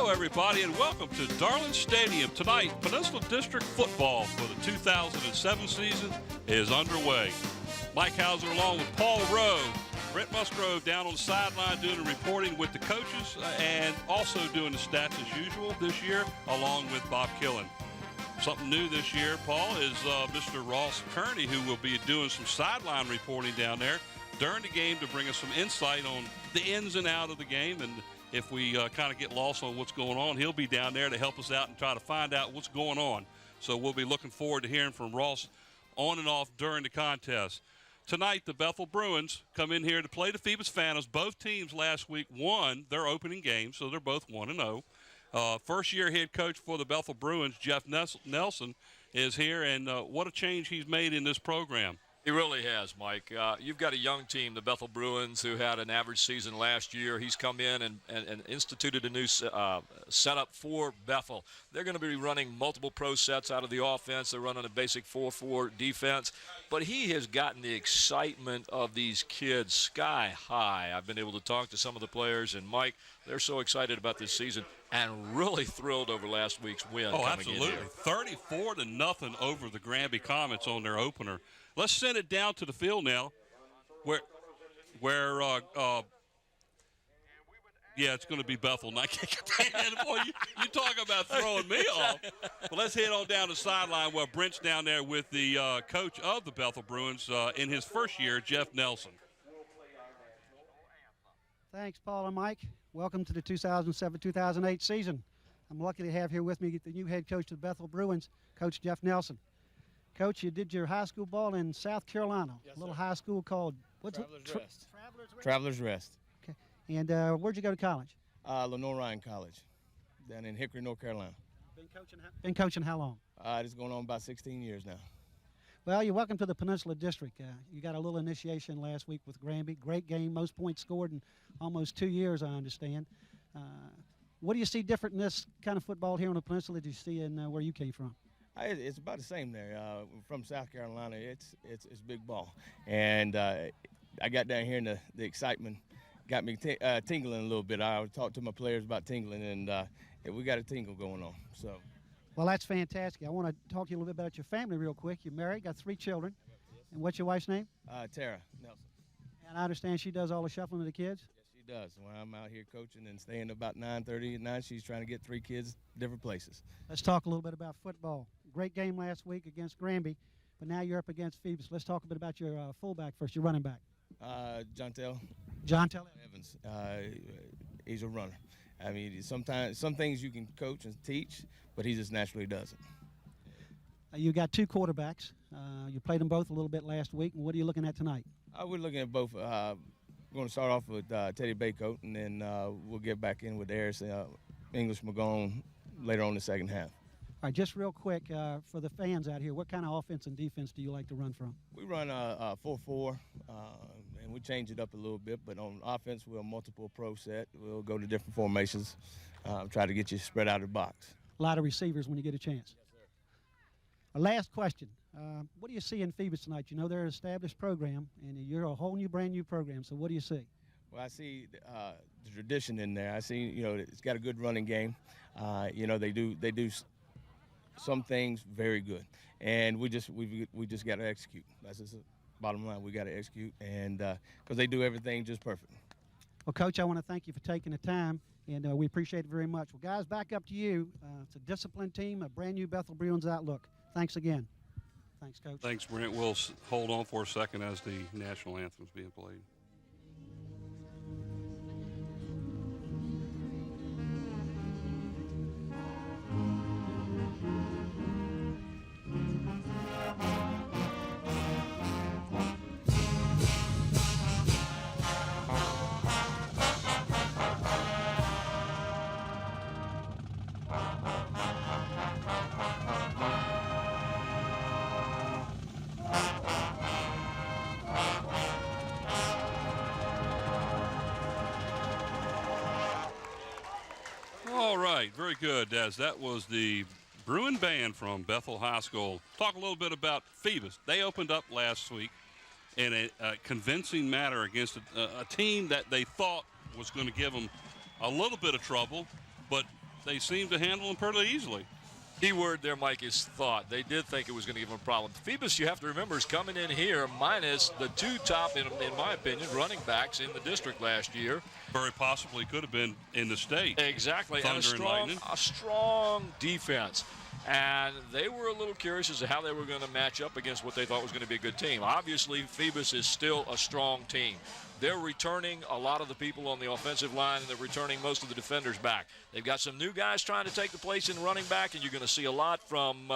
Hello, everybody, and welcome to Darling Stadium. Tonight, Peninsula District football for the 2007 season is underway. Mike Hauser along with Paul Rowe. Brent Musgrove down on the sideline doing the reporting with the coaches and also doing the stats as usual this year, along with Bob Killen. Something new this year, Paul, is Mr. Ross Kearney, who will be doing some sideline reporting down there during the game to bring us some insight on the ins and out of the game. And if we kind of get lost on what's going on, he'll be down there to help us out and try to find out what's going on. So we'll be looking forward to hearing from Ross on and off during the contest. Tonight, the Bethel Bruins come in here to play the Phoebus Phantoms. Both teams last week won their opening game, so they're both 1-0. First-year head coach for the Bethel Bruins, Jeff Nelson, is here, and what a change he's made in this program. He really has, Mike. You've got a young team, the Bethel Bruins, who had an average season last year. He's come in and instituted a new setup for Bethel. They're going to be running multiple pro sets out of the offense. They're running a basic 4-4 defense. But he has gotten the excitement of these kids sky high. I've been able to talk to some of the players, and, Mike, they're so excited about this season and really thrilled over last week's win. Oh, absolutely. 34-0 over the Granby Comets on their opener. Let's send it down to the field now, where it's going to be Bethel. Boy, you talk about throwing me off. Well, let's head on down the sideline where Brent's down there with the coach of the Bethel Bruins in his first year, Jeff Nelson. Thanks, Paul and Mike. Welcome to the 2007-2008 season. I'm lucky to have here with me the new head coach of the Bethel Bruins, Coach Jeff Nelson. Coach, you did your high school ball in South Carolina, yes, a little sir. High school called Travelers Rest. Travelers Rest. Travelers Rest. Okay. And where'd you go to college? Lenore Ryan College, down in Hickory, North Carolina. Been coaching how long? It's going on about 16 years now. Well, you're welcome to the Peninsula District. You got a little initiation last week with Granby. Great game, most points scored in almost 2 years, I understand. What do you see different in this kind of football here on the Peninsula do you see in where you came from? It's about the same there. From South Carolina, it's big ball. And I got down here and the excitement got me tingling a little bit. I talked to my players about tingling, and we got a tingle going on. So. Well, that's fantastic. I want to talk to you a little bit about your family real quick. You're married, got 3 children. And what's your wife's name? Tara Nelson. And I understand she does all the shuffling of the kids? Yes, she does. When I'm out here coaching and staying about 9:30 at night, she's trying to get 3 kids different places. Let's talk a little bit about football. Great game last week against Granby, but now you're up against Phoebus. Let's talk a bit about your fullback first, your running back. John Tell Evans. He's a runner. I mean, sometimes some things you can coach and teach, but he just naturally does it. You got 2 quarterbacks. You played them both a little bit last week. And what are you looking at tonight? We're looking at both. We're going to start off with Teddy Baycoat, and then we'll get back in with Ayers, English McGone later on in the second half. All right, just real quick, for the fans out here, what kind of offense and defense do you like to run from? We run a 4-4, and we change it up a little bit. But on offense, we're a multiple pro set. We'll go to different formations, try to get you spread out of the box. A lot of receivers when you get a chance. Yes, sir. Our last question. What do you see in Phoebus tonight? You know they're an established program, and you're a whole new, brand new program. So what do you see? Well, I see the tradition in there. I see, it's got a good running game. They do some things very good, and we just got to execute. That's just the bottom line. We got to execute, and because they do everything just perfect. Well, Coach, I want to thank you for taking the time, and we appreciate it very much. Well, guys, back up to you. It's a disciplined team, a brand new Bethel Bruins outlook. Thanks again. Thanks, Coach. Thanks, Brent. We'll hold on for a second as the national anthem is being played. All right, very good, Des. That was the Bruin band from Bethel High School. Talk a little bit about Phoebus. They opened up last week in a convincing manner against a team that they thought was going to give them a little bit of trouble, but they seemed to handle them pretty easily. Key word there, Mike, is thought. They did think it was going to give them a problem. Phoebus, you have to remember, is coming in here minus the two top, in my opinion, running backs in the district last year. Very possibly could have been in the state. Exactly. Thunder and a strong defense. And they were a little curious as to how they were going to match up against what they thought was going to be a good team. Obviously, Phoebus is still a strong team. They're returning a lot of the people on the offensive line, and they're returning most of the defenders back. They've got some new guys trying to take the place in running back, and you're going to see a lot from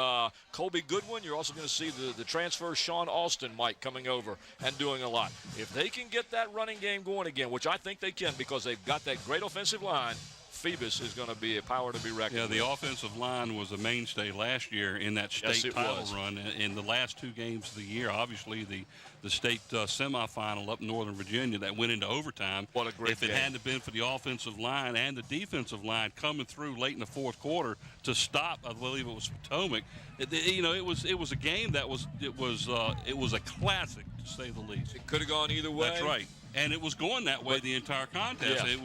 Colby Goodwin. You're also going to see the transfer Sean Alston, Mike, coming over and doing a lot. If they can get that running game going again, which I think they can because they've got that great offensive line, Phoebus is going to be a power to be reckoned with. Yeah, the offensive line was a mainstay last year in that state title run. In the last two games of the year, obviously the state semifinal up in Northern Virginia that went into overtime. What a great If it game. hadn't been for the offensive line and the defensive line coming through late in the fourth quarter to stop, I believe it was Potomac. It was a game that was a classic to say the least. It could have gone either way. That's right. And it was going that way the entire contest. Yeah.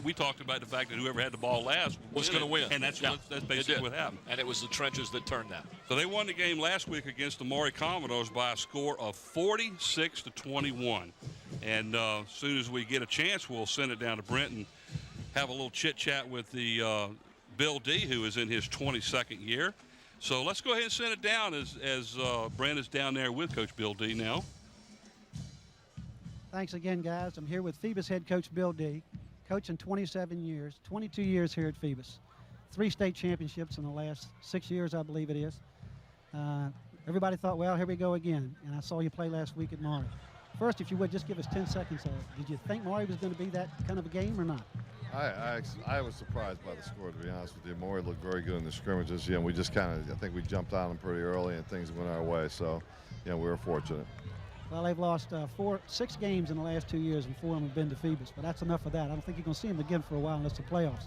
We talked about the fact that whoever had the ball last was going to win. And that's basically what happened. And it was the trenches that turned that. So they won the game last week against the Maury Commodores by a score of 46-21. And as soon as we get a chance, we'll send it down to Brent and have a little chit-chat with the Bill D., who is in his 22nd year. So let's go ahead and send it down as Brent is down there with Coach Bill D. now. Thanks again, guys. I'm here with Phoebus head coach Bill D., coaching 27 years, 22 years here at Phoebus. 3 state championships in the last 6 years, I believe it is. Everybody thought, well, here we go again. And I saw you play last week at Maury. First, if you would, just give us 10 seconds of it. Did you think Maury was going to be that kind of a game or not? I was surprised by the score, to be honest with you. Maury looked very good in the scrimmages. We just I think we jumped on them pretty early and things went our way. So, we were fortunate. Well, they've lost 6 games in the last 2 years, and 4 of them have been to Phoebus. But that's enough of that. I don't think you're going to see them again for a while unless the playoffs.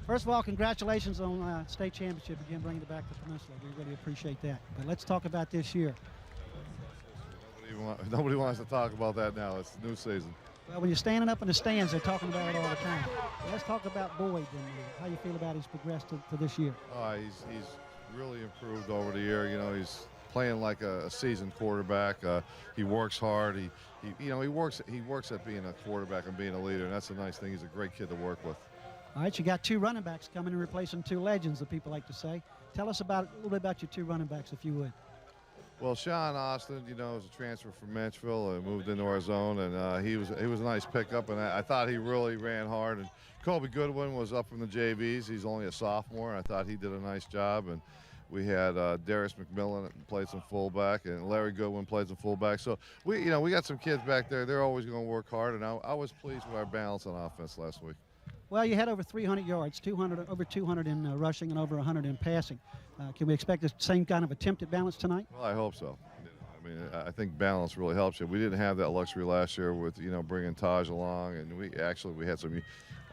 First of all, congratulations on state championship again, bringing it back to Peninsula. We really appreciate that. But let's talk about this year. Nobody wants to talk about that now. It's the new season. Well, when you're standing up in the stands, they're talking about it all the time. Let's talk about Boyd and how you feel about his progress to this year. He's really improved over the year. He's playing like a seasoned quarterback. He works hard. He works at being a quarterback and being a leader, and that's a nice thing. He's a great kid to work with. All right, you got 2 running backs coming and replacing 2 legends, that people like to say. Tell us a little bit about your 2 running backs, if you would. Well, Sean Austin, is a transfer from Menchville and moved into our zone, and he was a nice pickup, and I thought he really ran hard. And Colby Goodwin was up from the JVs. He's only a sophomore, and I thought he did a nice job. And we had Darius McMillan played some fullback, and Larry Goodwin played some fullback. So we got some kids back there. They're always going to work hard, and I was pleased with our balance on offense last week. Well, you had over 300 yards, over 200 in rushing and over 100 in passing. Can we expect the same kind of attempt at balance tonight? Well, I hope so. I think balance really helps you. We didn't have that luxury last year with, bringing Taj along, and we had some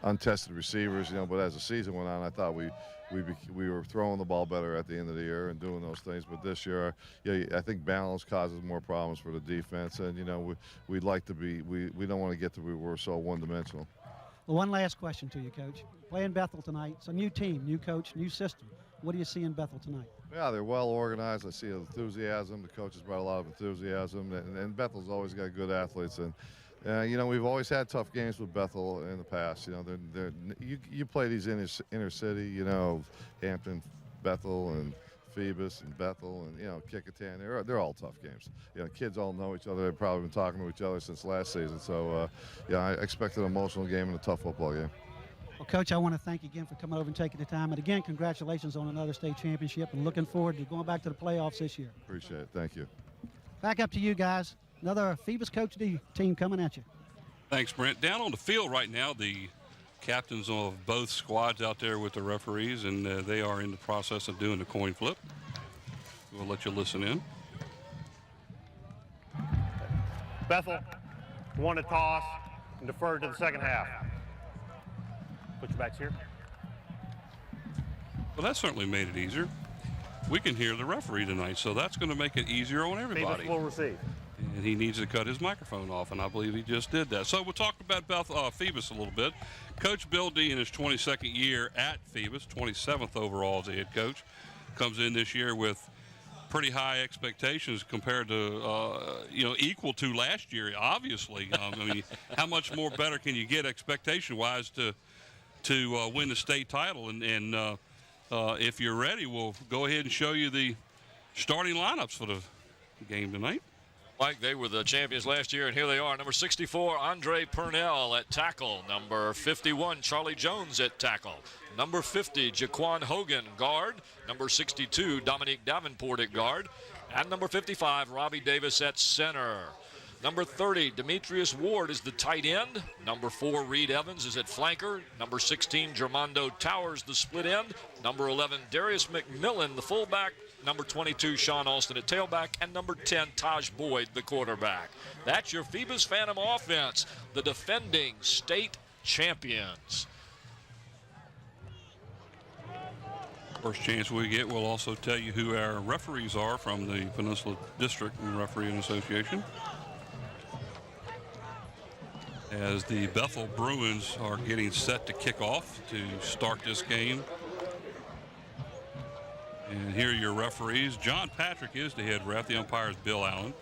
untested receivers, but as the season went on, I thought we were throwing the ball better at the end of the year and doing those things. But this year, I think balance causes more problems for the defense, and we'd like to be. We don't want to get to where we're so one-dimensional. Well, one last question to you, Coach. Playing Bethel tonight, it's a new team, new coach, new system. What do you see in Bethel tonight? Yeah, they're well organized. I see enthusiasm. The coaches brought a lot of enthusiasm, and Bethel's always got good athletes. And we've always had tough games with Bethel in the past. You play these inner city, Hampton, Bethel, and Phoebus, and Bethel, and Kickintan. They're all tough games. Kids all know each other. They've probably been talking to each other since last season. So, I expect an emotional game and a tough football game. Well, Coach, I want to thank you again for coming over and taking the time. And again, congratulations on another state championship, and looking forward to going back to the playoffs this year. Appreciate it. Thank you. Back up to you guys. Another Phoebus Coach D team coming at you. Thanks, Brent. Down on the field right now, the captains of both squads out there with the referees, and they are in the process of doing the coin flip. We'll let you listen in. Bethel won a toss and deferred to the second half. Put your backs here. Well, that certainly made it easier. We can hear the referee tonight, so that's going to make it easier on everybody. Phoebus will receive. And he needs to cut his microphone off, and I believe he just did that. So we'll talk about Phoebus a little bit. Coach Bill D in his 22nd year at Phoebus, 27th overall as a head coach, comes in this year with pretty high expectations compared to, equal to last year, obviously. I mean, how much more better can you get expectation-wise to win the state title? And if you're ready, we'll go ahead and show you the starting lineups for the game tonight. Mike, they were the champions last year, and here they are. Number 64, Andre Purnell at tackle. Number 51, Charlie Jones at tackle. Number 50, Jaquan Hogan, guard. Number 62, Dominique Davenport at guard. And number 55, Robbie Davis at center. Number 30, Demetrius Ward is the tight end. Number 4, Reed Evans is at flanker. Number 16, Germando Towers, the split end. Number 11, Darius McMillan, the fullback. Number 22, Sean Alston at tailback. And number 10, Taj Boyd, the quarterback. That's your Phoebus Phantom offense, the defending state champions. First chance we get, we'll also tell you who our referees are from the Peninsula District and Refereeing Association, as the Bethel Bruins are getting set to kick off to start this game. And here are your referees. John Patrick is the head ref. The umpire is Bill Allen.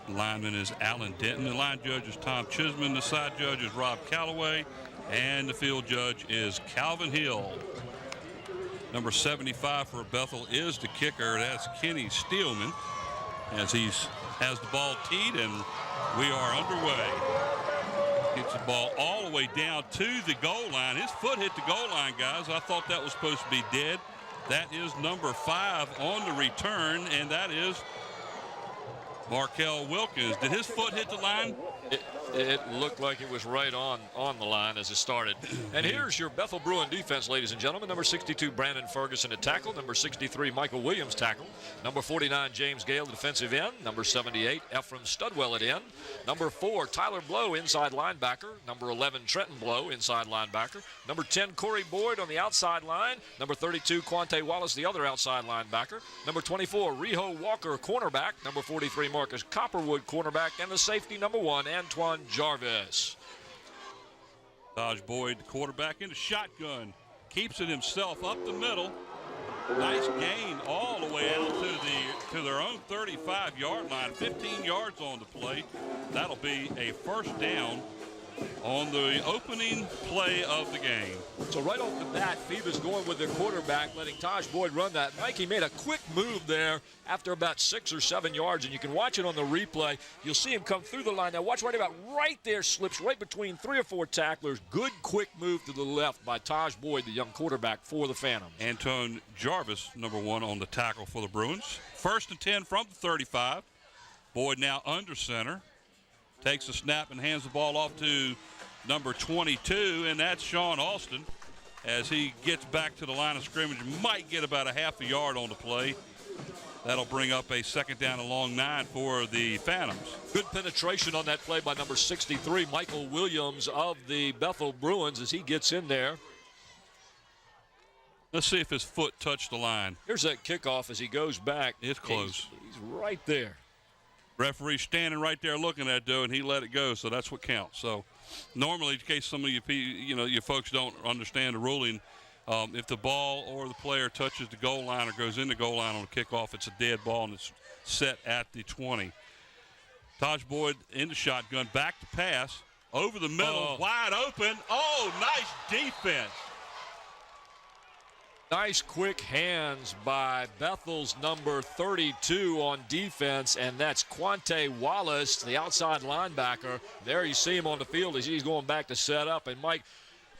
The lineman is Alan Denton. The line judge is Tom Chisholm. The side judge is Rob Calloway. And the field judge is Calvin Hill. Number 75 for Bethel is the kicker. That's Kenny Steelman, as he has the ball teed, and we are underway. Gets the ball all the way down to the goal line. His foot hit the goal line, guys. I thought that was supposed to be dead. That is number 5 on the return, and that is Markel Wilkins. Did his foot hit the line? It looked like it was right on the line as it started. And here's your Bethel Bruin defense, ladies and gentlemen. Number 62, Brandon Ferguson at tackle. Number 63, Michael Williams tackle. Number 49, James Gale, defensive end. Number 78, Ephraim Studwell at end. Number 4, Tyler Blow, inside linebacker. Number 11, Trenton Blow, inside linebacker. Number 10, Corey Boyd on the outside line. Number 32, Quante Wallace, the other outside linebacker. Number 24, Riho Walker, cornerback. Number 43, Marcus Copperwood, cornerback. And the safety, number 1, Antoine Jarvis. Taj Boyd, the quarterback, in the shotgun. Keeps it himself up the middle. Nice gain all the way out to their own 35-yard line. 15 yards on the play. That'll be a first down on the opening play of the game. So right off the bat, Phoebus going with their quarterback, letting Taj Boyd run that. Mike, he made a quick move there after about 6 or 7 yards, and you can watch it on the replay. You'll see him come through the line. Now watch right there, slips right between 3 or 4 tacklers. Good quick move to the left by Taj Boyd, the young quarterback for the Phantoms. Antoine Jarvis, number 1 on the tackle for the Bruins. 1st and 10 from the 35. Boyd now under center. Takes the snap and hands the ball off to number 22, and that's Sean Alston. As he gets back to the line of scrimmage, might get about a half a yard on the play. That'll bring up a second down and long 9 for the Phantoms. Good penetration on that play by number 63, Michael Williams of the Bethel Bruins, as he gets in there. Let's see if his foot touched the line. Here's that kickoff as he goes back. It's close. He's right there. Referee standing right there looking at it, though, and he let it go, so that's what counts. So normally, in case some of you folks don't understand the ruling, if the ball or the player touches the goal line or goes in the goal line on a kickoff, it's a dead ball, and it's set at the 20. Taj Boyd in the shotgun, back to pass, over the middle, wide open. Oh, nice defense. Nice quick hands by Bethel's number 32 on defense, and that's Quante Wallace, the outside linebacker. There you see him on the field as he's going back to set up. And, Mike,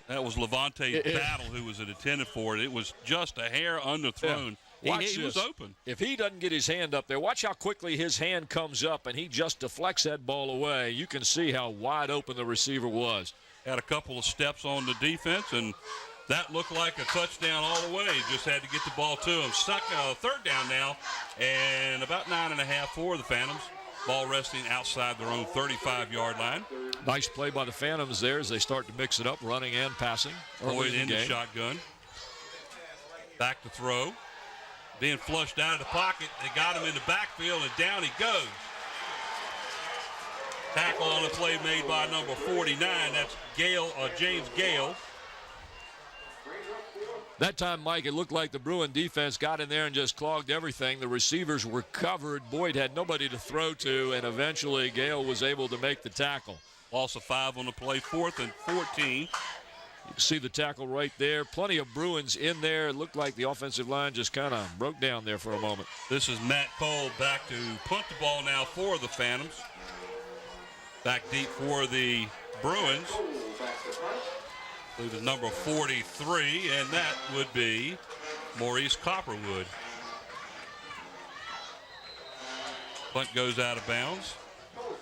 that was Levante Battle who was intended for it. It was just a hair underthrown. Yeah. He was open. If he doesn't get his hand up there, watch how quickly his hand comes up, and he just deflects that ball away. You can see how wide open the receiver was. Had a couple of steps on the defense, and that looked like a touchdown all the way. Just had to get the ball to him. Third down now, and about 9.5 for the Phantoms. Ball resting outside their own 35-yard line. Nice play by the Phantoms there as they start to mix it up, running and passing. Boyd in the shotgun. Back to throw. Being flushed out of the pocket. They got him in the backfield, and down he goes. Tackle on the play made by number 49. That's James Gale. That time, Mike, it looked like the Bruin defense got in there and just clogged everything. The receivers were covered. Boyd had nobody to throw to, and eventually Gale was able to make the tackle. Loss of 5 on the play, 4th and 14. You can see the tackle right there. Plenty of Bruins in there. It looked like the offensive line just kind of broke down there for a moment. This is Matt Cole back to punt the ball now for the Phantoms. Back deep for the Bruins. To number 43, and that would be Maurice Copperwood. Punt goes out of bounds.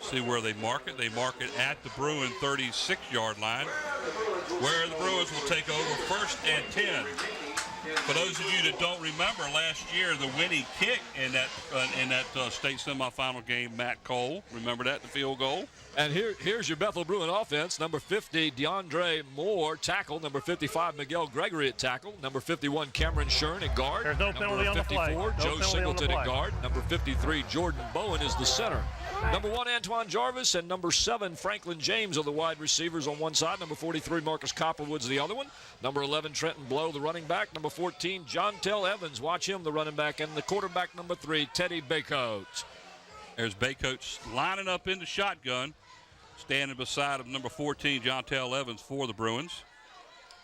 See where they mark it. They mark it at the Bruin 36-yard line, where the Bruins will take over 1st and 10. For those of you that don't remember, last year the winning kick in that state semifinal game, Matt Cole. Remember that, the field goal? And here's your Bethel Bruin offense. Number 50, DeAndre Moore, tackle. Number 55, Miguel Gregory at tackle. Number 51, Cameron Shern at guard. There's no penalty on the flag. Number 54, Joe Singleton at guard. Number 53, Jordan Bowen is the center. Number 1, Antoine Jarvis, and number 7, Franklin James are the wide receivers on one side. Number 43, Marcus Copperwood's the other one. Number 11, Trenton Blow, the running back. Number 14, John Tell Evans, watch him, the running back. And the quarterback, number 3, Teddy Baycoat. There's Baycoat lining up in the shotgun, standing beside of number 14, John Tell Evans for the Bruins.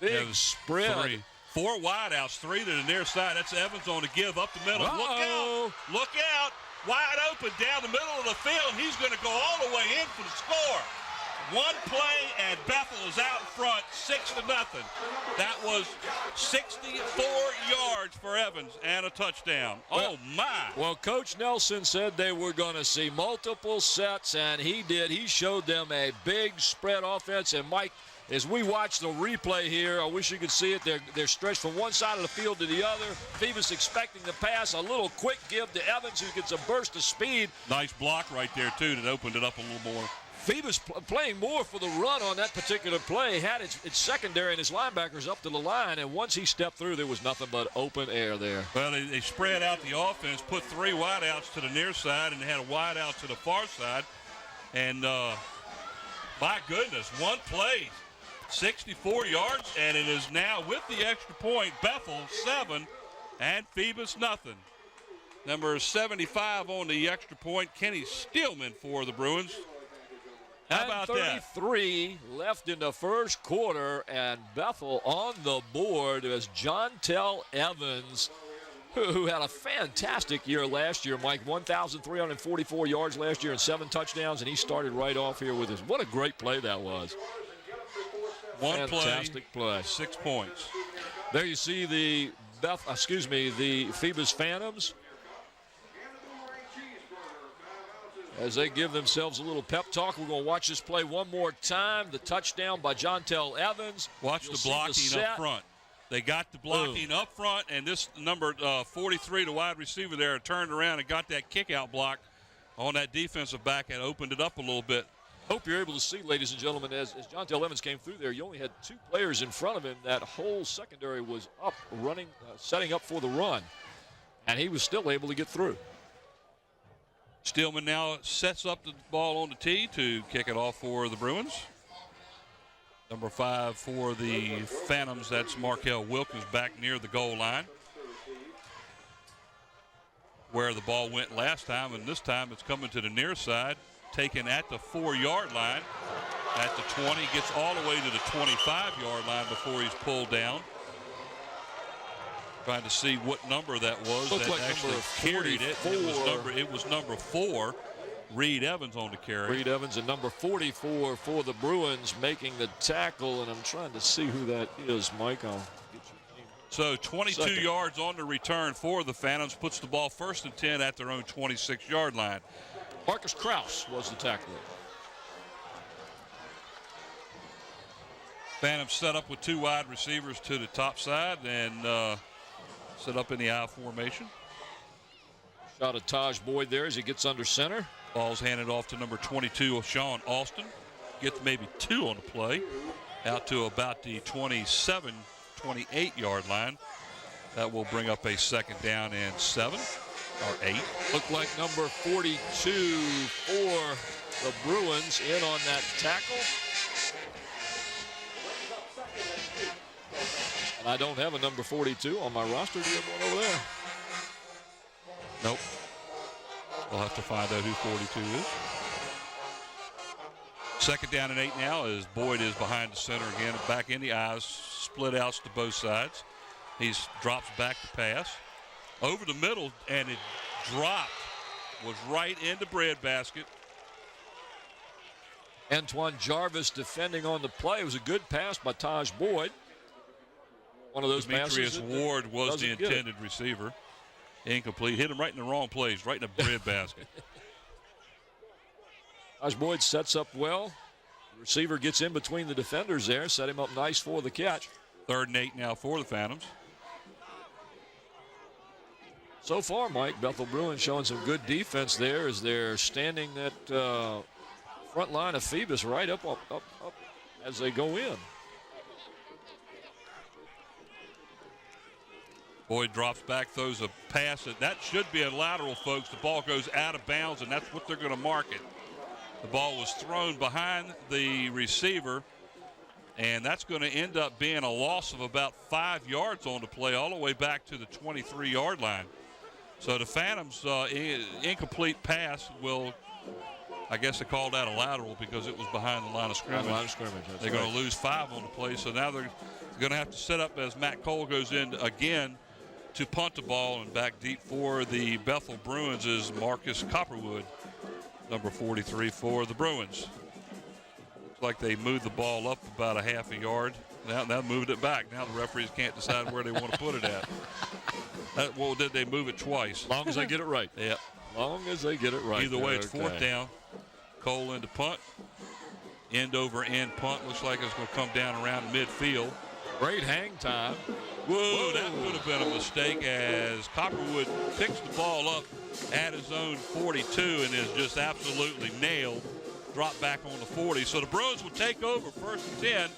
Big spread. 4 wideouts, 3 to the near side. That's Evans on the give up the middle. Look out! Look out! Wide open down the middle of the field. He's going to go all the way in for the score. One play and Bethel is out front, 6-0. That was 64 yards for Evans and a touchdown. Oh my! Well, Coach Nelson said they were going to see multiple sets, and he did. He showed them a big spread offense. And Mike, as we watch the replay here, I wish you could see it. They're stretched from one side of the field to the other. Phoebus expecting the pass, a little quick give to Evans, who gets a burst of speed. Nice block right there, too, that opened it up a little more. Phoebus playing more for the run on that particular play, had its secondary and his linebackers up to the line, and once he stepped through, there was nothing but open air there. Well, they spread out the offense, put 3 wideouts to the near side, and they had a wideout to the far side. And my goodness, one play, 64 yards, and it is now with the extra point, Bethel 7 and Phoebus nothing. Number 75 on the extra point, Kenny Steelman for the Bruins. How about 33 left in the first quarter, and Bethel on the board as John Tell Evans, who had a fantastic year last year, Mike, 1,344 yards last year and 7 touchdowns, and he started right off here with his. What a great play that was. One fantastic play. 6 points. There you see the Phoebus Phantoms as they give themselves a little pep talk. We're going to watch this play one more time. The touchdown by John Tell Evans. Watch the blocking up front. They got the blocking up front, and this number 43, the wide receiver there, turned around and got that kick-out block on that defensive back and opened it up a little bit. Hope you're able to see, ladies and gentlemen, as John Tell Evans came through there, you only had 2 players in front of him. That whole secondary was up, running, setting up for the run, and he was still able to get through. Steelman now sets up the ball on the tee to kick it off for the Bruins. Number 5 for the Phantoms, that's Markel Wilkins back near the goal line, where the ball went last time, and this time it's coming to the near side, taken at the 4-yard line. At the 20, gets all the way to the 25-yard line before he's pulled down. Trying to see what number that was. Looked that like actually carried it. It was number 4, Reed Evans on the carry. Reed Evans and number 44 for the Bruins making the tackle, and I'm trying to see who that is, Mike. I'll get your name. So 22 yards on the return for the Phantoms, puts the ball 1st and 10 at their own 26-yard line. Marcus Krause was the tackler. Phantoms set up with 2 wide receivers to the top side and set up in the I formation. Shot of Taj Boyd there as he gets under center. Ball's handed off to number 22, Sean Austin. Gets maybe 2 on the play. Out to about the 27, 28-yard line. That will bring up a 2nd down and 7. or 8. Looked like number 42 for the Bruins in on that tackle. And I don't have a number 42 on my roster. Do you have one over there? Nope. We'll have to find out who 42 is. Second down and 8 now as Boyd is behind the center again. Back in the eyes, split outs to both sides. He drops back to pass. Over the middle, and it dropped. Was right in the breadbasket. Antoine Jarvis defending on the play. It was a good pass by Taj Boyd. One of those Demetrius passes. Ward was the intended receiver. Incomplete. Hit him right in the wrong place, right in the breadbasket. Taj Boyd sets up well. The receiver gets in between the defenders there, set him up nice for the catch. 3rd and 8 now for the Phantoms. So far, Mike, Bethel Bruins showing some good defense there as they're standing that front line of Phoebus right up as they go in. Boyd drops back, throws a pass. That should be a lateral, folks. The ball goes out of bounds, and that's what they're going to mark it. The ball was thrown behind the receiver, and that's going to end up being a loss of about 5 yards on the play, all the way back to the 23-yard line. So the Phantoms' incomplete pass will, I guess they called that a lateral because it was behind the line of scrimmage. They're going to lose 5 on the play, so now they're going to have to set up as Matt Cole goes in again to punt the ball, and back deep for the Bethel Bruins is Marcus Copperwood, number 43 for the Bruins. Looks like they moved the ball up about a half a yard. Now moved it back. Now the referees can't decide where they want to put it at. Well, did they move it twice? As long as they get it right. Yeah. Long as they get it right. Either way, it's 4th down. Cole into punt. End over end punt. Looks like it's going to come down around midfield. Great hang time. Whoa, that would have been a mistake as Copperwood picks the ball up at his own 42 and is just absolutely nailed. Drop back on the 40. So the Bruins will take over 1st and 10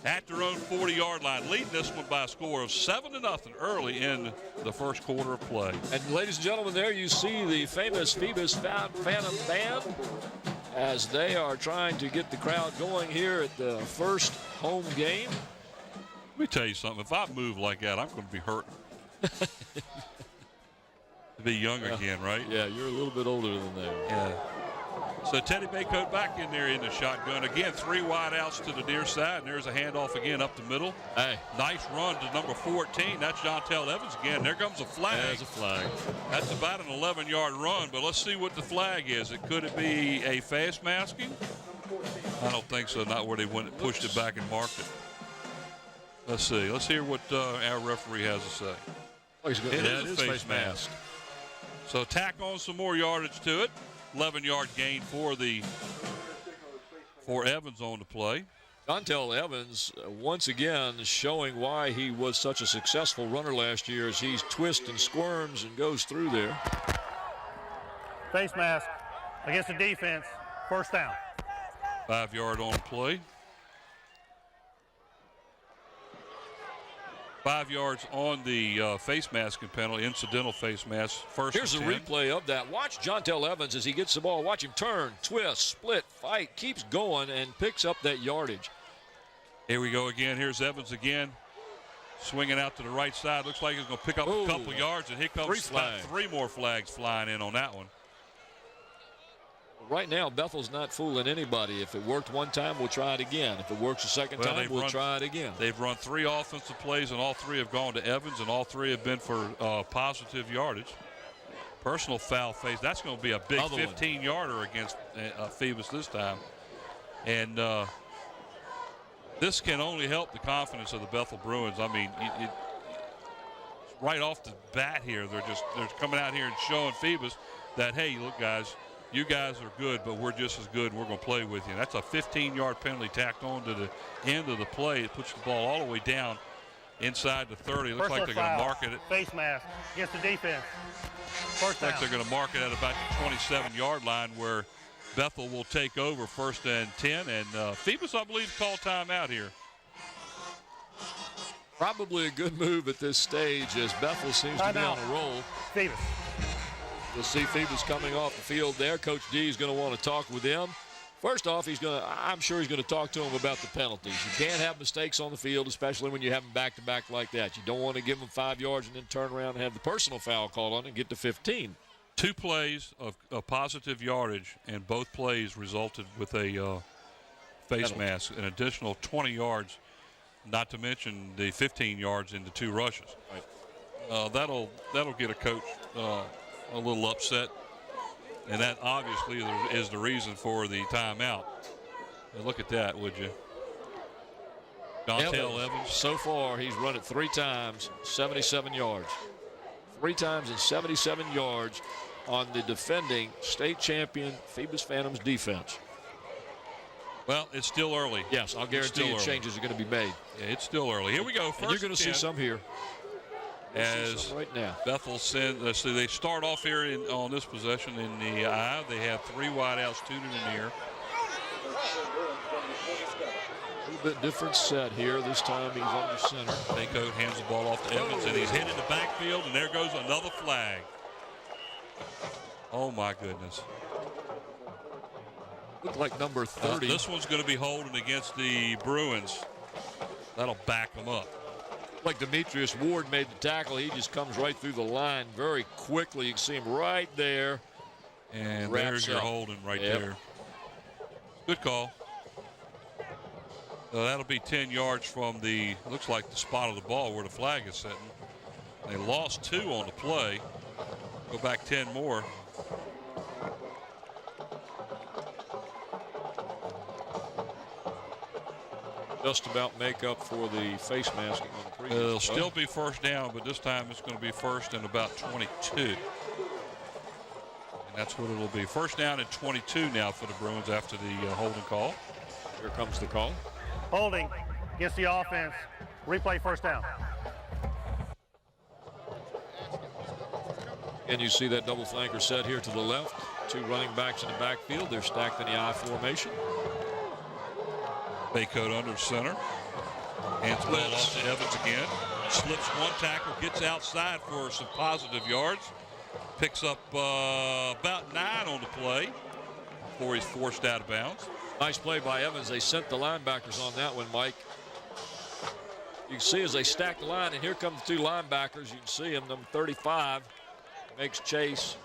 at their own 40-yard line, leading this one by a score of 7-0 early in the first quarter of play. And ladies and gentlemen, there you see the famous Phoebus Phantom Band as they are trying to get the crowd going here at the first home game. Let me tell you something. If I move like that, I'm going to be hurt. To be young again, right? Yeah, you're a little bit older than that. Yeah. So Teddy Baycoat back in there in the shotgun. Again, 3 wide outs to the near side, and there's a handoff again up the middle. Hey. Nice run to number 14. That's Jontel Evans again. There comes a flag. There's a flag. That's about an 11-yard run, but let's see what the flag is. Could it be a fast masking? I don't think so. Not where they went and pushed it back and marked it. Let's see. Let's hear what our referee has to say. Oh, it is a face mask. So tack on some more yardage to it. 11-yard gain for Evans on the play. Jontel Evans, once again, showing why he was such a successful runner last year as he twists and squirms and goes through there. Face mask against the defense. 1st down. 5-yard on the play. 5 yards on the face masking penalty, incidental face mask. 1st Here's a 10. replay of that. Watch Jontel Evans as he gets the ball. Watch him turn, twist, split, fight, keeps going, and picks up that yardage. Here we go again. Here's Evans again. Swinging out to the right side. Looks like he's going to pick up a couple yards, and here comes 3 more flags flying in on that one. Right now, Bethel's not fooling anybody. If it worked one time, we'll try it again. If it works a second time, we'll try it again. They've run 3 offensive plays, and all 3 have gone to Evans, and all 3 have been for positive yardage. Personal foul face. That's going to be a big 15-yarder against Phoebus this time. And this can only help the confidence of the Bethel Bruins. I mean, right off the bat here, they're coming out here and showing Phoebus that, hey, look, guys, you guys are good, but we're just as good, and we're going to play with you. And that's a 15-yard penalty tacked on to the end of the play. It puts the ball all the way down inside the 30. It looks like they're going to mark it. Face mask against the defense. 1st down. Looks like they're going to mark it at about the 27-yard line where Bethel will take over 1st and 10. And Phoebus, I believe, called timeout here. Probably a good move at this stage as Bethel seems to be on a roll. Phoebus. We'll see Phoebus coming off the field there. Coach D is going to want to talk with them. First off, I'm sure he's going to talk to them about the penalties. You can't have mistakes on the field, especially when you have them back-to-back like that. You don't want to give them 5 yards and then turn around and have the personal foul called on and get to 15. 2 plays of positive yardage, and both plays resulted with a face mask, an additional 20 yards, not to mention the 15 yards in the 2 rushes. Right. That'll get a coach a little upset. And that obviously is the reason for the timeout. And look at that, would you? Dontel Evans. So far, he's run it 3 times, 77 yards. 3 times and 77 yards on the defending state champion Phoebus Phantoms defense. Well, it's still early. Yes, I'll guarantee you changes are going to be made. Yeah, it's still early. Here we go. First and you're going to see some here. As right now. Bethel said, so they start off here on this possession in the I. They have 3 wideouts, 2 to the near. A little bit different set here. This time he's under center. Baycoat hands the ball off to Evans, and he's hit in the backfield, and there goes another flag. Oh, my goodness. Looked like number 30. This one's going to be holding against the Bruins. That'll back them up. Like Demetrius Ward made the tackle. He just comes right through the line very quickly. You can see him right there. And there's your holding right there. Good call. That'll be 10 yards from looks like the spot of the ball where the flag is sitting. They lost 2 on the play. Go back 10 more. Just about make up for the face masking on the previous. It'll still be first down, but this time it's going to be first and about 22. And that's what it'll be. First down and 22 now for the Bruins after the holding call. Here comes the call. Holding against the offense. Replay first down. And you see that double flanker set here to the left. 2 running backs in the backfield. They're stacked in the I formation. Baycoat under center. Hands the ball off to Evans again. Slips 1 tackle, gets outside for some positive yards. Picks up about 9 on the play before he's forced out of bounds. Nice play by Evans. They sent the linebackers on that one, Mike. You can see as they stack the line, and here come the 2 linebackers. You can see him, number 35, makes chase.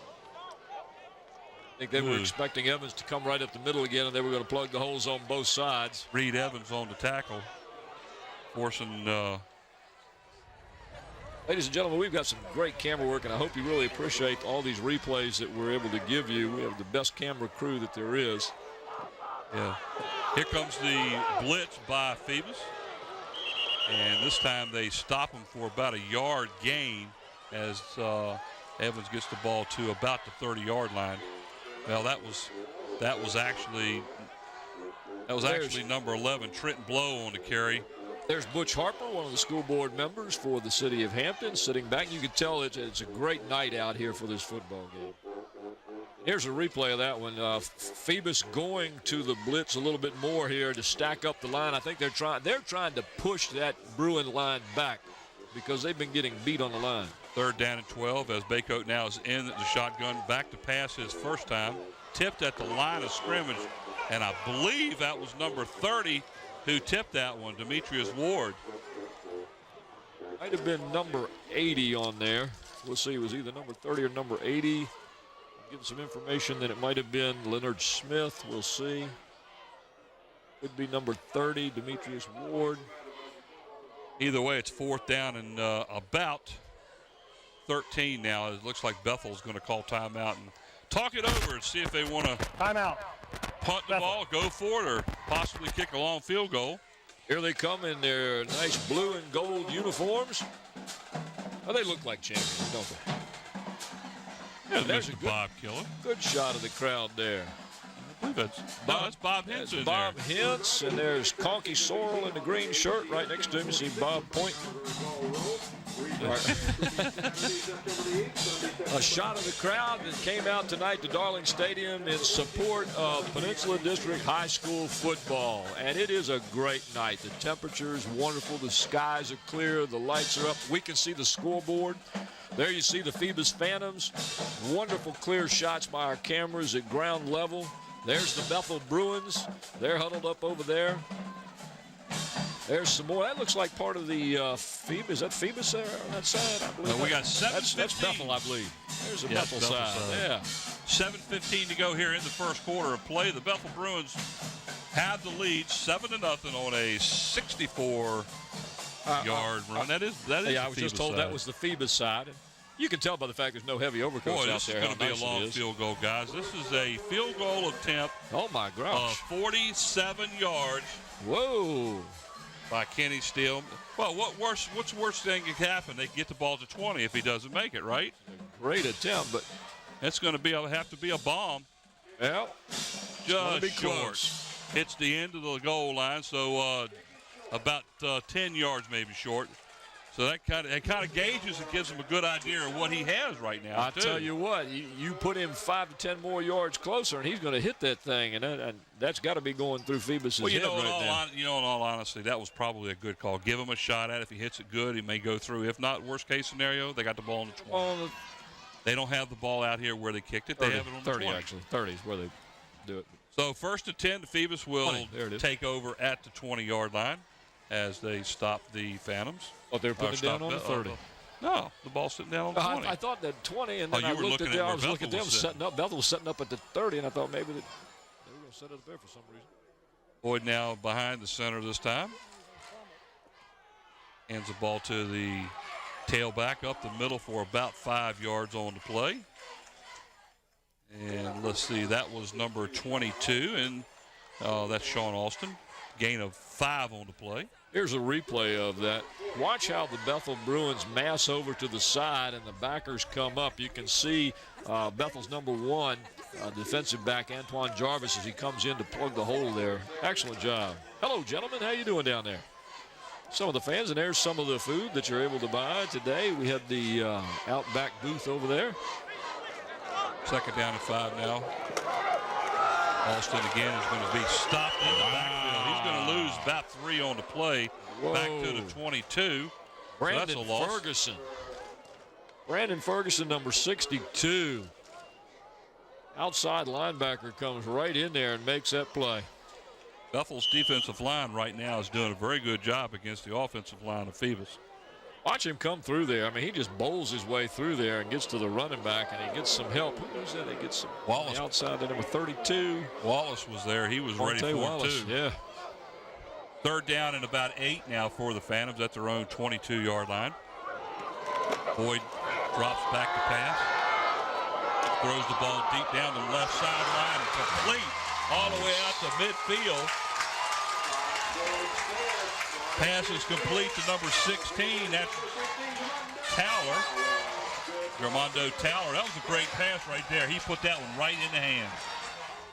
I think they were expecting Evans to come right up the middle again, and they were going to plug the holes on both sides. Reed Evans on the tackle, forcing. Ladies and gentlemen, we've got some great camera work, and I hope you really appreciate all these replays that we're able to give you. We have the best camera crew that there is. Yeah. Here comes the blitz by Phoebus. And this time they stop him for about a yard gain as Evans gets the ball to about the 30-yard line. Well, that was actually number 11, Trenton Blow, on the carry. There's Butch Harper, one of the school board members for the city of Hampton, sitting back. You can tell it's a great night out here for this football game. Here's a replay of that one. Phoebus going to the blitz a little bit more here to stack up the line. I think they're trying to push that Bruin line back because they've been getting beat on the line. 3rd down and 12 as Baycoat now is in the shotgun, back to pass his first time. Tipped at the line of scrimmage, and I believe that was number 30 who tipped that one, Demetrius Ward. Might have been number 80 on there. We'll see. It was either number 30 or number 80. Getting some information that it might have been Leonard Smith. We'll see. Could be number 30, Demetrius Ward. Either way, it's 4th down and about 13 now. It looks like Bethel's going to call timeout and talk it over and see if they want to timeout, punt the ball, go for it, or possibly kick a long field goal. Here they come in their nice blue and gold uniforms. Well, they look like champions, don't they? Yeah, there's a Bob Killer. Good shot of the crowd there. I believe that's Bob Hintz in Bob there. Hintz, and there's Conky Sorrell in the green shirt right next to him. You see Bob pointing. A shot of the crowd that came out tonight to Darling Stadium in support of Peninsula District High School football. And it is a great night. The temperature is wonderful. The skies are clear. The lights are up. We can see the scoreboard. There you see the Phoebus Phantoms. Wonderful clear shots by our cameras at ground level. There's the Bethel Bruins. They're huddled up over there. There's some more. That looks like part of the Phoebus. Is that Phoebus there on that side? I believe we got 7:15. That's Bethel, I believe. There's a Bethel side. Yeah. 7:15 to go here in the first quarter of play. The Bethel Bruins have the lead 7-0 on a 64-yard run. That is. Yeah, I was just told that was the Phoebus side. You can tell by the fact there's no heavy overcoats out there. This is going to be a long field goal, guys. This is a field goal attempt. Oh, my gosh. 47 yards. Whoa. By Kenny Steele. Well, what's the worst thing that can happen? They get the ball to 20 if he doesn't make it, right? Great attempt, but it's going to have to be a bomb. Well, just short. Hits the end of the goal line, so about 10 yards maybe short. So that kind of gauges and gives him a good idea of what he has right now. I tell you what, you put him 5 to 10 more yards closer, and he's going to hit that thing, and that's got to be going through Phoebus' head right now. In all honesty, that was probably a good call. Give him a shot at it. If he hits it good, he may go through. If not, worst case scenario, they got the ball on the 20. They don't have the ball out here where they kicked it. 30, they have it on the 30 20. Actually. 30 is where they do it. So 1st and 10, the Phoebus will take over at the 20-yard line as they stop the Phantoms. Oh, they were putting it down on the 30. No, the ball's sitting down on the 20. I thought that 20, and then I looked at them. I was looking at them setting up. Bethel was setting up at the 30, and I thought maybe they were going to set it up there for some reason. Boyd now behind the center this time. Hands the ball to the tailback up the middle for about 5 yards on the play. And let's see, that was number 22, and that's Sean Austin. Gain of 5 on the play. Here's a replay of that. Watch how the Bethel Bruins mass over to the side and the backers come up. You can see Bethel's number 1 defensive back, Antoine Jarvis, as he comes in to plug the hole there. Excellent job. Hello, gentlemen. How you doing down there? Some of the fans, and there's some of the food that you're able to buy today. We have the Outback booth over there. 2nd down and 5 now. Austin again is going to be stopped in the backfield. He's going to lose about 3 on the play. Whoa. Back to the 22. Brandon so that's a loss. Ferguson. Brandon Ferguson, number 62. Outside linebacker comes right in there and makes that play. Bethel's defensive line right now is doing a very good job against the offensive line of Phoebus. Watch him come through there. I mean, he just bowls his way through there and gets to the running back, and he gets some help. Who was that? He gets some Wallace. Outside, the number 32. Wallace was there. He was ready for Wallace, it, too. Yeah. 3rd down and about 8 now for the Phantoms at their own 22-yard line. Boyd drops back to pass. Throws the ball deep down the left sideline and complete all the way out to midfield. Pass is complete to number 16. That's Towler. Armando Towler. That was a great pass right there. He put that one right in the hands.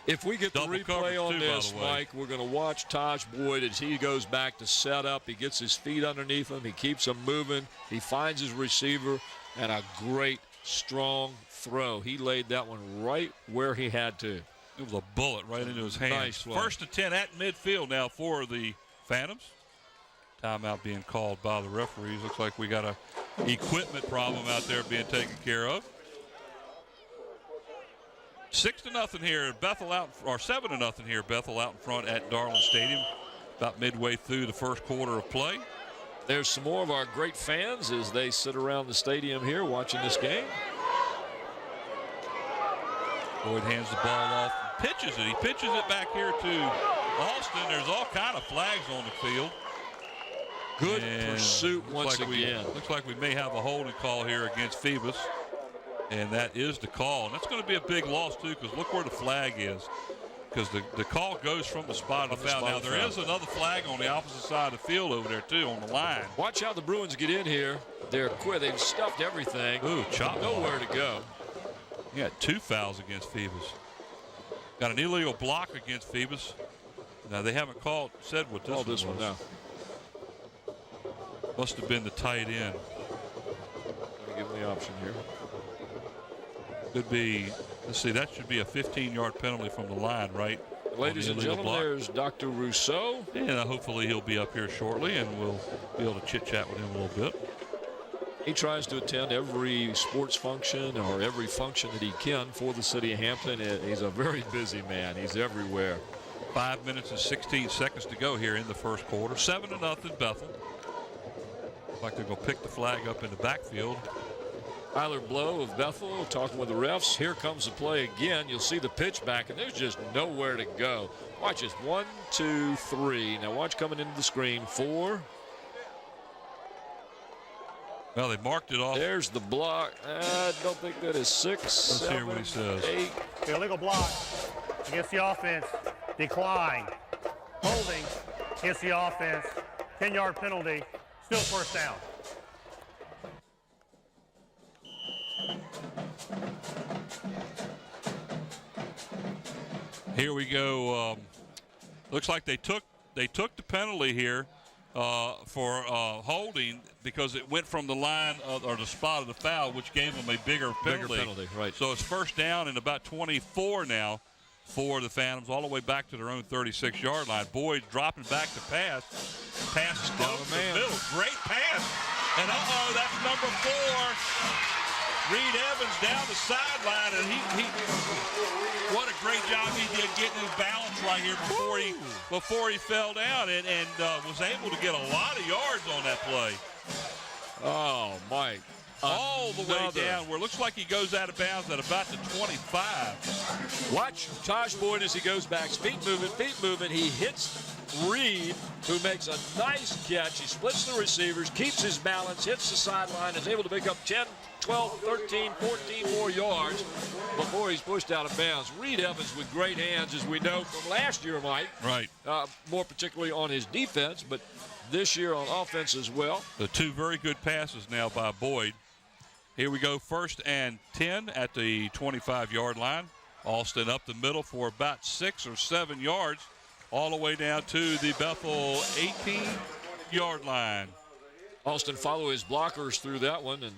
If we get the replay on this, Mike, we're going to watch Taj Boyd as he goes back to set up. He gets his feet underneath him. He keeps them moving. He finds his receiver, and a great, strong throw. He laid that one right where he had to. It was a bullet right into his hands. Nice 1st and 10 at midfield now for the Phantoms. Timeout being called by the referees. Looks like we got a equipment problem out there being taken care of. 6-0 here. Bethel out, or 7-0 here. Bethel out in front at Darlin Stadium. About midway through the first quarter of play. There's some more of our great fans as they sit around the stadium here watching this game. Boyd hands the ball off, pitches it. He pitches it back here to Austin. There's all kind of flags on the field. Good pursuit once again. Looks like we may have a holding call here against Phoebus. And that is the call. And that's going to be a big loss, too, because look where the flag is. Because the call goes from the spot of the foul. Now, there is another flag on the opposite side of the field over there, too, on the line. Watch how the Bruins get in here. They're quick. They've stuffed everything. Ooh, chop. Nowhere to go. He had 2 fouls against Phoebus. Got an illegal block against Phoebus. Now, they haven't said what this one was. No. Must have been the tight end. Let me give him the option here. Could be, let's see, that should be a 15-yard penalty from the line, right? Ladies and gentlemen, there's Dr. Rousseau. And hopefully he'll be up here shortly, and we'll be able to chit-chat with him a little bit. He tries to attend every sports function or every function that he can for the city of Hampton. He's a very busy man. He's everywhere. 5 minutes and 16 seconds to go here in the first quarter. 7-0 Bethel. Looks like they're going to pick the flag up in the backfield. Tyler Blow of Bethel talking with the refs. Here comes the play again. You'll see the pitch back, and there's just nowhere to go. Watch this. 1, 2, 3. Now watch coming into the screen. 4. Well, they marked it off. There's the block. I don't think that is 6. Let's hear what he says. 8. The illegal block against the offense. Decline. Holding against the offense. 10-yard penalty. Still first down. Here we go. Looks like they took the penalty here for holding because it went from the line or the spot of the foul, which gave them a bigger penalty. Right. So it's first down and about 24 now for the Phantoms, all the way back to their own 36-yard line. Boyd dropping back to pass. Pass is down the middle. Great pass. And that's number 4. Reed Evans down the sideline, and he what a great job he did getting his balance right here before he fell down and was able to get a lot of yards on that play. Oh, Mike. All the way down where it looks like he goes out of bounds at about the 25. Watch Taj Boyd as he goes back. Feet moving. He hits Reed, who makes a nice catch. He splits the receivers, keeps his balance, hits the sideline, is able to pick up 10, 12, 13, 14 more yards before he's pushed out of bounds. Reed Evans with great hands, as we know from last year, Mike. Right. More particularly on his defense, but this year on offense as well. The 2 very good passes now by Boyd. Here we go, 1st and 10 at the 25-yard line. Alston up the middle for about 6 or 7 yards, all the way down to the Bethel 18-yard line. Alston follow his blockers through that one. And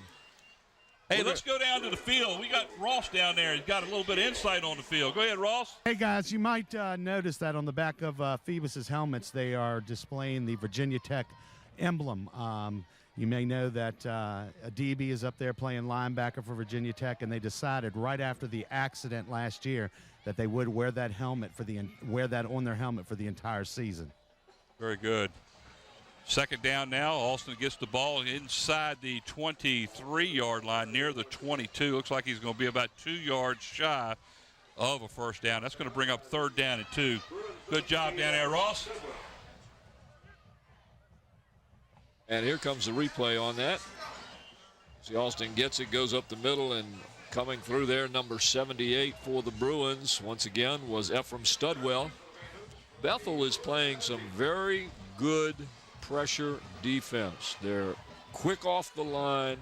hey, let's go down to the field. We got Ross down there. He's got a little bit of insight on the field. Go ahead, Ross. Hey, guys, you might notice that on the back of Phoebus's helmets, they are displaying the Virginia Tech emblem. You may know that DB is up there playing linebacker for Virginia Tech, and they decided right after the accident last year that they would wear that helmet wear that on their helmet for the entire season. Very good. 2nd down now. Alston gets the ball inside the 23-yard line, near the 22. Looks like he's going to be about 2 yards shy of a first down. That's going to bring up 3rd down and 2. Good job down there, Ross. And here comes the replay on that. See, Alston gets it, goes up the middle, and coming through there, number 78 for the Bruins, once again, was Ephraim Studwell. Bethel is playing some very good pressure defense. They're quick off the line.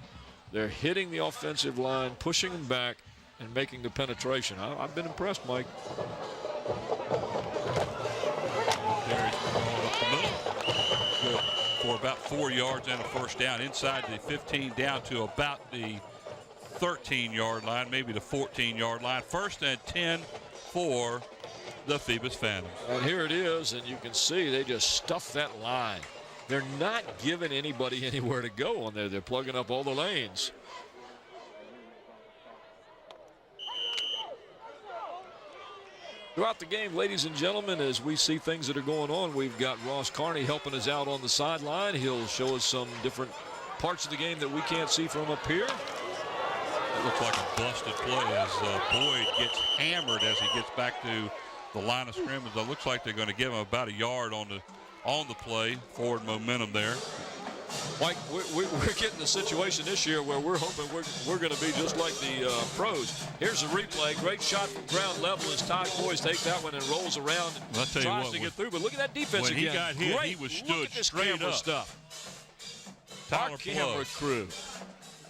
They're hitting the offensive line, pushing them back, and making the penetration. I've been impressed, Mike. Good for about 4 yards and a first down inside the 15 down to about the 13-yard line, maybe the 14-yard line. 1st and 10 for the Phoebus Phantoms. And here it is, and you can see they just stuff that line. They're not giving anybody anywhere to go on there. They're plugging up all the lanes. Throughout the game, ladies and gentlemen, as we see things that are going on, we've got Ross Carney helping us out on the sideline. He'll show us some different parts of the game that we can't see from up here. It looks like a busted play as Boyd gets hammered as he gets back to the line of scrimmage. It looks like they're going to give him about a yard on the play. Forward momentum there. Mike, we're getting a situation this year where we're hoping we're going to be just like the pros. Here's a replay. Great shot from ground level as Todd Boyd takes that one and rolls around and tries to get through. But look at that defense when again. When he got hit, Great. he was stood straight up. Stuff. Tyler Our camera crew.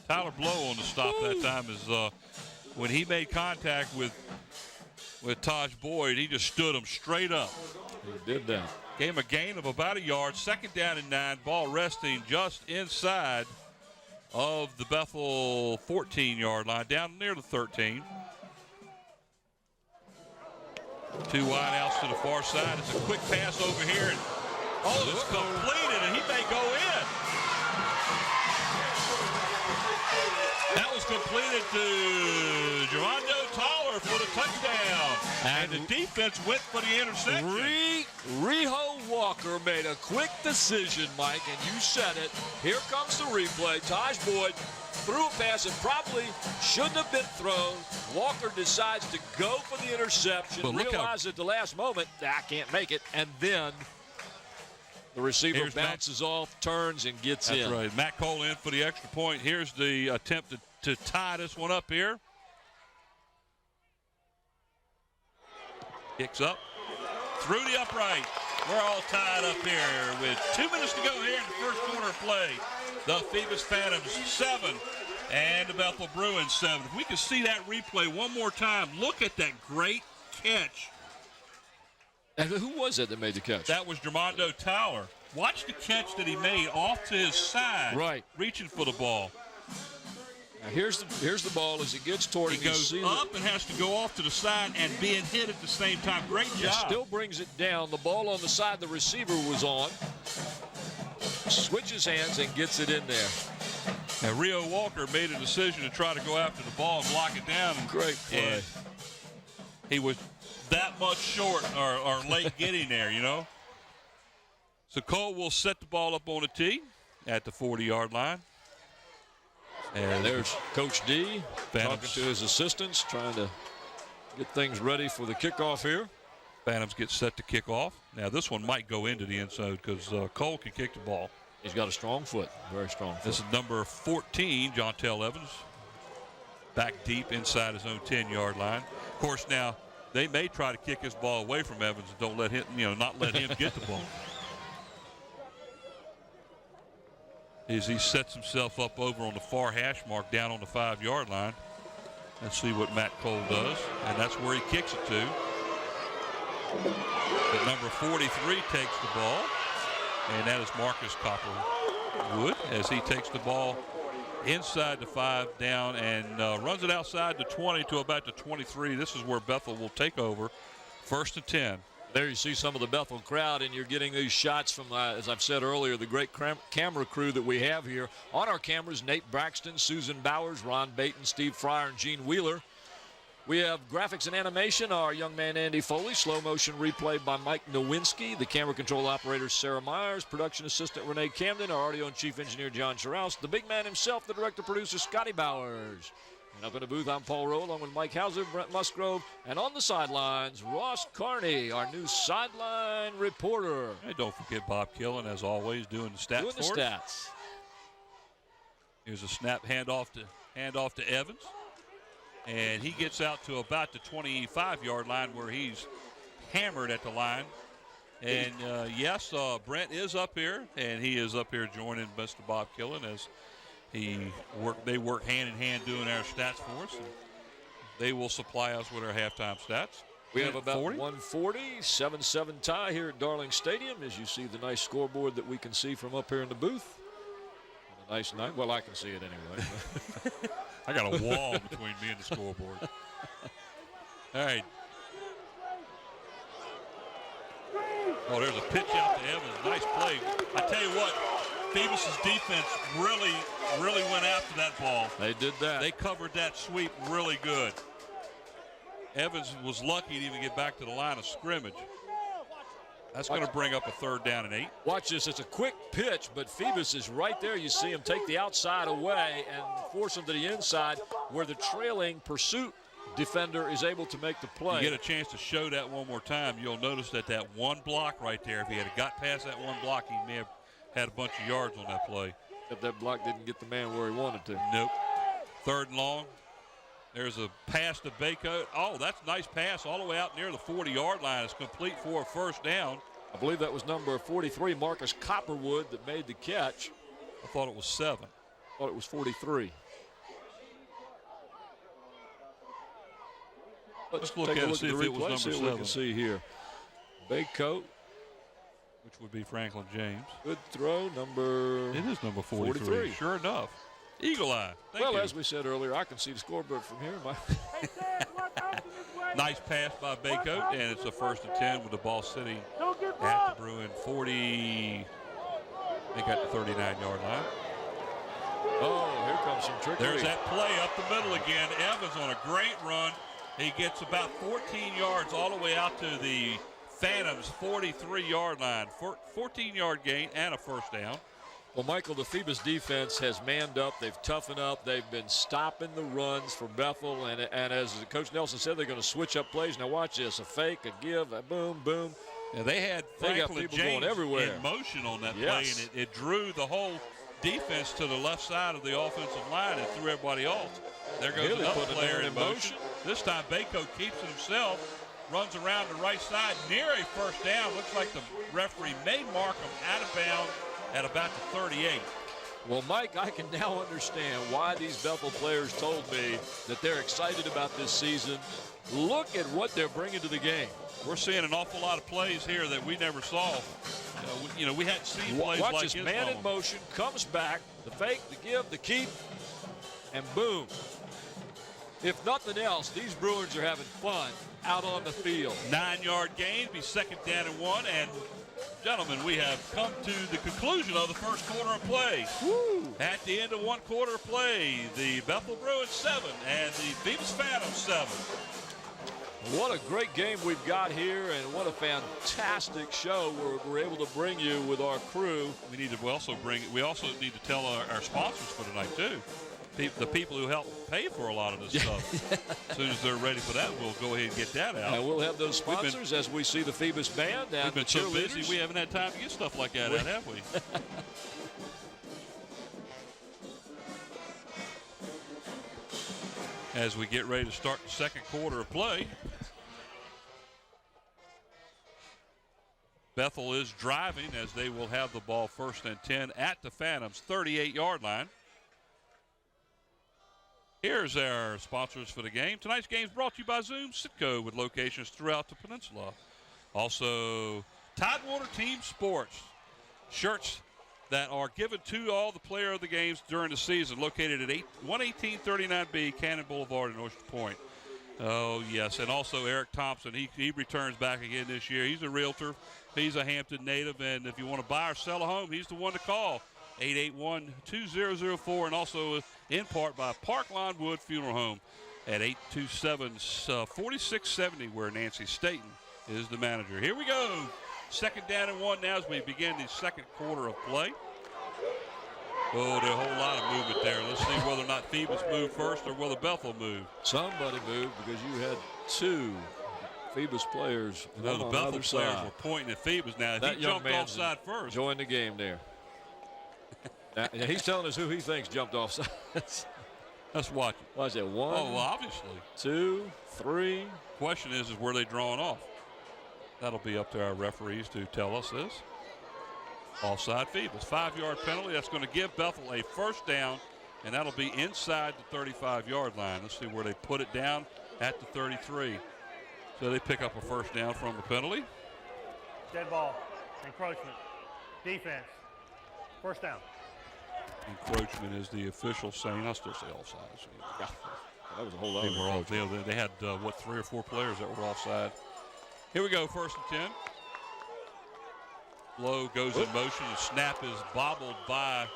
Tyler Blow on the stop that time is when he made contact with Taj Boyd, he just stood him straight up. He did that. Gave him a gain of about a yard. 2nd down and 9. Ball resting just inside of the Bethel 14-yard line, down near the 13. 2 wide outs to the far side. It's a quick pass over here. And, it's completed, and he may go in. That was completed to Gerondo Tyler for the touchdown. And the defense went for the interception. Riho Walker made a quick decision, Mike, and you said it. Here comes the replay. Taj Boyd threw a pass that probably shouldn't have been thrown. Walker decides to go for the interception, realizes at the last moment, I can't make it, and then the receiver bounces off, turns, and gets in. That's right. Matt Cole in for the extra point. Here's the attempt to tie this one up here. Kicks up through the upright. We're all tied up here with 2 minutes to go here in the first quarter of play. The Phoebus Phantoms 7 and the Bethel Bruins 7. If we can see that replay one more time, look at that great catch. And who was it that made the catch? That was Gerondo Tyler. Watch the catch that he made off to his side, right, reaching for the ball. Now here's the ball as it gets toward him. He goes up and has to go off to the side and being hit at the same time. Great job. Still brings it down. The ball on the side the receiver was on. Switches hands and gets it in there. Now Rio Walker made a decision to try to go after the ball and block it down. Great play. And he was that much short or late getting there, you know. So Cole will set the ball up on the tee at the 40-yard line. And there's Coach D talking to his assistants, trying to get things ready for the kickoff here. Phantoms get set to kick off. Now this one might go into the end zone because Cole can kick the ball. He's got a strong foot, very strong foot. This is number 14, Jontel Evans, back deep inside his own 10-yard line. Of course, now they may try to kick his ball away from Evans and don't let him, not let him get the ball. As he sets himself up over on the far hash mark down on the 5-yard line. Let's see what Matt Cole does, and that's where he kicks it to. But number 43 takes the ball, and that is Marcus Copperwood as he takes the ball inside the 5 down and runs it outside the 20 to about the 23. This is where Bethel will take over, 1st and 10. There you see some of the Bethel crowd, and you're getting these shots from, as I've said earlier, the great camera crew that we have here. On our cameras, Nate Braxton, Susan Bowers, Ron Baton, Steve Fryer, and Gene Wheeler. We have graphics and animation, our young man Andy Foley, slow motion replay by Mike Nowinski, the camera control operator Sarah Myers, production assistant Renee Camden, our audio and chief engineer John Scharouse, the big man himself, the director producer Scotty Bowers. And up in the booth, I'm Paul Rowe, along with Mike Hauser, Brent Musgrove, and on the sidelines, Ross Carney, our new sideline reporter. Hey, don't forget Bob Killen, as always, doing the stats for us. Here's a snap handoff to Evans. And he gets out to about the 25-yard line where he's hammered at the line. And, yes, Brent is up here, and he is up here joining Mr. Bob Killen as they work hand-in-hand doing our stats for us. And they will supply us with our halftime stats. We have about 140, 7-7 tie here at Darling Stadium, as you see the nice scoreboard that we can see from up here in the booth. And a nice night. Well, I can see it anyway. I got a wall between me and the scoreboard. All right. Oh, there's a pitch out to Evans. Nice play. I tell you what, Phoebus' defense really went after that ball. They did that. They covered that sweep really good. Evans was lucky to even get back to the line of scrimmage. That's going to bring up a 3rd down and 8. Watch this. It's a quick pitch, but Phoebus is right there. You see him take the outside away and force him to the inside where the trailing pursuit defender is able to make the play. You get a chance to show that one more time. You'll notice that one block right there, if he had got past that one block, he may have had a bunch of yards on that play. If that block didn't get the man where he wanted to. Nope. 3rd and long. There's a pass to Baycoat. Oh, that's a nice pass all the way out near the 40-yard line. It's complete for a 1st down. I believe that was number 43, Marcus Copperwood, that made the catch. I thought it was 7. I thought it was 43. Let's look at it and see if it was number 7. See what we can see here. Baycoat. Which would be Franklin James. Good throw, number... It is number 43. Sure enough. Eagle eye. Thank you. As we said earlier, I can see the scoreboard from here. Nice pass by Baycoat, and it's a 1st and 10 with the ball sitting at the Bruin 40, I think at the 39-yard line. Oh, here comes some trickery. There's that play up the middle again. Evans on a great run. He gets about 14 yards all the way out to the Phantoms' 43-yard line. 14-yard gain and a first down. Well, Michael, the Phoebus defense has manned up. They've toughened up. They've been stopping the runs for Bethel. And as Coach Nelson said, they're going to switch up plays. Now watch this. A fake, a give, a boom, boom. Yeah, they had Franklin people James going everywhere. in motion on that Yes. play, and it drew the whole defense to the left side of the offensive line and threw everybody off. There goes Really another putting player it in motion. This time Baco keeps it himself, runs around the right side near a first down. Looks like the referee may mark him out of bounds at about the 38. Well, Mike, I can now understand why these Bethel players told me that they're excited about this season. Look at what they're bringing to the game. We're seeing an awful lot of plays here that we never saw. We hadn't seen plays Watch like this this. man in motion, comes back, the fake, the give, the keep, and boom. If nothing else, these Bruins are having fun out on the field. 9-yard gain, be second down and 1. And, gentlemen, we have come to the conclusion of the first quarter of play. Woo. At the end of one quarter of play, the Bethel Bruins 7 and the Phoebus Phantoms 7. What a great game we've got here, and what a fantastic show we're able to bring you with our crew. We also need to tell our sponsors for tonight too. The people who help pay for a lot of this stuff. As soon as they're ready for that, we'll go ahead and get that out. And we'll have those sponsors as we see the Phoebus band and we've been the so cheerleaders. busy we haven't had time to get stuff like that out, have we? As we get ready to start the second quarter of play, Bethel is driving as they will have the ball first and 10 at the Phantoms' 38-yard line. Here's our sponsors for the game. Tonight's game is brought to you by Zoom Sitco with locations throughout the peninsula. Also, Tidewater Team Sports. Shirts that are given to all the player of the games during the season, located at 11839B Cannon Boulevard in Oyster Point. Oh, yes, and also Eric Thompson. He returns back again this year. He's a realtor. He's a Hampton native, and if you want to buy or sell a home, he's the one to call, 881-2004, and also in part by Parkline Wood Funeral Home at 827-4670, where Nancy Staten is the manager. Here we go. Second down and 1 now as we begin the second quarter of play. Oh, there's a whole lot of movement there. Let's see whether or not Phoebus moved first or whether Bethel moved. Somebody moved because you had two Phoebus players. No, the Bethel players were pointing at Phoebus now. That he jumped offside first. Joined the game there. He's telling us who he thinks jumped offside. Let's watch it. Watch that. 1, oh, well, obviously. 2, 3. Question is where they drawing off. That'll be up to our referees to tell us this. Offside Phoebus. 5-yard penalty. That's going to give Bethel a first down, and that'll be inside the 35-yard line. Let's see where they put it down at the 33. So they pick up a first down from the penalty. Dead ball. Encroachment. Defense. First down. Encroachment is the official saying. I'll still say offside. So yeah. That was a whole lot of encroachment. They had, 3 or 4 players that were offside. Here we go, first and 10. Lowe goes in motion. The snap is bobbled by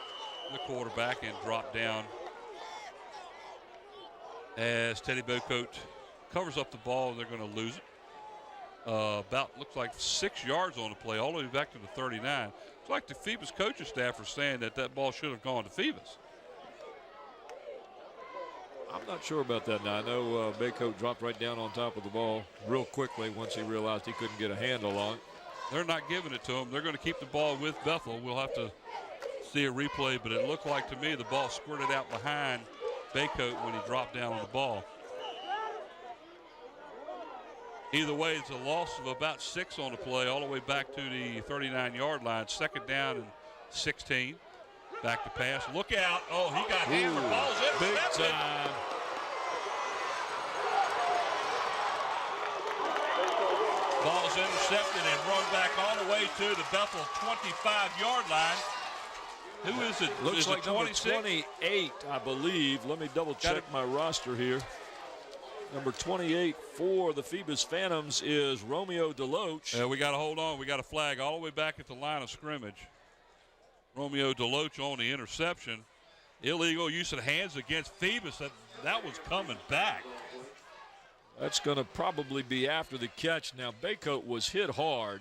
the quarterback and dropped down as Teddy Bocote covers up the ball, and they're going to lose it. Looks like 6 yards on the play, all the way back to the 39. It's like the Phoebus coaching staff are saying that ball should have gone to Phoebus. I'm not sure about that now. I know Baycoat dropped right down on top of the ball real quickly once he realized he couldn't get a handle on it. They're not giving it to him. They're going to keep the ball with Bethel. We'll have to see a replay, but it looked like to me the ball squirted out behind Baycoat when he dropped down on the ball. Either way, it's a loss of about 6 on the play, all the way back to the 39-yard line. Second down and 16. Back to pass. Look out. Oh, he got hammered. Ball's intercepted. Big time. Ball's intercepted and run back all the way to the Bethel 25-yard line. Who is it? Looks is like it number 26? 28, I believe. Let me double check my roster here. Number 28 for the Phoebus Phantoms is Romeo Deloach. We got to hold on. We got a flag all the way back at the line of scrimmage. Romeo Deloach on the interception. Illegal use of hands against Phoebus. That was coming back. That's going to probably be after the catch. Now, Baycoat was hit hard.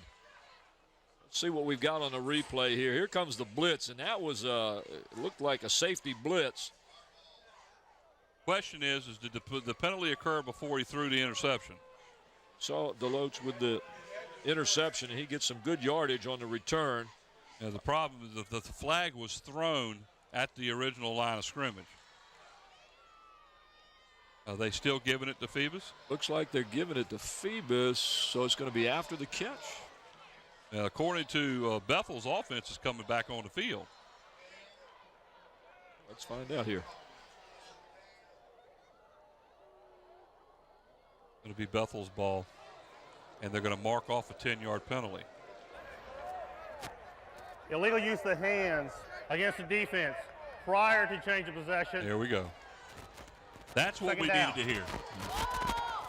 Let's see what we've got on the replay here. Here comes the blitz, and that was it looked like a safety blitz. Question is did the penalty occur before he threw the interception? Saw Deloach with the interception, and he gets some good yardage on the return. Now, the problem is that the flag was thrown at the original line of scrimmage. Are they still giving it to Phoebus? Looks like they're giving it to Phoebus, so it's going to be after the catch. Now, according to Bethel's offense is coming back on the field. Let's find out here. Going to be Bethel's ball, and they're going to mark off a 10-yard penalty. Illegal use of the hands against the defense prior to change of possession. There we go. That's what we Second down. needed to hear.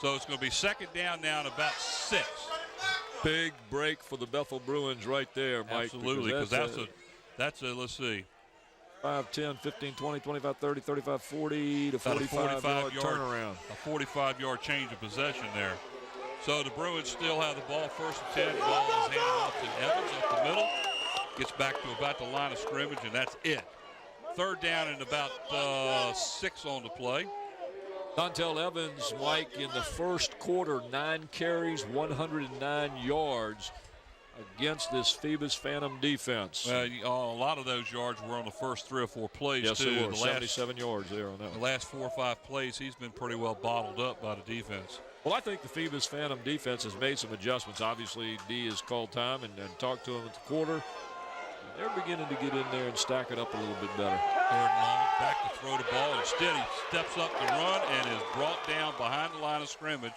So it's going to be second down now and about 6. Big break for the Bethel Bruins right there, Mike. Absolutely, because that's a, let's see. 5, 10, 15, 20, 25, 30, 35, 40 to 45-yard turnaround. A 45-yard change of possession there. So the Bruins still have the ball first and 10. The ball is handed off to Evans up the middle. Gets back to about the line of scrimmage, and that's it. Third down and about 6 on the play. Dontel Evans, Mike, in the first quarter, 9 carries, 109 yards against this Phoebus Phantom defense. A lot of those yards were on the first 3 or 4 plays, yes, too. They were. The 77 yards there on that The one. last 4 or 5 plays, he's been pretty well bottled up by the defense. Well, I think the Phoebus Phantom defense has made some adjustments. Obviously, D has called time and talked to him at the quarter. They're beginning to get in there and stack it up a little bit better. Third and long, back to throw the ball. Instead, he steps up to run and is brought down behind the line of scrimmage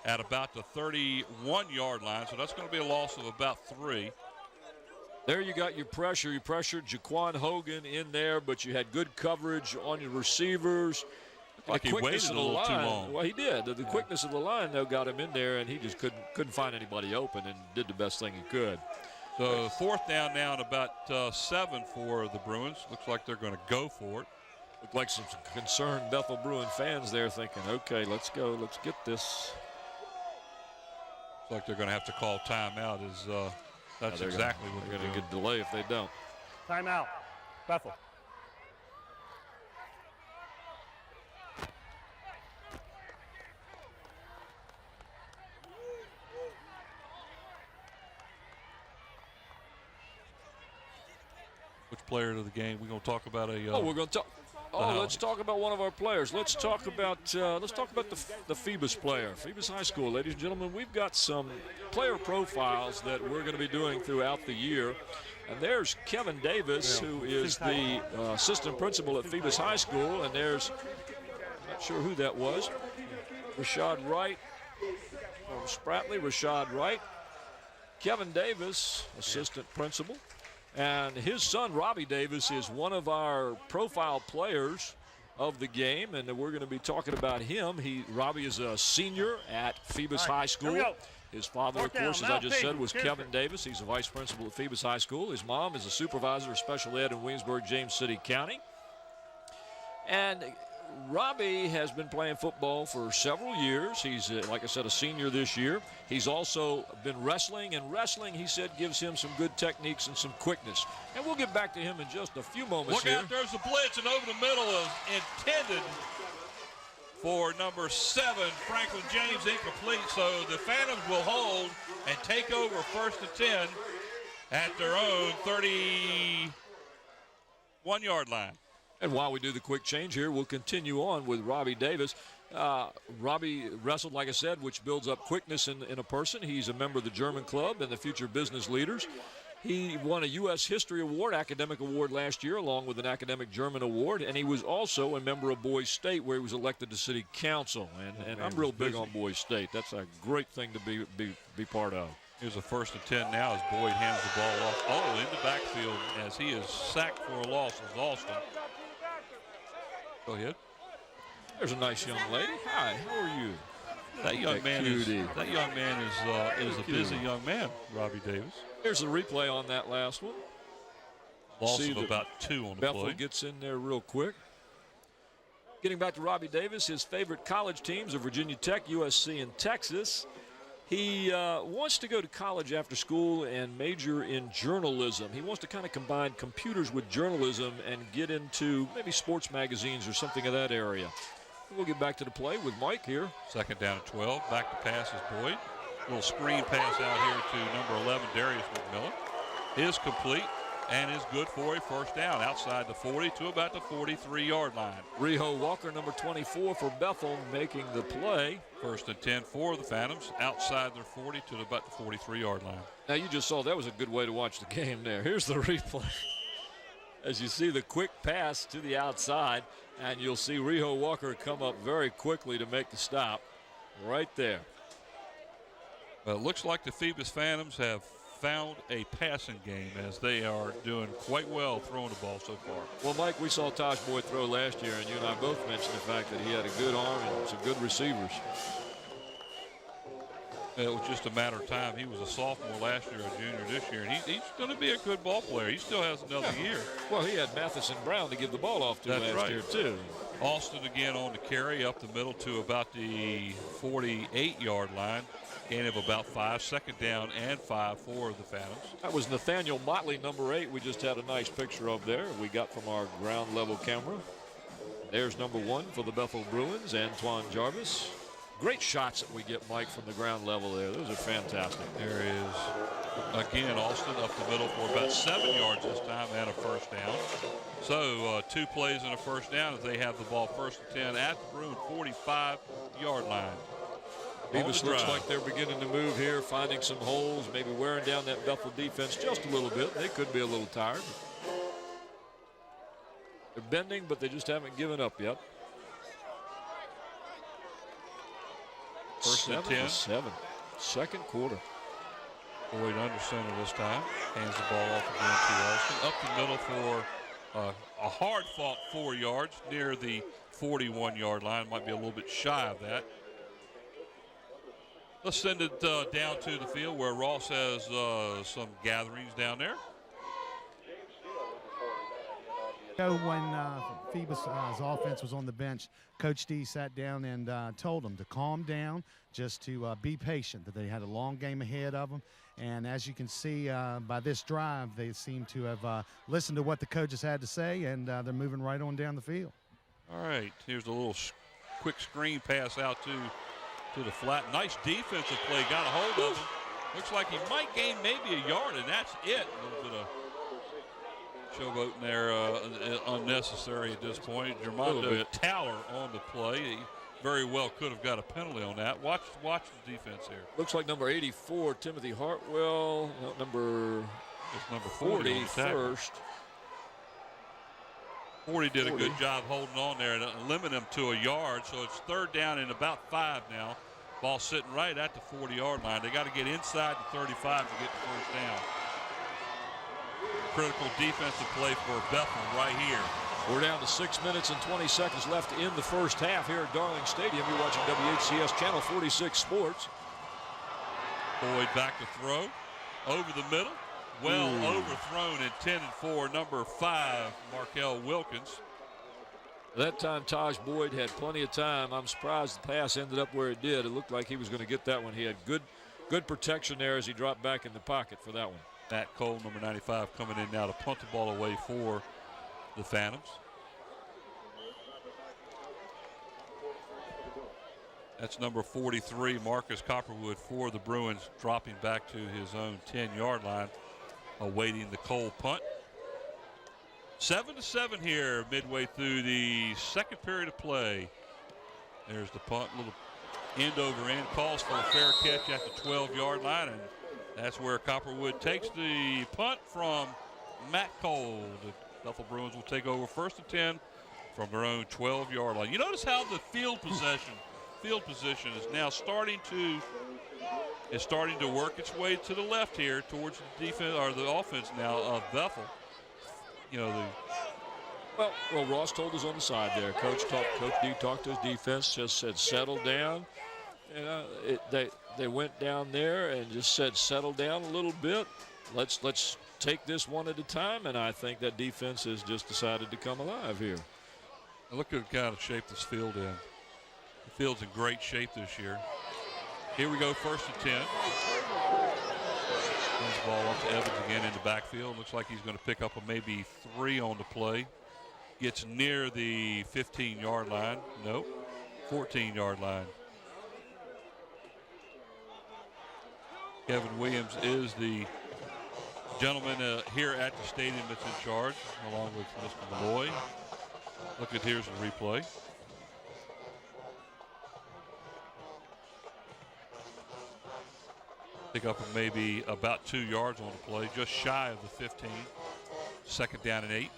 at about the 31-yard line. So that's going to be a loss of about 3. There you got your pressure. You pressured Jaquan Hogan in there, but you had good coverage on your receivers. Like he waited a little too long. Well, he did. The quickness of the line, though, got him in there, and he just couldn't find anybody open and did the best thing he could. So fourth down now and about 7 for the Bruins. Looks like they're going to go for it. Looked like some concerned Bethel Bruin fans there thinking, okay, let's go. Let's get this. Looks like they're going to have to call timeout. That's exactly what they're they're going to doing. get a delay if they don't. Timeout. Bethel. Which player of the game? We're going to talk about we're going to talk. Let's talk about one of our players. Let's talk about the Phoebus player, Phoebus High School, ladies and gentlemen. We've got some player profiles that we're going to be doing throughout the year. And there's Kevin Davis, who is the assistant principal at Phoebus High School. And there's, I'm not sure who that was, Rashad Wright from Spratley. Rashad Wright. Kevin Davis, assistant principal. And his son, Robbie Davis, is one of our profile players of the game, and we're going to be talking about him. Robbie is a senior at Phoebus High School. His father, of course, as I just said, was Kevin Davis. He's a vice principal at Phoebus High School. His mom is a supervisor of special ed in Williamsburg, James City County. And Robbie has been playing football for several years. He's, like I said, a senior this year. He's also been wrestling, and wrestling, he said, gives him some good techniques and some quickness. And we'll get back to him in just a few moments here. Look out, there's a blitz, and over the middle intended for number 7, Franklin James, incomplete. So the Phantoms will hold and take over first and 10 at their own 31-yard line. And while we do the quick change here, we'll continue on with Robbie Davis. Robbie wrestled, like I said, which builds up quickness in a person. He's a member of the German Club and the Future Business Leaders. He won a U.S. History Award, Academic Award last year, along with an Academic German Award. And he was also a member of Boys State, where he was elected to City Council. And I'm real big on Boys State. That's a great thing to be part of. Here's a first and 10 now as Boyd hands the ball off. Oh, in the backfield as he is sacked for a loss of Alston. Go ahead. There's a nice young lady. Hi, how are you? That young man is a busy young man, Robbie Davis. Here's the replay on that last one. Loss See of that about 2 on the Bethel play. gets in there real quick. Getting back to Robbie Davis, his favorite college teams are Virginia Tech, USC, and Texas. He wants to go to college after school and major in journalism. He wants to kind of combine computers with journalism and get into maybe sports magazines or something of that area. We'll get back to the play with Mike here. Second down at 12. Back to pass is Boyd. Little screen pass out here to number 11, Darius McMillan. Is complete and is good for a first down outside the 40 to about the 43-yard line. Riho Walker, number 24 for Bethel, making the play. First and 10 for the Phantoms outside their 40 to about the 43-yard line. Now you just saw that was a good way to watch the game there. Here's the replay. As you see the quick pass to the outside, and you'll see Riho Walker come up very quickly to make the stop right there. Well, it looks like the Phoebus Phantoms have found a passing game as they are doing quite well throwing the ball so far. Well, Mike, we saw Tosh Boyd throw last year, and you and I both mentioned the fact that he had a good arm and some good receivers. It was just a matter of time. He was a sophomore last year, a junior this year, and he's going to be a good ball player. He still has another year. Well, he had Matheson Brown to give the ball off to last year, too. Austin again on the carry up the middle to about the 48-yard line. Gain of about 5, second down and 5 for the Phantoms. That was Nathaniel Motley, number 8. We just had a nice picture of there. We got from our ground level camera. There's number 1 for the Bethel Bruins, Antoine Jarvis. Great shots that we get, Mike, from the ground level there. Those are fantastic. There is, again, Austin up the middle for about 7 yards this time and a first down. So 2 plays and a first down as they have the ball first and 10 at the Bruin 45-yard line. Phoebus looks like they're beginning to move here, finding some holes, maybe wearing down that Bethel defense just a little bit. They could be a little tired. They're bending, but they just haven't given up yet. First and 10. 7. Second quarter. Boyd under center this time. Hands the ball off again to Austin. Up the middle for a hard-fought 4 yards near the 41-yard line. Might be a little bit shy of that. Let's send it down to the field where Ross has some gatherings down there. When Phoebus' offense was on the bench, Coach D sat down and told them to calm down, just to be patient, that they had a long game ahead of them. And as you can see by this drive, they seem to have listened to what the coaches had to say, and they're moving right on down the field. All right, here's a little quick screen pass out to the flat. Nice defensive play. Got a hold of him. Looks like he might gain maybe a yard, and that's it. A little bit of showboating there, unnecessary at this point. Jermondo Tower on the play. He very well could have got a penalty on that. Watch the defense here. Looks like number 84, Timothy Hartwell. Number 40 first. 40 did a good job holding on there and limiting him to a yard. So it's third down and about 5 now. Ball sitting right at the 40-yard line. They got to get inside the 35 to get the first down. Critical defensive play for Bethel right here. We're down to 6 minutes and 20 seconds left in the first half here at Darling Stadium. You're watching WHCS Channel 46 Sports. Boyd back to throw. Over the middle. Well overthrown, intended for number 5, Markel Wilkins. That time, Taj Boyd had plenty of time. I'm surprised the pass ended up where it did. It looked like he was going to get that one. He had good protection there as he dropped back in the pocket for that one. Matt Cole, number 95, coming in now to punt the ball away for the Phantoms. That's number 43, Marcus Copperwood, for the Bruins, dropping back to his own 10-yard line, awaiting the Cole punt. 7-7 here, midway through the second period of play. There's the punt, little end over end, calls for a fair catch at the 12-yard line, and that's where Copperwood takes the punt from Matt Cole. The Bethel Bruins will take over first and 10 from their own 12-yard line. You notice how the field position is now starting to work its way to the left here towards the defense or the offense now of Bethel. You know, well, Ross told us on the side there. Coach D talked to his defense, just said settle down. They went down there and just said settle down a little bit. Let's take this one at a time, and I think that defense has just decided to come alive here. Look at the kind of shape this field in. The field's in great shape this year. Here we go, 1st and 10. Runs the ball up to Evans again in the backfield. Looks like he's going to pick up a maybe 3 on the play. Gets near the 15-yard line. Nope, 14-yard line. Kevin Williams is the gentleman here at the stadium that's in charge, along with Mr. Malloy. Look at, here's the replay. Pick up maybe about 2 yards on the play, just shy of the 15. 2nd down and 8.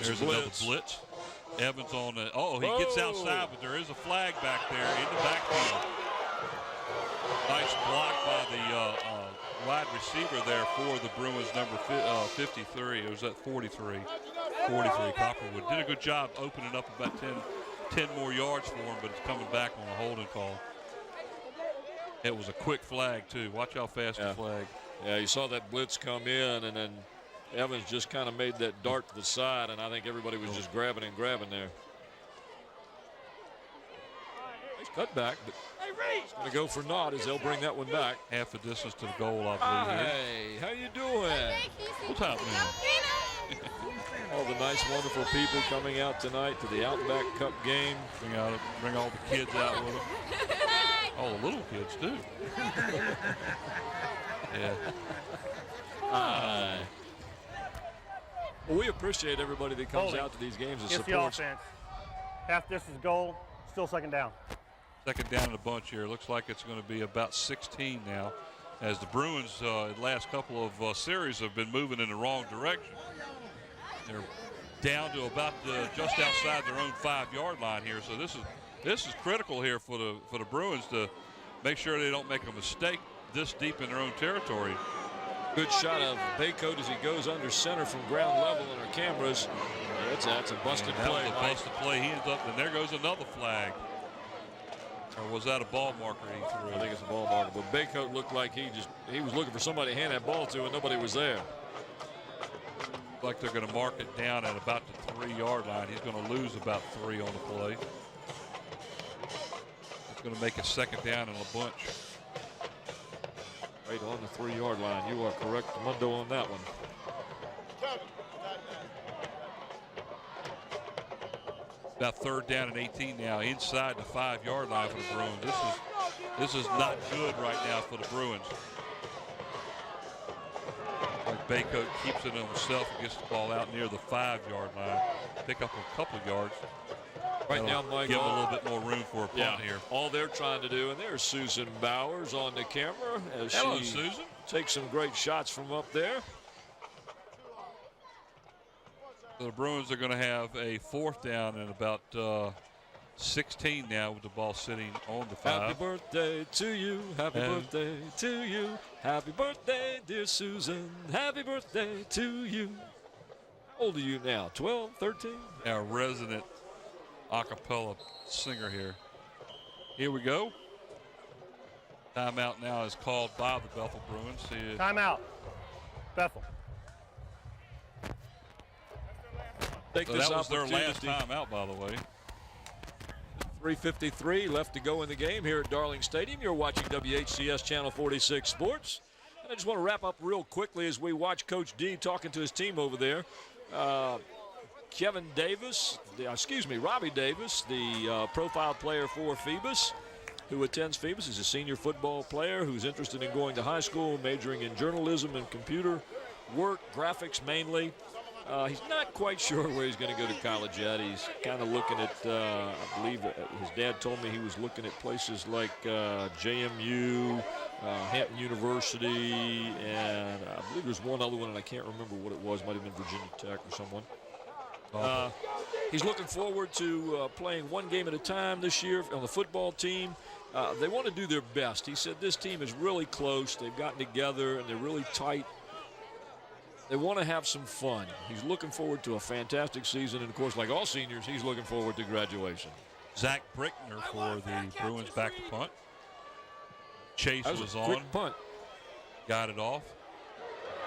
There's another blitz. Evans on the, he gets outside, but there is a flag back there in the backfield. Nice block by the wide receiver there for the Bruins, number 53. It was at 43. Copperwood did a good job opening up about 10 more yards for him, but it's coming back on a holding call. It was a quick flag, too. Watch how fast the flag. Yeah, you saw that blitz come in, and then Evans just kind of made that dart to the side, and I think everybody was just grabbing there. Nice cutback, but he's going to go for naught as they'll bring that one back. Half the distance to the goal, I believe. Hey, how you doing? What's happening? All the nice, wonderful people coming out tonight to the Outback Cup game. Bring all the kids out with them. All the little kids, too. Yeah. Well, we appreciate everybody that comes out to these games and It's supports. the offense. Half distance goal, still 2nd down. 2nd down in a bunch here. Looks like it's going to be about 16 now, as the Bruins, the last couple of series, have been moving in the wrong direction. They're down to about just outside their own 5-yard line here. So this is critical here for the Bruins to make sure they don't make a mistake this deep in their own territory. Good shot of Baycoat as he goes under center from ground level on our cameras. That's a busted play. That was a busted play. He ends up, and there goes another flag. Or was that a ball marker he threw? I think it's a ball marker, but Baycoat looked like he was looking for somebody to hand that ball to, and nobody was there. Like they're going to mark it down at about the 3-yard line. He's going to lose about 3 on the play. It's going to make it 2nd down in a bunch. Right on the 3-yard line. You are correct, Mundo, on that one. About 3rd down and 18 now, inside the 5-yard line for the Bruins. This is not good right now for the Bruins. Like Baycoat keeps it on himself and gets the ball out near the 5-yard line. Pick up a couple of yards. Right now, Mike, give them a little bit more room for a punt here. All they're trying to do, and there's Susan Bowers on the camera as Hello, she Susan. takes some great shots from up there. So the Bruins are going to have a 4th down and about 16 now with the ball sitting on the 5. Happy birthday to you. Happy birthday to you. Happy birthday, dear Susan. Happy birthday to you. How old are you now? 12, 13? Our resident a cappella singer here. Here we go. Timeout now is called by the Bethel Bruins. Timeout. Bethel. Take So this that was their last opportunity. timeout, by the way. 3:53 left to go in the game here at Darling Stadium. You're watching WHCS Channel 46 Sports. And I just want to wrap up real quickly as we watch Coach D talking to his team over there. Robbie Davis, the profile player for Phoebus, who attends Phoebus. He's a senior football player who's interested in going to high school, majoring in journalism and computer work, graphics mainly. He's not quite sure where he's going to go to college yet. He's kind of looking at, I believe his dad told me he was looking at places like JMU, Hampton University, and I believe there's one other one, and I can't remember what it was. Might have been Virginia Tech or someone. He's looking forward to playing one game at a time this year on the football team. They want to do their best. He said this team is really close. They've gotten together, and they're really tight. They want to have some fun. He's looking forward to a fantastic season, and, of course, like all seniors, he's looking forward to graduation. Zach Brickner for the Bruins back to punt. Chase was on. Quick punt. Got it off.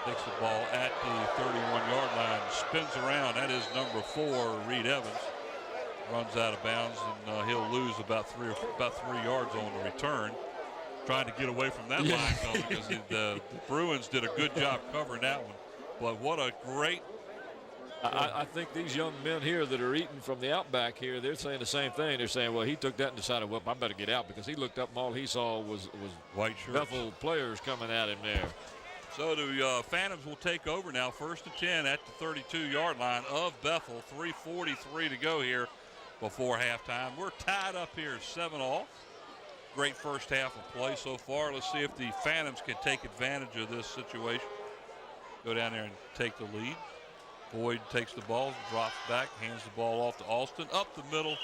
Takes the ball at the 31-yard line, spins around. That is number 4, Reed Evans. Runs out of bounds, and he'll lose about 3 yards on the return. Trying to get away from that line zone because the Bruins did a good job covering that one. But what a great... I think these young men here that are eating from the outback here, they're saying the same thing. They're saying, well, he took that and decided, well, I better get out, because he looked up and all he saw was white shirts. Bethel players coming at him there. So the Phantoms will take over now, 1st and 10 at the 32-yard line of Bethel. 3:43 to go here before halftime. We're tied up here 7-all. Great first half of play so far. Let's see if the Phantoms can take advantage of this situation. Go down there and take the lead. Boyd takes the ball, drops back, hands the ball off to Alston. Up the middle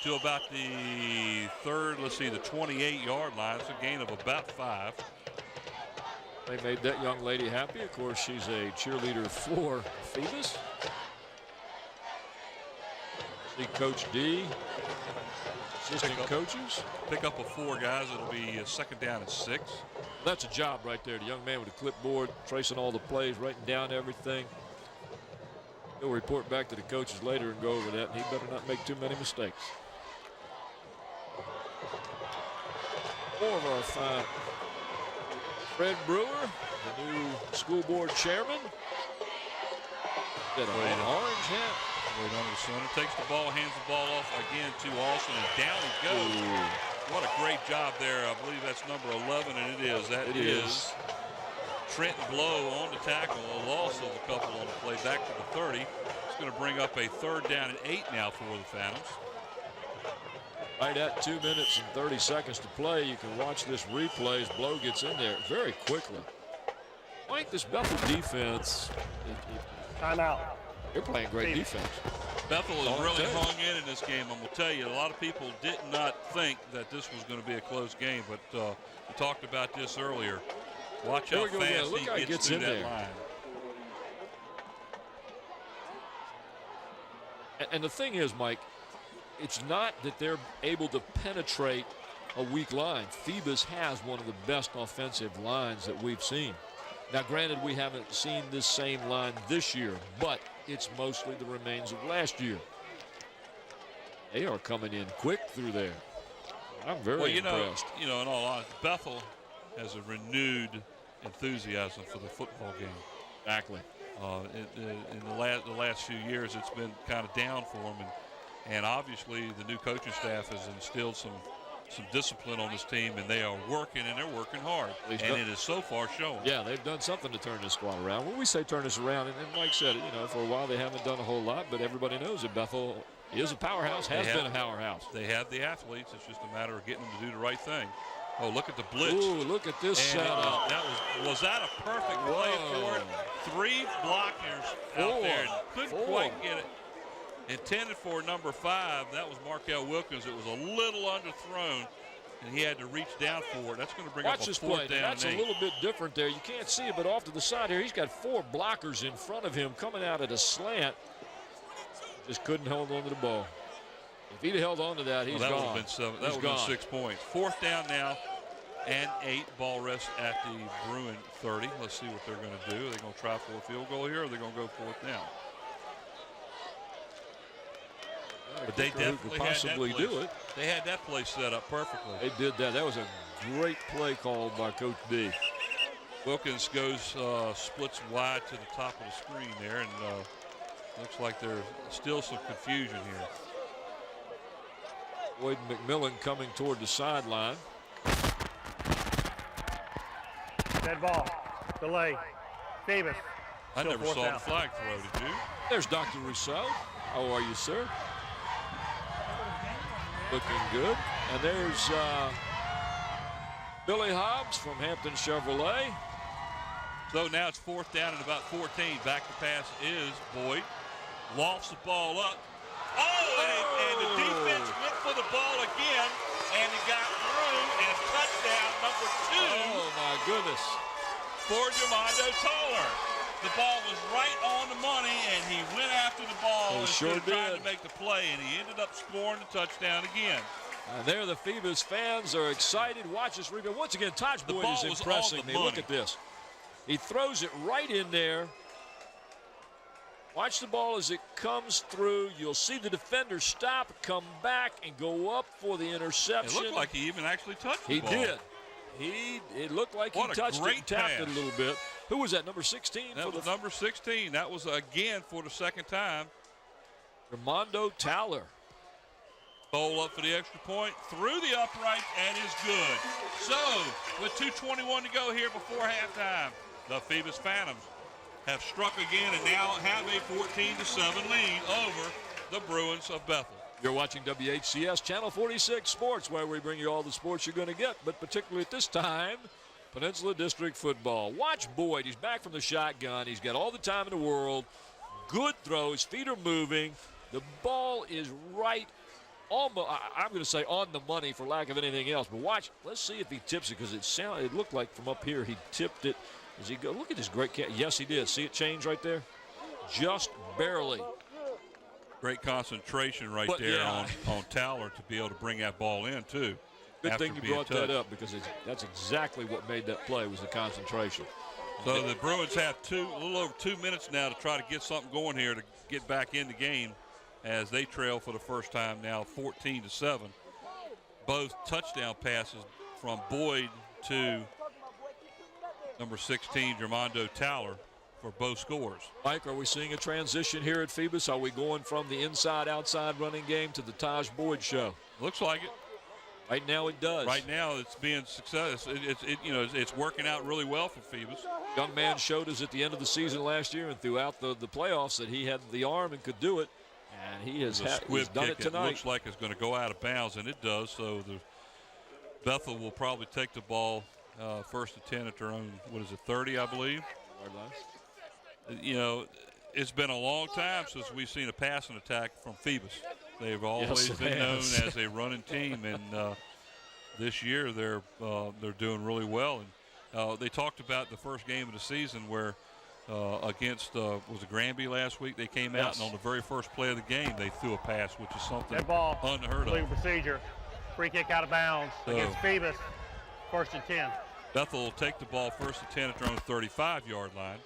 to about the the 28-yard line. It's a gain of about 5. They made that young lady happy. Of course, she's a cheerleader for Phoebus. See Coach D, assistant coaches. Pick up a 4, guys. It'll be a 2nd down and 6. That's a job right there. The young man with a clipboard, tracing all the plays, writing down everything. He'll report back to the coaches later and go over that, and he better not make too many mistakes. More of our fine Fred Brewer, the new school board chairman. Got an orange hat. Wait on the center, takes the ball, hands the ball off again to Alston, and down he goes. Ooh. What a great job there. I believe that's number 11, and it is. That is Trenton Blow on the tackle. A loss of a couple on the play back to the 30. It's going to bring up a 3rd down and 8 now for the Phantoms. Right at 2 minutes and 30 seconds to play. You can watch this replay as Blow gets in there very quickly. I think this Bethel defense, Timeout. they're playing great defense. Bethel has really hung in this game. I'm going to tell you, a lot of people did not think that this was going to be a close game, but we talked about this earlier. Watch how fast he gets through that line. And the thing is, Mike, it's not that they're able to penetrate a weak line. Phoebus has one of the best offensive lines that we've seen. Now, granted, we haven't seen this same line this year, but it's mostly the remains of last year. They are coming in quick through there. I'm very impressed. In all honesty, Bethel has a renewed enthusiasm for the football game. Exactly. In the last few years, it's been kind of down for them, and obviously the new coaching staff has instilled some discipline on this team, and they are working, and they're working hard, and it is so far showing. Yeah, they've done something to turn this squad around. When we say turn this around, and Mike said it, for a while they haven't done a whole lot, but everybody knows that Bethel is a powerhouse, has been a powerhouse. They have the athletes. It's just a matter of getting them to do the right thing. Oh, look at the blitz. Ooh, look at this setup. Was that a perfect play for it? 3 blockers out there. Couldn't quite get it. Intended for number 5. That was Markel Wilkins. It was a little underthrown, and he had to reach down for it. That's going to bring up a 4th down. That's a little bit different there. You can't see it, but off to the side here, he's got 4 blockers in front of him coming out at a slant. Just couldn't hold on to the ball. If he'd held on to that, he's gone. That would have been 6 points. 4th down now and 8. Ball rest at the Bruin 30. Let's see what they're going to do. Are they going to try for a field goal here, or are they going to go 4th down? But they definitely possibly do it. They had that play set up perfectly. They did that. That was a great play called by Coach D. Wilkins goes, splits wide to the top of the screen there, and looks like there's still some confusion here. Boyd McMillan coming toward the sideline. Dead ball. Delay. Phoebus. I never saw the flag throw, did you? There's Dr. Rousseau. How are you, sir? Looking good. And there's Billy Hobbs from Hampton Chevrolet. So now it's 4th down and about 14. Back to pass is Boyd. Lofts the ball up. And the defense went for the ball again, and it got through, and touchdown number 2. Oh, my goodness. For Jamondo Toller. The ball was right on the money, and he went after the ball and trying to make the play, and he ended up scoring the touchdown again. And there the Phoebus fans are excited. Watch this replay. Once again, Taj Boyd is impressing me. Look at this. He throws it right in there. Watch the ball as it comes through. You'll see the defender stop, come back, and go up for the interception. It looked like he even actually touched the ball. He did. It looked like he touched it and tapped it a little bit. Who was that, number 16? That was number 16. That was, again, for the second time. Ramondo Towler. Bowl up for the extra point, through the upright, and is good. So, with 2:21 to go here before halftime, the Phoebus Phantoms have struck again and now have a 14-7 lead over the Bruins of Bethel. You're watching WHCS Channel 46 Sports, where we bring you all the sports you're going to get, but particularly at this time, Peninsula District football. Watch Boyd. He's back from the shotgun. He's got all the time in the world. Good throw. His feet are moving. The ball is right, almost, I'm going to say on the money for lack of anything else. But watch. Let's see if he tips it, because it looked like from up here he tipped it. Does he go? Look at this great catch. Yes, he did. See it change right there? Just barely. Great concentration right there on Towler to be able to bring that ball in, too. Good thing you brought that up, because that's exactly what made that play, was the concentration. So the Bruins have a little over 2 minutes now to try to get something going here to get back in the game, as they trail for the first time now 14-7. Both touchdown passes from Boyd to number 16, Ramondo Towler, for both scores. Mike, are we seeing a transition here at Phoebus? Are we going from the inside-outside running game to the Taj Boyd show? Looks like it. Right now it does. Right now it's being success. It's working out really well for Phoebus. Young man showed us at the end of the season last year and throughout the playoffs that he had the arm and could do it, and he's done it tonight. It looks like it's going to go out of bounds, and it does. So the Bethel will probably take the ball first and 10 at their own, 30, I believe. It's been a long time since we've seen a passing attack from Phoebus. They've always been known as a running team, and this year they're doing really well. And they talked about the first game of the season where against was it Granby last week? They came out, and on the very first play of the game, they threw a pass, which is something unheard of. Procedure, free kick out of bounds against Phoebus, first and 10. Bethel will take the ball first and 10 at their own 35-yard line.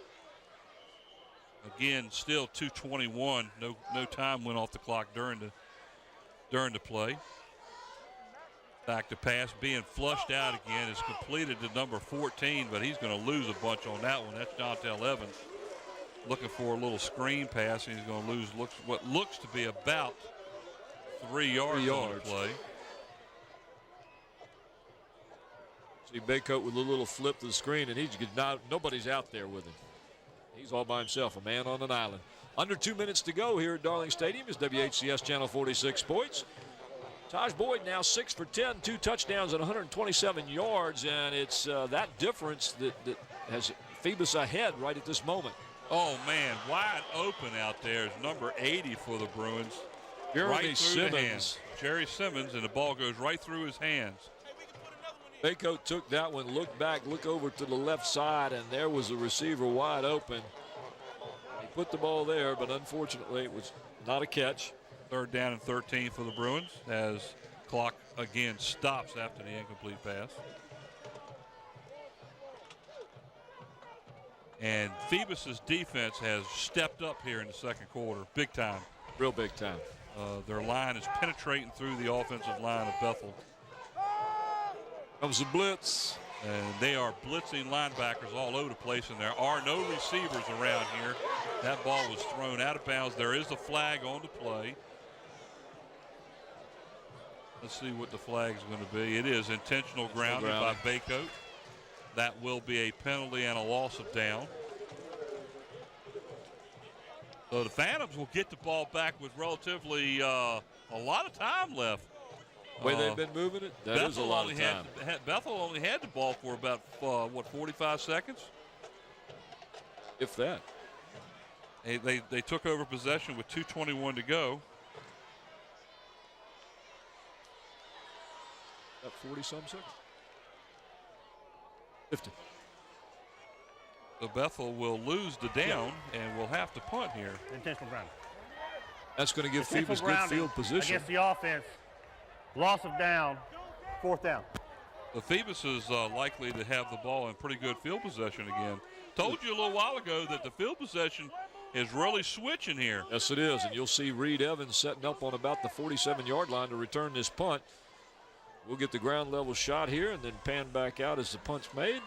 Again, still 2:21. No time went off the clock during the play. Back to pass, being flushed out again, is completed to number 14, but he's going to lose a bunch on that one. That's Jontel Evans looking for a little screen pass, and he's going to lose what looks to be about 3 yards on the play. See Baycoat with a little flip to the screen, and nobody's out there with him. He's all by himself, a man on an island. Under 2 minutes to go here at Darling Stadium is WHCS Channel 46 Sports. Taj Boyd now 6 for 10, 2 touchdowns and 127 yards, and it's that difference that has Phoebus ahead right at this moment. Oh, man, wide open out there is number 80 for the Bruins. Jeremy Simmons. Jerry Simmons, and the ball goes right through his hands. Baycoat took that one, looked back, looked over to the left side, and there was a receiver wide open. He put the ball there, but unfortunately it was not a catch. 3rd down and 13 for the Bruins as clock again stops after the incomplete pass. And Phoebus's defense has stepped up here in the second quarter, big time. Real big time. Their line is penetrating through the offensive line of Bethel. Comes the blitz. And they are blitzing linebackers all over the place, and there are no receivers around here. That ball was thrown out of bounds. There is a flag on the play. Let's see what the flag is going to be. It is intentional grounding by Baycoat. That will be a penalty and a loss of down. So the Phantoms will get the ball back with relatively a lot of time left. The way they've been moving it, that is a lot of time. Bethel only had the ball for about, 45 seconds? If that. They took over possession with 2:21 to go. About 40-some seconds. 50. So Bethel will lose the down and will have to punt here. Intentional ground. That's going to give Phoebus good field position. Against the offense. Loss of down, 4th down. The Phoebus is likely to have the ball in pretty good field possession again. Told you a little while ago that the field possession is really switching here. Yes, it is, and you'll see Reed Evans setting up on about the 47-yard line to return this punt. We'll get the ground level shot here and then pan back out as the punt's made.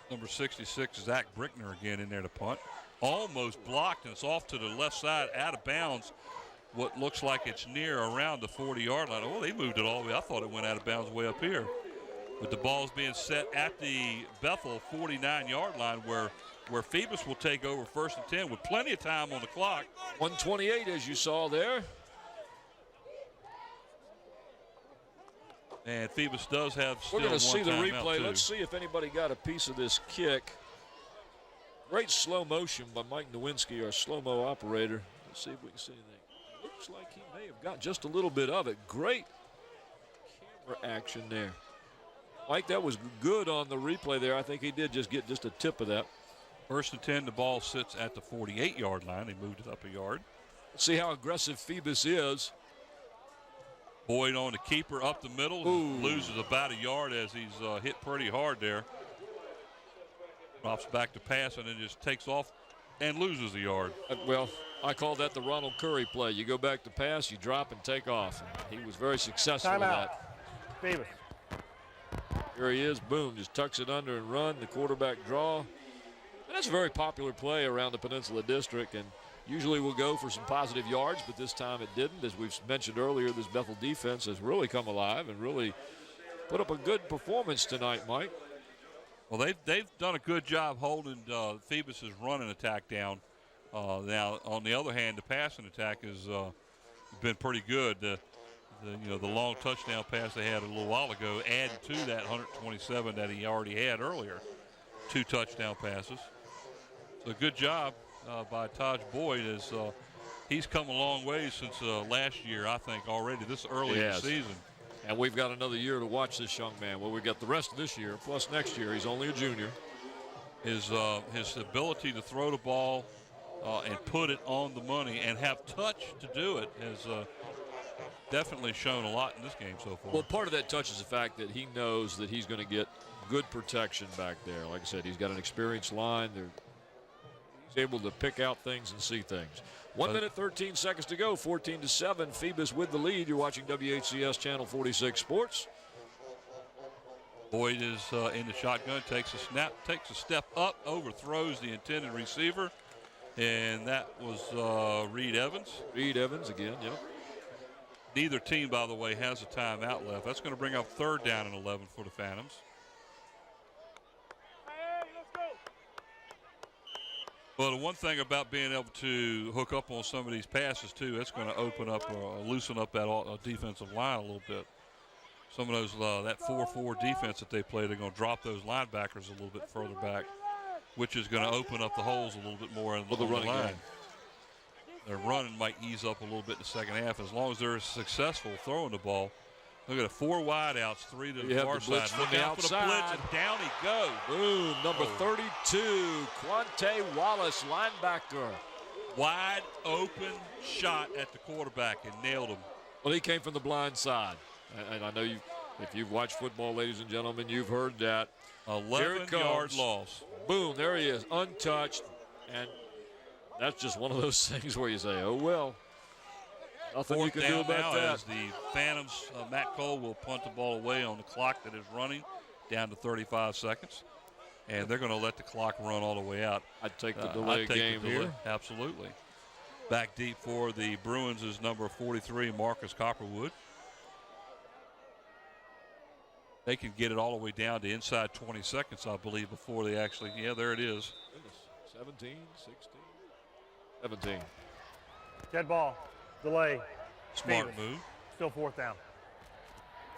Number 66, Zach Brickner again in there to punt. Almost blocked, and it's off to the left side, out of bounds. What looks like it's near around the 40-yard line. Oh, they moved it all the way. I thought it went out of bounds way up here. But the ball's being set at the Bethel 49-yard line where Phoebus will take over 1st and 10 with plenty of time on the clock. 1:28 as you saw there. And Phoebus does have still We're going to see the timeout replay. too. Let's see if anybody got a piece of this kick. Great slow motion by Mike Nowinski, our slow-mo operator. Let's see if we can see anything. Looks like he may have got just a little bit of it. Great camera action there. Mike, that was good on the replay there. I think he did just get just a tip of that. 1st and 10, the ball sits at the 48-yard line. They moved it up a yard. Let's see how aggressive Phoebus is. Boyd on the keeper up the middle. Loses about a yard as he's hit pretty hard there. Drops back to pass and then just takes off and loses a yard. Well, I call that the Ronald Curry play. You go back to pass, you drop and take off. And he was very successful with that. Phoebus. Here he is, boom, just tucks it under and run, the quarterback draw. And that's a very popular play around the Peninsula District, and usually we'll go for some positive yards, but this time it didn't. As we've mentioned earlier, this Bethel defense has really come alive and really put up a good performance tonight, Mike. Well, they've done a good job holding Phoebus's running attack down. Now, on the other hand, the passing attack has been pretty good. The long touchdown pass they had a little while ago added to that 127 that he already had earlier. 2 touchdown passes. So good job by Taj Boyd as he's come a long way since last year, I think, already this early in the season. And we've got another year to watch this young man. Well, we've got the rest of this year, plus next year. He's only a junior. His ability to throw the ball and put it on the money and have touch to do it has definitely shown a lot in this game so far. Well, part of that touch is the fact that he knows that he's going to get good protection back there. Like I said, he's got an experienced line. He's able to pick out things and see things. 1 minute, 13 seconds to go, 14-7. Phoebus with the lead. You're watching WHCS Channel 46 Sports. Boyd is in the shotgun, takes a snap, takes a step up, overthrows the intended receiver, and that was Reed Evans. Reed Evans again, yep. Neither team, by the way, has a timeout left. That's going to bring up 3rd down and 11 for the Phantoms. Well, the one thing about being able to hook up on some of these passes, too, that's going to open up or loosen up that defensive line a little bit. Some of those, that 4-4 defense that they play, they're going to drop those linebackers a little bit further back, which is going to open up the holes a little bit more in the running line. Their running might ease up a little bit in the second half as long as they're successful throwing the ball. Look at it, 4 wideouts, 3 to the far side. Look out for the blitz, and down he goes. Boom, number 32, Quante Wallace, linebacker. Wide open shot at the quarterback and nailed him. Well, he came from the blind side. And I know if you've watched football, ladies and gentlemen, you've heard that. 11-yard loss. Boom, there he is, untouched. And that's just one of those things where you say, oh, well. Nothing you can do about that. As the Phantoms, Matt Cole will punt the ball away on the clock that is running down to 35 seconds. And they're going to let the clock run all the way out. I'd take the delay game here. Absolutely. Back deep for the Bruins is number 43, Marcus Copperwood. They can get it all the way down to inside 20 seconds, I believe, before they actually, there it is. 17, 16, 17. Dead ball. Delay. Smart Phoebus. move. Still 4th down.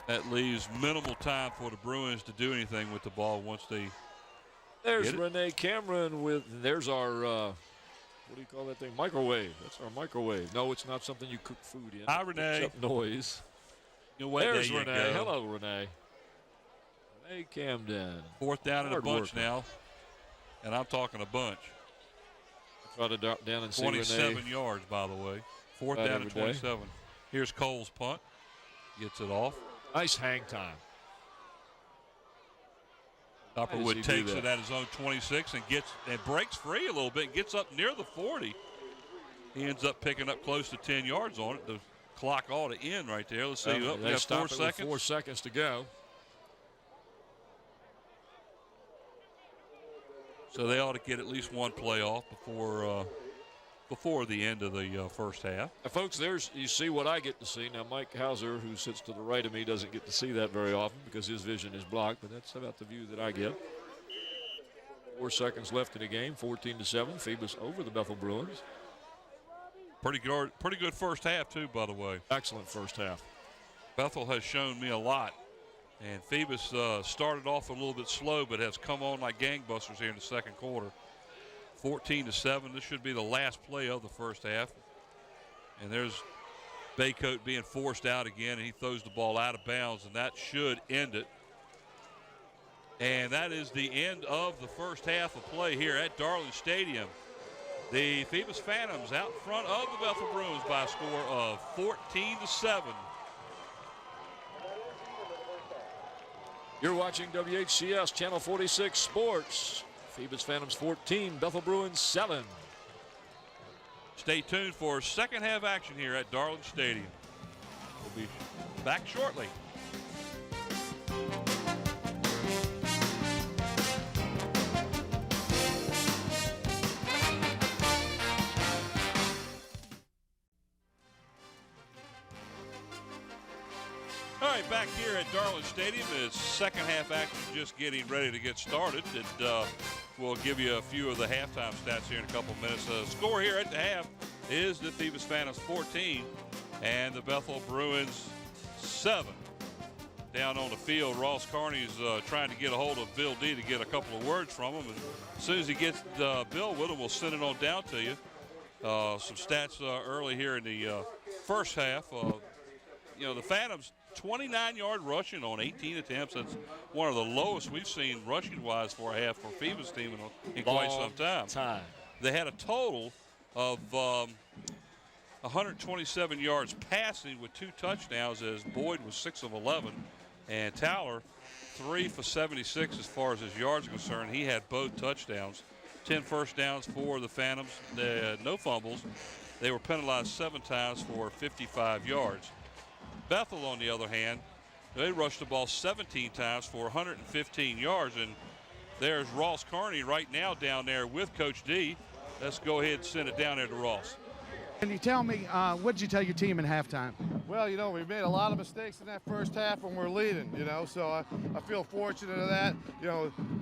That leaves minimal time for the Bruins to do anything with the ball once they There's Renee Cameron there's our, what do you call that thing? Microwave. That's our microwave. No, it's not something you cook food in. Hi, Renee. Except noise. There's Renee. Go. Hello, Renee. Renee Camden. 4th down and a bunch worker. now. And I'm talking a bunch. Try to drop down and see 27 Renee. yards, by the way. 4th down and 27. Here's Cole's punt. Gets it off. Nice hang time. Copperwood takes it at his own 26 and breaks free a little bit, gets up near the 40. He ends up picking up close to 10 yards on it. The clock ought to end right there. Let's see. We got 4 seconds. 4 seconds to go. So they ought to get at least one play off before the end of the first half. Folks, you see what I get to see. Now, Mike Hauser, who sits to the right of me, doesn't get to see that very often because his vision is blocked, but that's about the view that I get. 4 seconds left in the game, 14-7. Phoebus over the Bethel Bruins. Pretty good first half, too, by the way. Excellent first half. Bethel has shown me a lot. And Phoebus started off a little bit slow, but has come on like gangbusters here in the second quarter. 14-7. This should be the last play of the first half. And there's Baycoat being forced out again, and he throws the ball out of bounds, and that should end it. And that is the end of the first half of play here at Darling Stadium. The Phoebus Phantoms out in front of the Bethel Bruins by a score of 14-7. You're watching WHCS Channel 46 Sports. Phoebus Phantoms 14, Bethel Bruins 7. Stay tuned for second half action here at Darling Stadium. We'll be back shortly. All right, back here at Darling Stadium, it's second half action just getting ready to get started. And we'll give you a few of the halftime stats here in a couple minutes. The score here at the half is the Phoebus Phantoms 14 and the Bethel Bruins 7. Down on the field, Ross Carney's trying to get a hold of Bill D to get a couple of words from him. And as soon as he gets Bill with him, we'll send it on down to you. Some stats early here in the first half. The Phantoms 29-yard rushing on 18 attempts. That's one of the lowest we've seen rushing-wise for a half for Phoebus team in quite some time. They had a total of 127 yards passing with 2 touchdowns, as Boyd was 6 of 11, and Towler 3 for 76 as far as his yards are concerned. He had both touchdowns. 10 first downs for the Phantoms. They had no fumbles. They were penalized 7 times for 55 yards. Bethel, on the other hand, they rushed the ball 17 times for 115 yards, and there's Ross Carney right now down there with Coach D. Let's go ahead and send it down there to Ross. Can you tell me, what did you tell your team in halftime? Well, we made a lot of mistakes in that first half when we're leading, so I feel fortunate of that.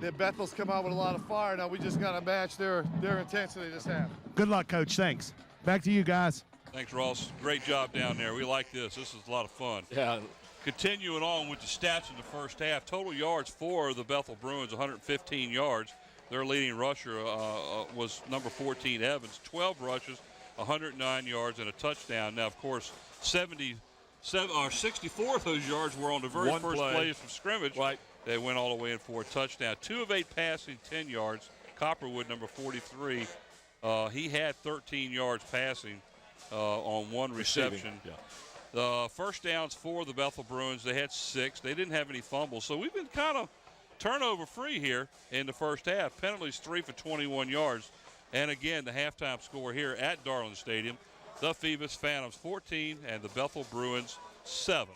The Bethel's come out with a lot of fire. Now we just got to match their intensity this half. Good luck, Coach. Thanks. Back to you guys. Thanks, Ross. Great job down there. We like this. This is a lot of fun. Yeah. Continuing on with the stats in the first half, total yards for the Bethel Bruins, 115 yards. Their leading rusher was number 14, Evans, 12 rushes, 109 yards, and a touchdown. Now, of course, 64 of those yards were on the very first play from scrimmage. Right. They went all the way in for a touchdown. 2 of 8 passing, 10 yards. Copperwood, number 43, he had 13 yards passing on 1 reception. Yeah. The first downs for the Bethel Bruins, they had 6. They didn't have any fumbles. So we've been kind of turnover free here in the first half. Penalties 3 for 21 yards. And again, the halftime score here at Darling Stadium, the Phoebus Phantoms 14 and the Bethel Bruins 7.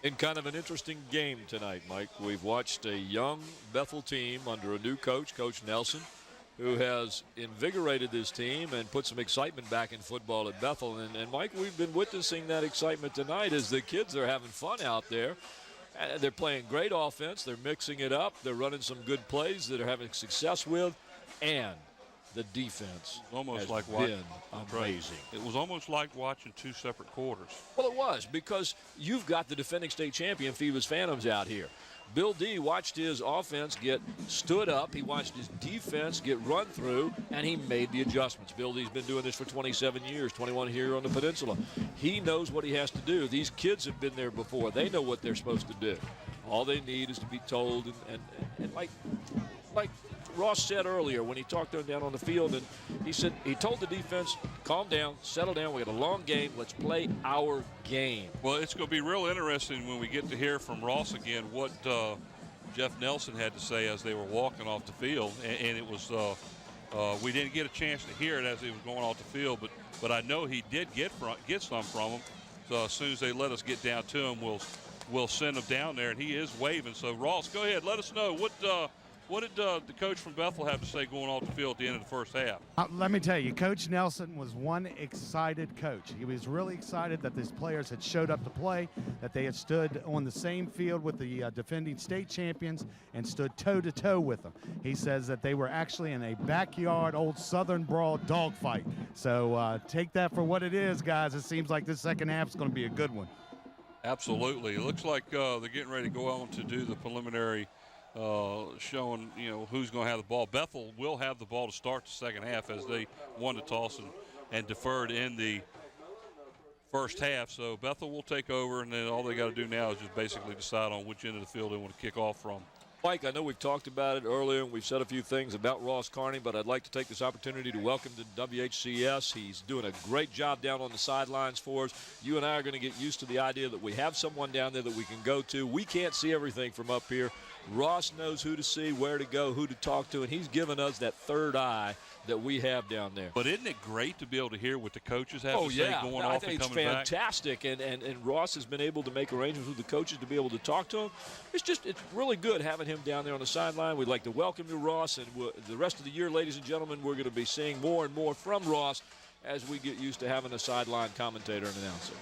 In kind of an interesting game tonight, Mike. We've watched a young Bethel team under a new coach, Coach Nelson, who has invigorated this team and put some excitement back in football at Bethel. And Mike, we've been witnessing that excitement tonight as the kids are having fun out there. They're playing great offense. They're mixing it up. They're running some good plays that they're having success with. And the defense almost has like been amazing. It was almost like watching 2 separate quarters. Well, it was, because you've got the defending state champion Phoebus Phantoms out here. Bill D watched his offense get stood up. He watched his defense get run through, and he made the adjustments. Bill D's been doing this for 27 years, 21 here on the peninsula. He knows what he has to do. These kids have been there before. They know what they're supposed to do. All they need is to be told. And like Ross said earlier when he talked to him down on the field, and he said he told the defense, calm down, settle down. We got a long game. Let's play our game. Well, it's going to be real interesting when we get to hear from Ross again what Jeff Nelson had to say as they were walking off the field, and it was we didn't get a chance to hear it as he was going off the field, but I know he did get some from him. So as soon as they let us get down to him, we'll send him down there, and he is waving. So Ross, go ahead, let us know what did the coach from Bethel have to say going off the field at the end of the first half? Let me tell you, Coach Nelson was one excited coach. He was really excited that his players had showed up to play, that they had stood on the same field with the defending state champions and stood toe-to-toe with them. He says that they were actually in a backyard old Southern brawl dogfight. So take that for what it is, guys. It seems like this second half is going to be a good one. Absolutely. It looks like they're getting ready to go on to do the preliminary showing, who's going to have the ball. Bethel will have the ball to start the second half as they won the toss and deferred in the first half. So Bethel will take over, and then all they got to do now is just basically decide on which end of the field they want to kick off from. Mike, I know we've talked about it earlier, and we've said a few things about Ross Carney, but I'd like to take this opportunity to welcome to WHCS. He's doing a great job down on the sidelines for us. You and I are going to get used to the idea that we have someone down there that we can go to. We can't see everything from up here. Ross knows who to see, where to go, who to talk to, and he's given us that third eye that we have down there. But isn't it great to be able to hear what the coaches have to say going off and coming back? It's fantastic, and Ross has been able to make arrangements with the coaches to be able to talk to him. It's really good having him down there on the sideline. We'd like to welcome you, Ross, and the rest of the year, ladies and gentlemen, we're going to be seeing more and more from Ross as we get used to having a sideline commentator and announcer.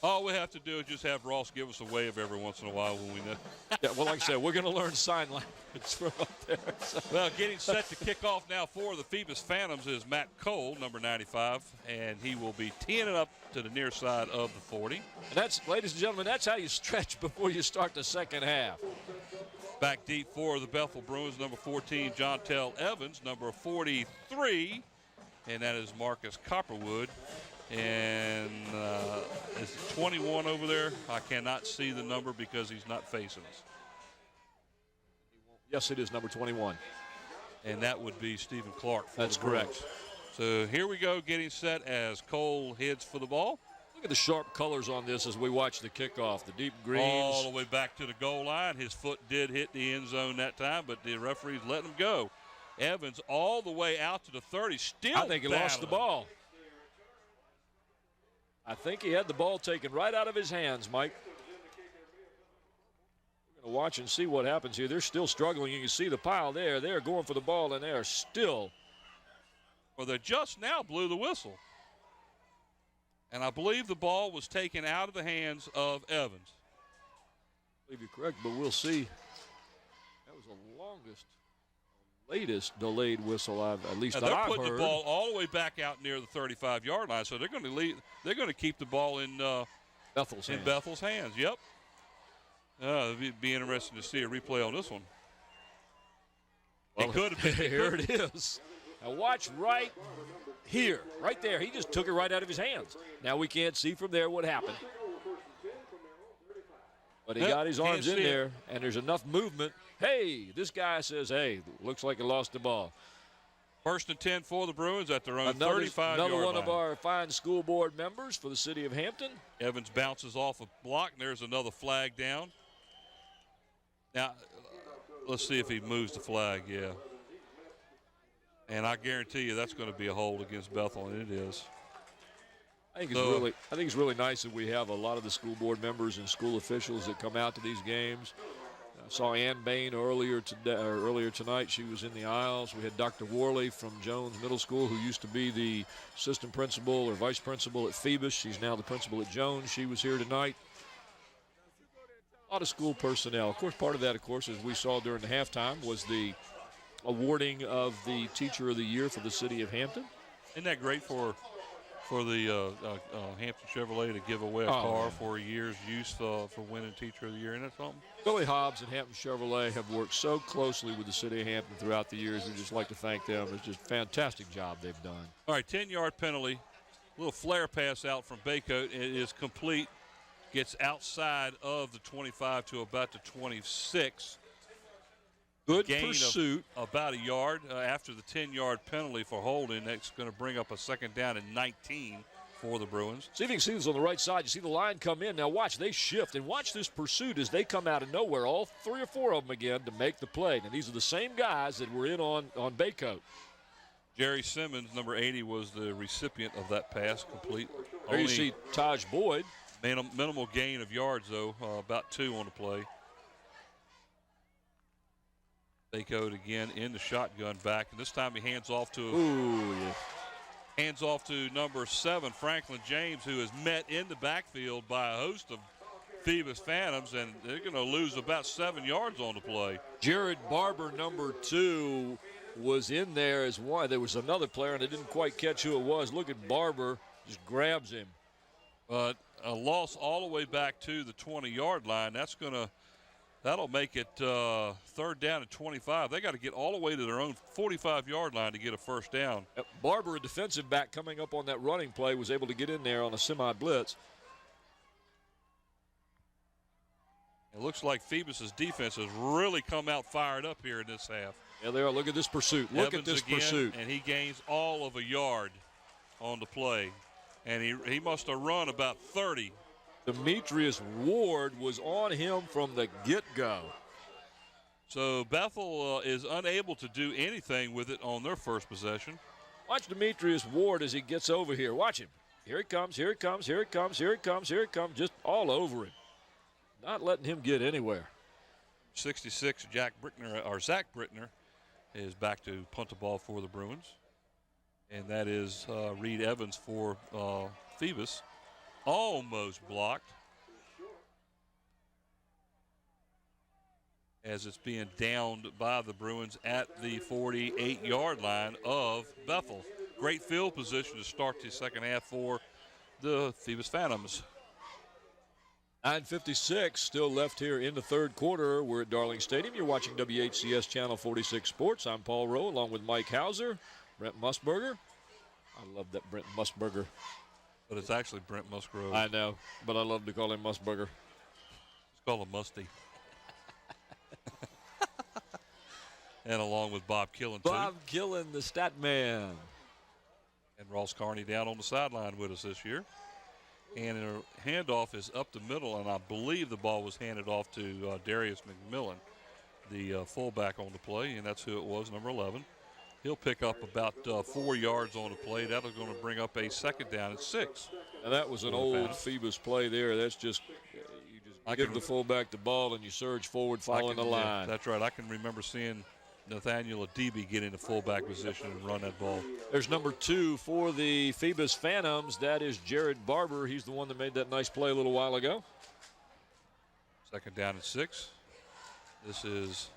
All we have to do is just have Ross give us a wave every once in a while when we know. Yeah, well, like I said, we're going to learn sign language from up there. So. Well, getting set to kick off now for the Phoebus Phantoms is Matt Cole, number 95, and he will be teeing it up to the near side of the 40. And that's, ladies and gentlemen, that's how you stretch before you start the second half. Back deep for the Bethel Bruins, number 14, John Tell Evans, number 43, and that is Marcus Copperwood. And is it 21 over there? I cannot see the number because he's not facing us. Yes, it is number 21. And that would be Stephen Clark. That's correct. So here we go, getting set as Cole heads for the ball. Look at the sharp colors on this as we watch the kickoff. The deep greens. All the way back to the goal line. His foot did hit the end zone that time, but the referees let him go. Evans all the way out to the 30. Still I think he lost the ball. I think he had the ball taken right out of his hands, Mike. We're going to watch and see what happens here. They're still struggling. You can see the pile there. They're going for the ball, and they're still. Well, they just now blew the whistle. And I believe the ball was taken out of the hands of Evans. I believe you're correct, but we'll see. That was the latest delayed whistle I've heard. They're putting the ball all the way back out near the 35-yard line, so they're going to leave. They're going to keep the ball in Bethel's hands. Yep. It'd be interesting to see a replay on this one. Well, it could have been. Here it is. Now watch right here, right there. He just took it right out of his hands. Now we can't see from there what happened. But he got his arms in there, and there's enough movement. Hey, this guy says, hey, looks like he lost the ball. First and 10 for the Bruins at their own 35-yard line. Another one of our fine school board members for the city of Hampton. Evans bounces off a block, and there's another flag down. Now, let's see if he moves the flag, yeah. And I guarantee you that's going to be a hold against Bethel, and it is. I think it's really nice that we have a lot of the school board members and school officials that come out to these games. I saw Ann Bain earlier tonight. She was in the aisles. We had Dr. Worley from Jones Middle School, who used to be the assistant principal or vice principal at Phoebus. She's now the principal at Jones. She was here tonight. A lot of school personnel. Of course, part of that, as we saw during the halftime, was the awarding of the Teacher of the Year for the city of Hampton. Isn't that great for the Hampton Chevrolet to give away a car for a year's use for winning Teacher of the Year? Isn't that something? Billy Hobbs and Hampton Chevrolet have worked so closely with the city of Hampton throughout the years. We'd just like to thank them. It's just a fantastic job they've done. All right, 10-yard penalty. A little flare pass out from Baycoat. It is complete. Gets outside of the 25 to about the 26. Good pursuit. About a yard after the 10-yard penalty for holding. That's going to bring up a second down and 19 for the Bruins. See if you can see this on the right side. You see the line come in. Now watch, they shift, and watch this pursuit as they come out of nowhere, all 3 or 4 of them again, to make the play. Now these are the same guys that were in on Baycoat. Jerry Simmons, number 80, was the recipient of that pass complete. There you see Taj Boyd. Minimal gain of yards, though, about 2 on the play. Baycoat again in the shotgun back, and this time he hands off to number 7, Franklin James, who is met in the backfield by a host of Phoebus Phantoms, and they're going to lose about 7 yards on the play. Jared Barber, number 2, was in there as one. There was another player, and I didn't quite catch who it was. Look at Barber, just grabs him. But a loss all the way back to the 20-yard line. That'll make it 3rd down and 25. They got to get all the way to their own 45-yard line to get a first down. Barber, a defensive back coming up on that running play, was able to get in there on a semi-blitz. It looks like Phoebus' defense has really come out fired up here in this half. Yeah, they are. Look at this pursuit. Look at this pursuit. And he gains all of a yard on the play. And he must have run about 30. Demetrius Ward was on him from the get-go. So Bethel is unable to do anything with it on their first possession. Watch Demetrius Ward as he gets over here. Watch him. Here he comes, here he comes, here he comes, here he comes, here he comes, just all over him. Not letting him get anywhere. 66, Zach Brittner is back to punt the ball for the Bruins. And that is Reed Evans for Phoebus. Almost blocked as it's being downed by the Bruins at the 48-yard line of Bethel. Great field position to start the second half for the Phoebus Phantoms. 9:56 still left here in the third quarter. We're at Darling Stadium. You're watching WHCS Channel 46 Sports. I'm Paul Rowe along with Mike Hauser, Brent Musburger. I love that Brent Musburger. But it's actually Brent Musgrove. I know, but I love to call him Musburger. Let's call him Musty. And along with Bob Killen, Bob Killen, the stat man. And Ross Carney down on the sideline with us this year. And a handoff is up the middle, and I believe the ball was handed off to Darius McMillan, the fullback on the play, and that's who it was, number 11. He'll pick up about 4 yards on the play. That's going to bring up a second down at 6. Now that was an old Phoebus play there. That's just you just give the fullback the ball and you surge forward following the line. Yeah, that's right. I can remember seeing Nathaniel Adibi get into fullback position and run that ball. There's number 2 for the Phoebus Phantoms. That is Jared Barber. He's the one that made that nice play a little while ago. Second down at 6. This is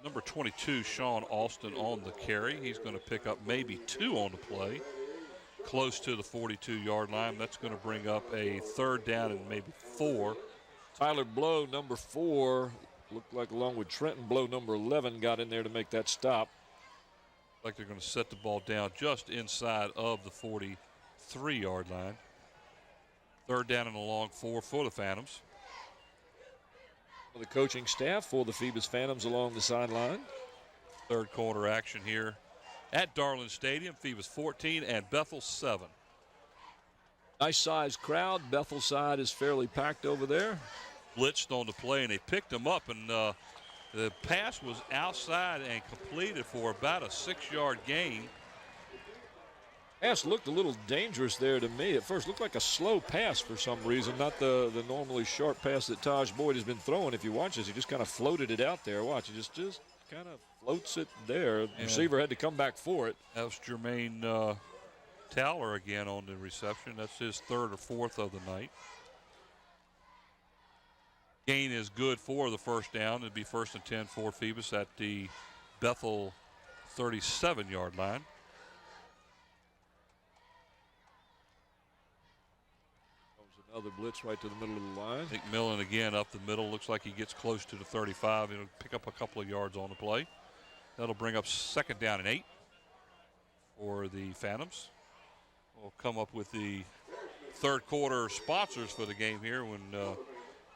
number 22, Sean Alston, on the carry. He's going to pick up maybe 2 on the play, close to the 42-yard line. That's going to bring up a 3rd down and maybe 4. Tyler Blow, number 4, looked like along with Trenton Blow, number 11, got in there to make that stop. Like they're going to set the ball down just inside of the 43-yard line. 3rd down and a long 4 for the Phantoms. The coaching staff for the Phoebus Phantoms along the sideline. Third quarter action here at Darling Stadium. Phoebus 14 and Bethel 7. Nice sized crowd. Bethel side is fairly packed over there. Blitzed on the play, and they picked him up, and the pass was outside and completed for about a 6-yard gain. Pass looked a little dangerous there to me. At first looked like a slow pass for some reason, not the normally sharp pass that Taj Boyd has been throwing. If you watch this, he just kind of floated it out there. Watch, he just kind of floats it there. The receiver had to come back for it. That was Jermaine Towler again on the reception. That's his 3rd or 4th of the night. Gain is good for the first down. It'd be 1st and 10 for Phoebus at the Bethel 37-yard line. Another blitz right to the middle of the line. McMillan again up the middle. Looks like he gets close to the 35. It'll pick up a couple of yards on the play. That'll bring up 2nd down and 8 for the Phantoms. We'll come up with the third quarter sponsors for the game here when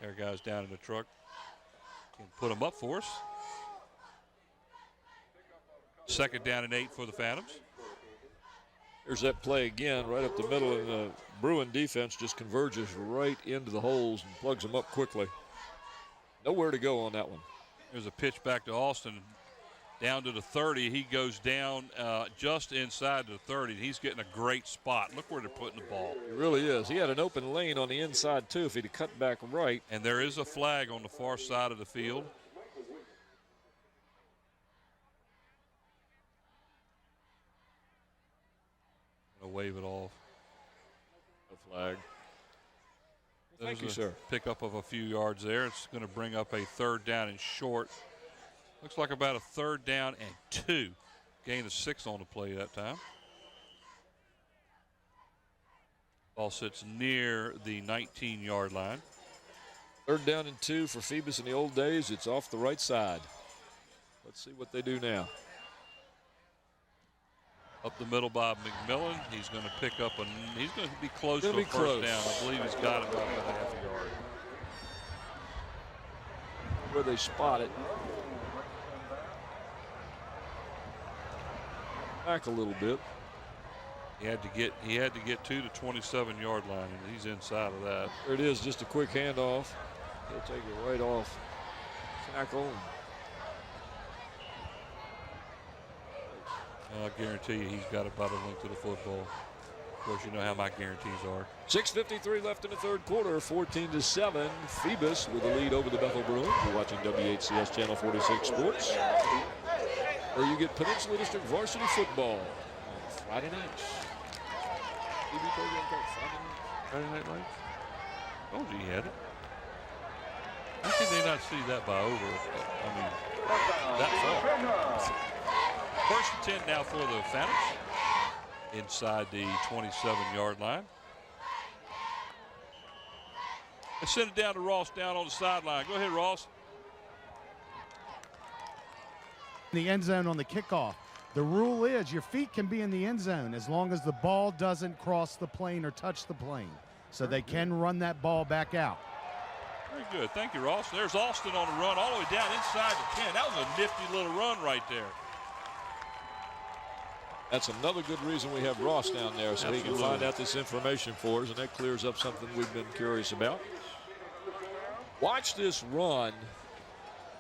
our guys down in the truck can put them up for us. 2nd down and 8 for the Phantoms. There's that play again, right up the middle, and the Bruin defense just converges right into the holes and plugs them up quickly. Nowhere to go on that one. There's a pitch back to Austin, down to the 30. He goes down just inside the 30. He's getting a great spot. Look where they're putting the ball. It really is. He had an open lane on the inside, too, if he'd have cut back right. And there is a flag on the far side of the field. Gonna wave it off. The flag. Thank you, There's sir. a pickup of a few yards there. It's going to bring up a third down and short. Looks like about a third down and 2. Gain of 6 on the play that time. Ball sits near the 19-yard line. Third down and 2 for Phoebus in the old days. It's off the right side. Let's see what they do now. Up the middle by McMillan. He's going to pick up he's going to be close to a first close. down. I believe he's got it about a half a yard. Where they spot it. Back a little bit. He had to get to the 27-yard line, and he's inside of that. There it is, just a quick handoff. He'll take it right off. Tackle. I guarantee you he's got about a length to the football. Of course, you know how my guarantees are. 6:53 left in the third quarter, 14-7. Phoebus with the lead over the Bethel Bruins. You're watching WHCS Channel 46 Sports, where you get Peninsula District varsity football on Friday nights. TV program called Friday Night Lights? Told you he had it. How can they not see that by over? I mean, that far. First and 10 now for the Phantoms. Inside the 27-yard line. They send it down to Ross down on the sideline. Go ahead, Ross. The end zone on the kickoff. The rule is your feet can be in the end zone as long as the ball doesn't cross the plane or touch the plane. So they can run that ball back out. Very good. Thank you, Ross. There's Austin on the run all the way down inside the 10. That was a nifty little run right there. That's another good reason we have Ross down there, so he can Absolutely. find out this information for us, and that clears up something we've been curious about. Watch this run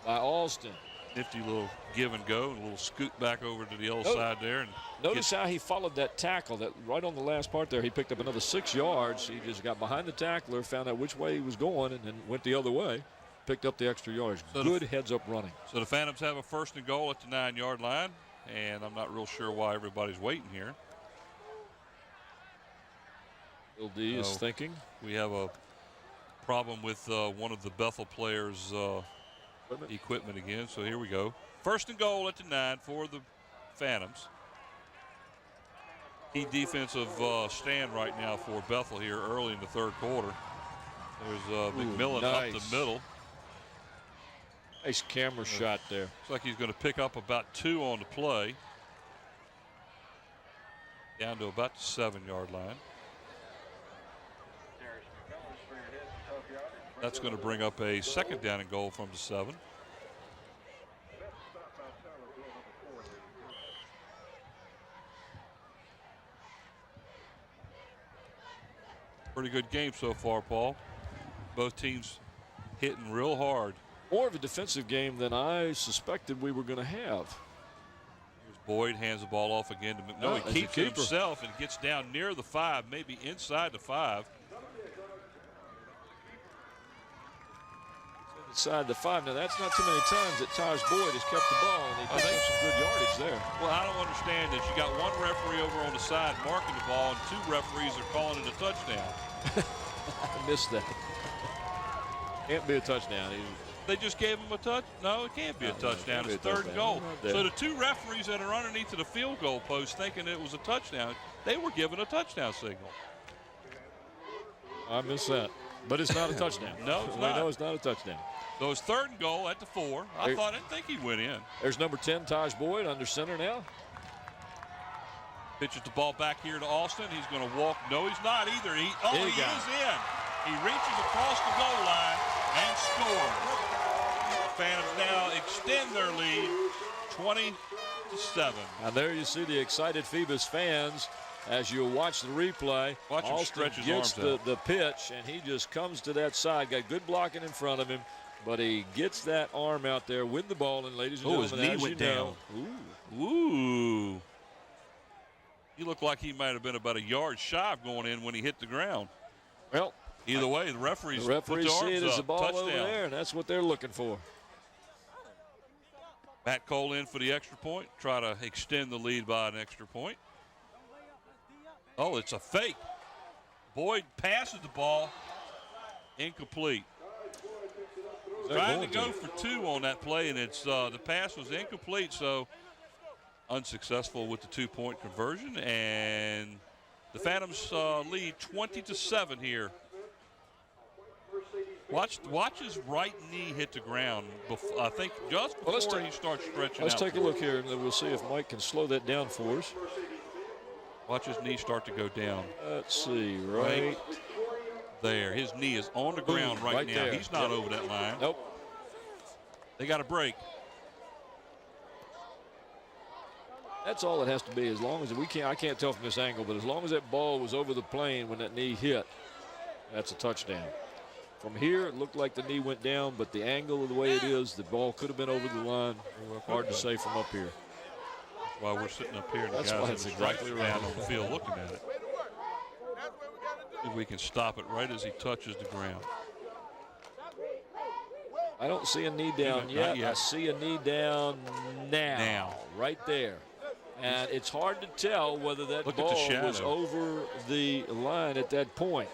by Alston. Nifty little give and go, and a little scoot back over to the other side there. And Notice how he followed that tackle. That right on the last part there, he picked up another 6 yards. He just got behind the tackler, found out which way he was going, and then went the other way. Picked up the extra yards. So good heads-up running. So the Phantoms have a first and goal at the 9-yard line, and I'm not real sure why everybody's waiting here. Bill D is thinking. We have a problem with one of the Bethel players' equipment again, so here we go. First and goal at the 9 for the Phantoms. Key defensive stand right now for Bethel here early in the third quarter. There's McMillan nice. up the middle. Nice camera shot there. Looks like he's going to pick up about 2 on the play. Down to about the 7-yard line. That's going to bring up a second down and goal from the 7. Pretty good game so far, Paul. Both teams hitting real hard. More of a defensive game than I suspected we were going to have. Here's Boyd, hands the ball off again to McMillan. He keeps it himself and gets down near the 5, maybe inside the 5. Inside the 5. Now, that's not too many times that Taj Boyd has kept the ball, and he picked up some good yardage there. Well, I don't understand that you got one referee over on the side marking the ball, and 2 referees are calling it a touchdown. I missed that. Can't be a touchdown. They just gave him a touch? No, it can't be a touchdown. It's third and goal. So the 2 referees that are underneath of the field goal post thinking it was a touchdown, they were given a touchdown signal. I missed that. But it's not a touchdown. No, it's we not. know it's not a touchdown. So it's third and goal at the 4. I didn't think he went in. There's number 10, Taj Boyd, under center now. Pitches the ball back here to Austin. He's going to walk. No, he's not either. He is in. He reaches across the goal line and scores. Phantoms now extend their lead 20-7. And there you see the excited Phoebus fans as you'll watch the replay. Watch him Alston stretch his gets arms out. the pitch, and he just comes to that side. Got good blocking in front of him, but he gets that arm out there with the ball. And ladies and gentlemen, his knee as went you know, down. Ooh. He looked like he might have been about a yard shy of going in when he hit the ground. Well, either way, the referees see it as up. the ball Touchdown. over there, and that's what they're looking for. Matt Cole in for the extra point. Try to extend the lead by an extra point. Oh, it's a fake. Boyd passes the ball. Incomplete. Trying to go for 2 on that play, and it's the pass was incomplete, so unsuccessful with the 2-point conversion. And the Phantoms lead 20-7 here. Watch his right knee hit the ground. I think just before he starts stretching Let's out. take a look here, and then we'll see if Mike can slow that down for us. Watch his knee start to go down. Let's see, right there. His knee is on the ground right now. there. He's not over that line. Nope. They got a break. That's all it has to be. As long as I can't tell from this angle, but as long as that ball was over the plane when that knee hit, that's a touchdown. From here, it looked like the knee went down, but the angle of the way it is, the ball could have been over the line. Hard to say from up here. That's why we're sitting up here. And That's the guys why it's exactly right down on the field looking at it. If we can stop it right as he touches the ground. I don't see a knee down yet. I see a knee down now. Right there. And it's hard to tell whether that ball was over the line at that point.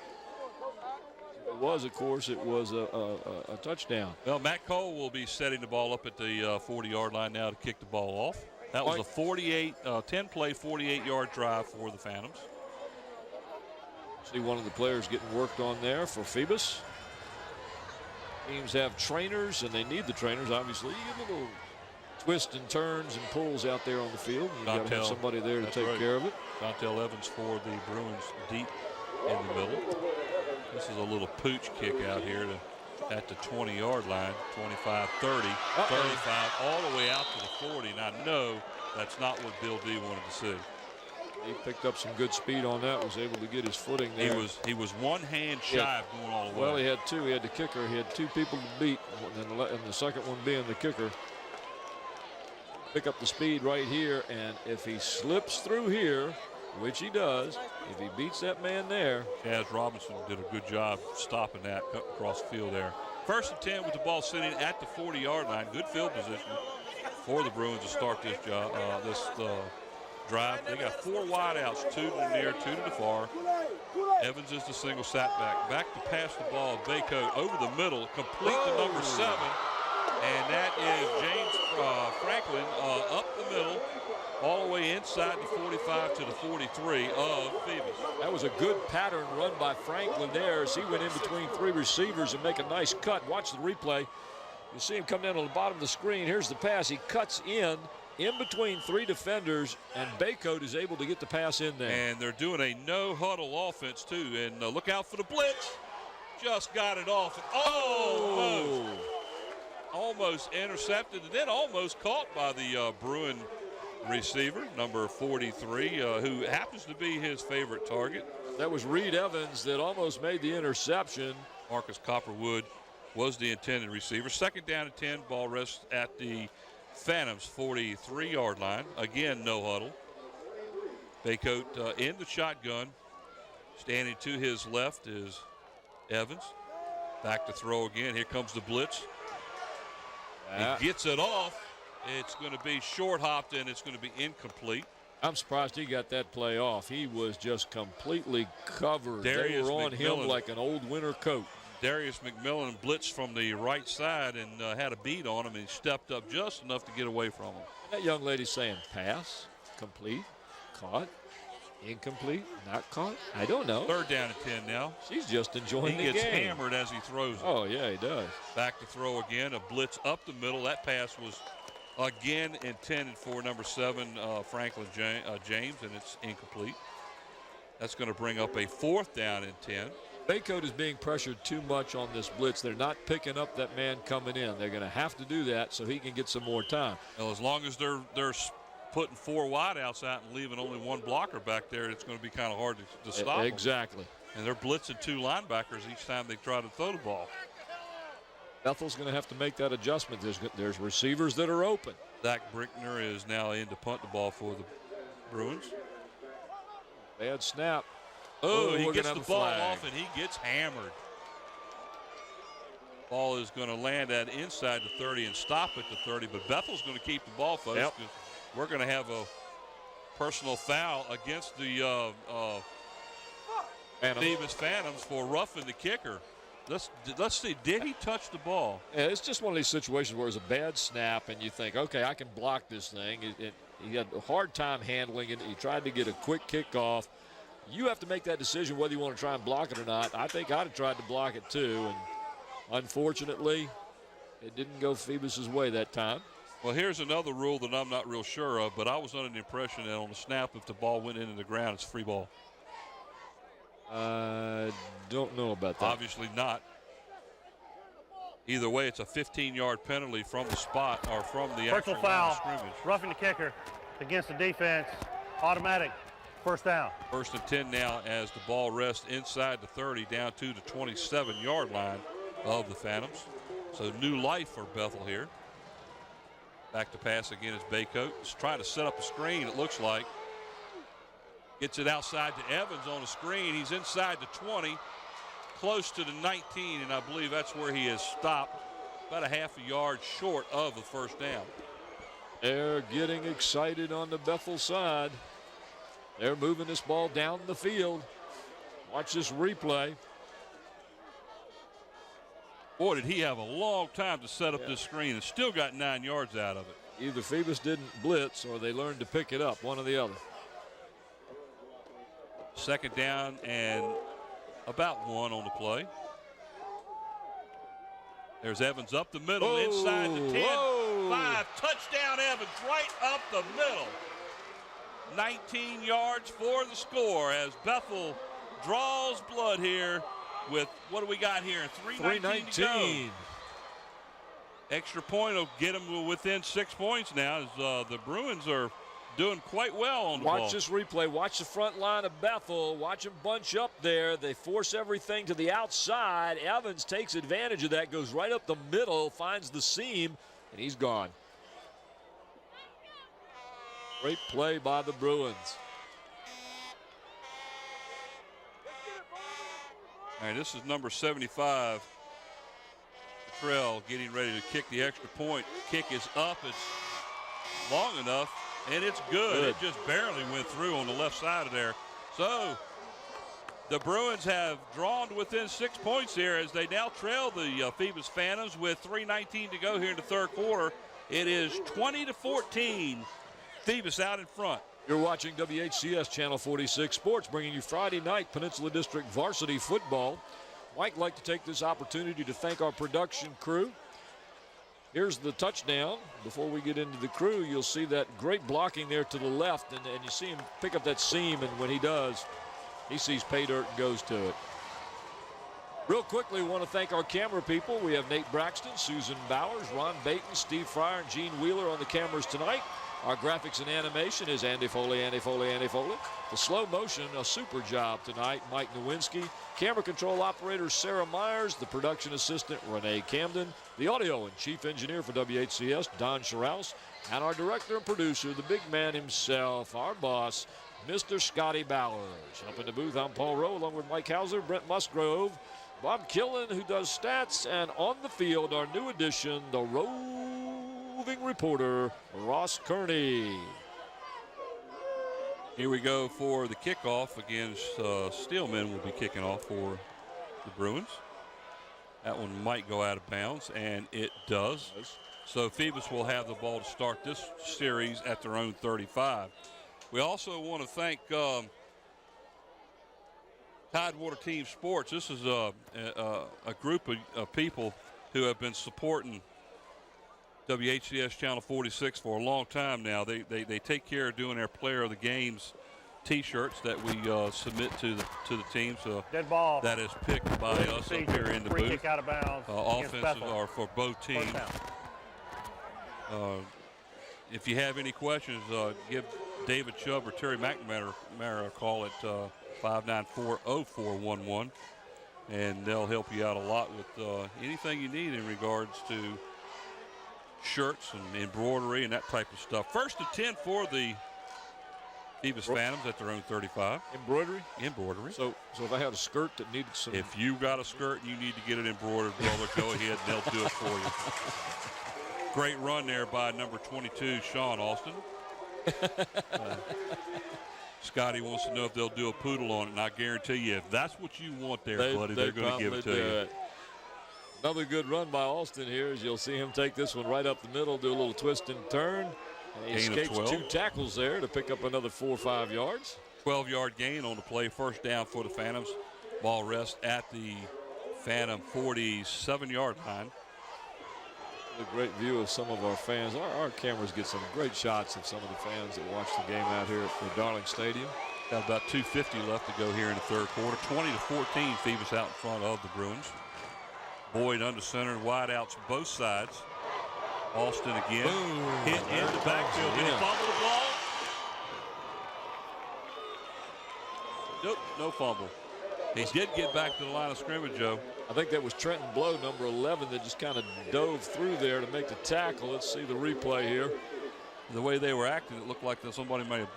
If it was, of course, it was a touchdown. Well, Matt Cole will be setting the ball up at the 40-yard line now to kick the ball off. That was a 10-play, 48-yard drive for the Phantoms. See one of the players getting worked on there for Phoebus. Teams have trainers, and they need the trainers, obviously. You get little twists and turns and pulls out there on the field. You've got to have somebody there to take care of it. Dontel Evans for the Bruins deep in the middle. This is a little pooch kick out here at the 20-yard line, 25, 30, 35, all the way out to the 40. And I know that's not what Bill D wanted to see. He picked up some good speed on that, was able to get his footing there. He was one hand shy of going all the way. Well, he had 2. He had the kicker. He had 2 people to beat, and the second one being the kicker. Pick up the speed right here, and if he slips through here, which he does, if he beats that man there. Chaz Robinson did a good job stopping that, cutting across the field there. 1st and 10 with the ball sitting at the 40-yard line. Good field position for the Bruins to start this drive. They got 4 wideouts, 2 to the near, 2 to the far. Evans is the single sackback. Back to pass the ball. Baycoat over the middle, complete to number 7. And that is James Franklin up the middle, all the way inside the 45 to the 43 of Phoebus. That was a good pattern run by Franklin there as he went in between 3 receivers and make a nice cut. Watch the replay. You see him come down on the bottom of the screen. Here's the pass. He cuts in between 3 defenders, and Baycoat is able to get the pass in there. And they're doing a no-huddle offense, too. And look out for the blitz. Just got it off. Almost intercepted, and then almost caught by the Bruin receiver, number 43, who happens to be his favorite target. That was Reed Evans that almost made the interception. Marcus Copperwood was the intended receiver. 2nd down and 10, ball rests at the Phantoms 43-yard line. Again, no huddle. Baycoat in the shotgun. Standing to his left is Evans. Back to throw again. Here comes the blitz. He gets it off. It's going to be short-hopped, and it's going to be incomplete. I'm surprised he got that play off. He was just completely covered. They were on him like an old winter coat. Darius McMillan blitzed from the right side and had a beat on him, and he stepped up just enough to get away from him. That young lady's saying pass, complete, caught, incomplete, not caught. I don't know. 3rd down and 10 now. She's just enjoying the game. He gets hammered as he throws it. Oh, yeah, he does. Back to throw again. A blitz up the middle. That pass was again intended for number 7, Franklin James, and it's incomplete. That's going to bring up a 4th down and 10. Baycoat is being pressured too much on this blitz. They're not picking up that man coming in. They're going to have to do that so he can get some more time. Well, as long as they're putting 4 wideouts out and leaving only 1 blocker back there, it's going to be kind of hard to stop them. Exactly. And they're blitzing 2 linebackers each time they try to throw the ball. Bethel's going to have to make that adjustment. There's receivers that are open. Zach Brickner is now in to punt the ball for the Bruins. Bad snap. Oh, he we're gets gonna the have a ball flag. off and he gets hammered. Ball is going to land at inside the 30 and stop at the 30, but Bethel's going to keep the ball, folks. Yep. 'Cause we're going to have a personal foul against the Phoebus Phantoms for roughing the kicker. Let's see. Did he touch the ball? Yeah, it's just one of these situations where it's a bad snap, and you think, okay, I can block this thing. He had a hard time handling it. He tried to get a quick kickoff. You have to make that decision whether you want to try and block it or not. I think I'd have tried to block it too, and unfortunately, it didn't go Phoebus's way that time. Well, here's another rule that I'm not real sure of, but I was under the impression that on the snap, if the ball went into the ground, it's free ball. Don't know about that. Obviously not. Either way, it's a 15-yard penalty from the spot or from the actual Personal line of foul. scrimmage. Roughing the kicker against the defense. Automatic. First down. 1st and 10 now as the ball rests inside the 30 down to the 27-yard line of the Phantoms. So new life for Bethel here. Back to pass again is Baycoat. He's trying to set up a screen, it looks like. Gets it outside to Evans on a screen. He's inside the 20, close to the 19, and I believe that's where he has stopped, about a half a yard short of the first down. They're getting excited on the Bethel side. They're moving this ball down the field. Watch this replay. Boy, did he have a long time to set up this screen and still got 9 yards out of it. Either Phoebus didn't blitz or they learned to pick it up, one or the other. 2nd down and about 1 on the play. There's Evans up the middle, inside the 10. 5, touchdown Evans, right up the middle. 19 yards for the score as Bethel draws blood here with, what do we got here? 3:19 to go. Extra point will get them within 6 points now as the Bruins are doing quite well on the ball. Watch this replay. Watch the front line of Bethel. Watch them bunch up there. They force everything to the outside. Evans takes advantage of that, goes right up the middle, finds the seam, and he's gone. Great play by the Bruins. All right, this is number 75. Trell getting ready to kick the extra point. Kick is up. It's long enough, and it's good. It just barely went through on the left side of there. So the Bruins have drawn to within 6 points here as they now trail the Phoebus Phantoms with 3:19 to go here in the third quarter. It is 20-14. Phoebus out in front. You're watching WHCS Channel 46 Sports, bringing you Friday night Peninsula District varsity football. Mike would like to take this opportunity to thank our production crew. Here's the touchdown. Before we get into the crew, you'll see that great blocking there to the left, and you see him pick up that seam, and when he does, he sees pay dirt and goes to it. Real quickly, we want to thank our camera people. We have Nate Braxton, Susan Bowers, Ron Baton, Steve Fryer, and Gene Wheeler on the cameras tonight. Our graphics and animation is Andy Foley. The slow motion, a super job tonight, Mike Nowinski. Camera control operator, Sarah Myers. The production assistant, Renee Camden. The audio and chief engineer for WHCS, Don Scharouse. And our director and producer, the big man himself, our boss, Mr. Scotty Bowers. Up in the booth, I'm Paul Rowe, along with Mike Hauser, Brent Musgrove, Bob Killen, who does stats, and on the field, our new addition, the roving reporter, Ross Kearney. Here we go for the kickoff against Steelman will be kicking off for the Bruins. That one might go out of bounds, and it does. So Phoebus will have the ball to start this series at their own 35. We also want to thank Tidewater Team Sports. This is a group of people who have been supporting WHCS Channel 46 for a long time now. They take care of doing their Player of the Games T-shirts that we submit to the team. So Dead ball. that is picked by us up here in the Free booth. kick out of bounds. Offenses are for both teams. if you have any questions, give David Chubb or Terry McNamara a call at 594-0411, and they'll help you out a lot with anything you need in regards to shirts and embroidery and that type of stuff. 1st and 10 for the Phoebus Phantoms at their own 35. Embroidery? Embroidery. So if I had a skirt that needed some... If you got a skirt and you need to get it embroidered, brother, go ahead and they'll do it for you. Great run there by number 22, Sean Austin. Scotty wants to know if they'll do a poodle on it, and I guarantee you, if that's what you want there, buddy, they're going to give it to you. Another good run by Austin here, as you'll see him take this one right up the middle, do a little twist and turn. And he escapes 2 tackles there to pick up another 4 or 5 yards. 12-yard gain on the play, 1st down for the Phantoms. Ball rests at the Phantom 47-yard line. A great view of some of our fans. Our cameras get some great shots of some of the fans that watch the game out here at Darling Stadium. Got about 2:50 left to go here in the 3rd quarter. 20-14, Phoebus out in front of the Bruins. Boyd under center, wide outs both sides. Austin again. Boom. Hit in the backfield. Did he fumble the ball? Nope, no fumble. He did get back to the line of scrimmage, Joe. I think that was Trenton Blow, number 11, that just kind of dove through there to make the tackle. Let's see the replay here. The way they were acting, it looked like that somebody may have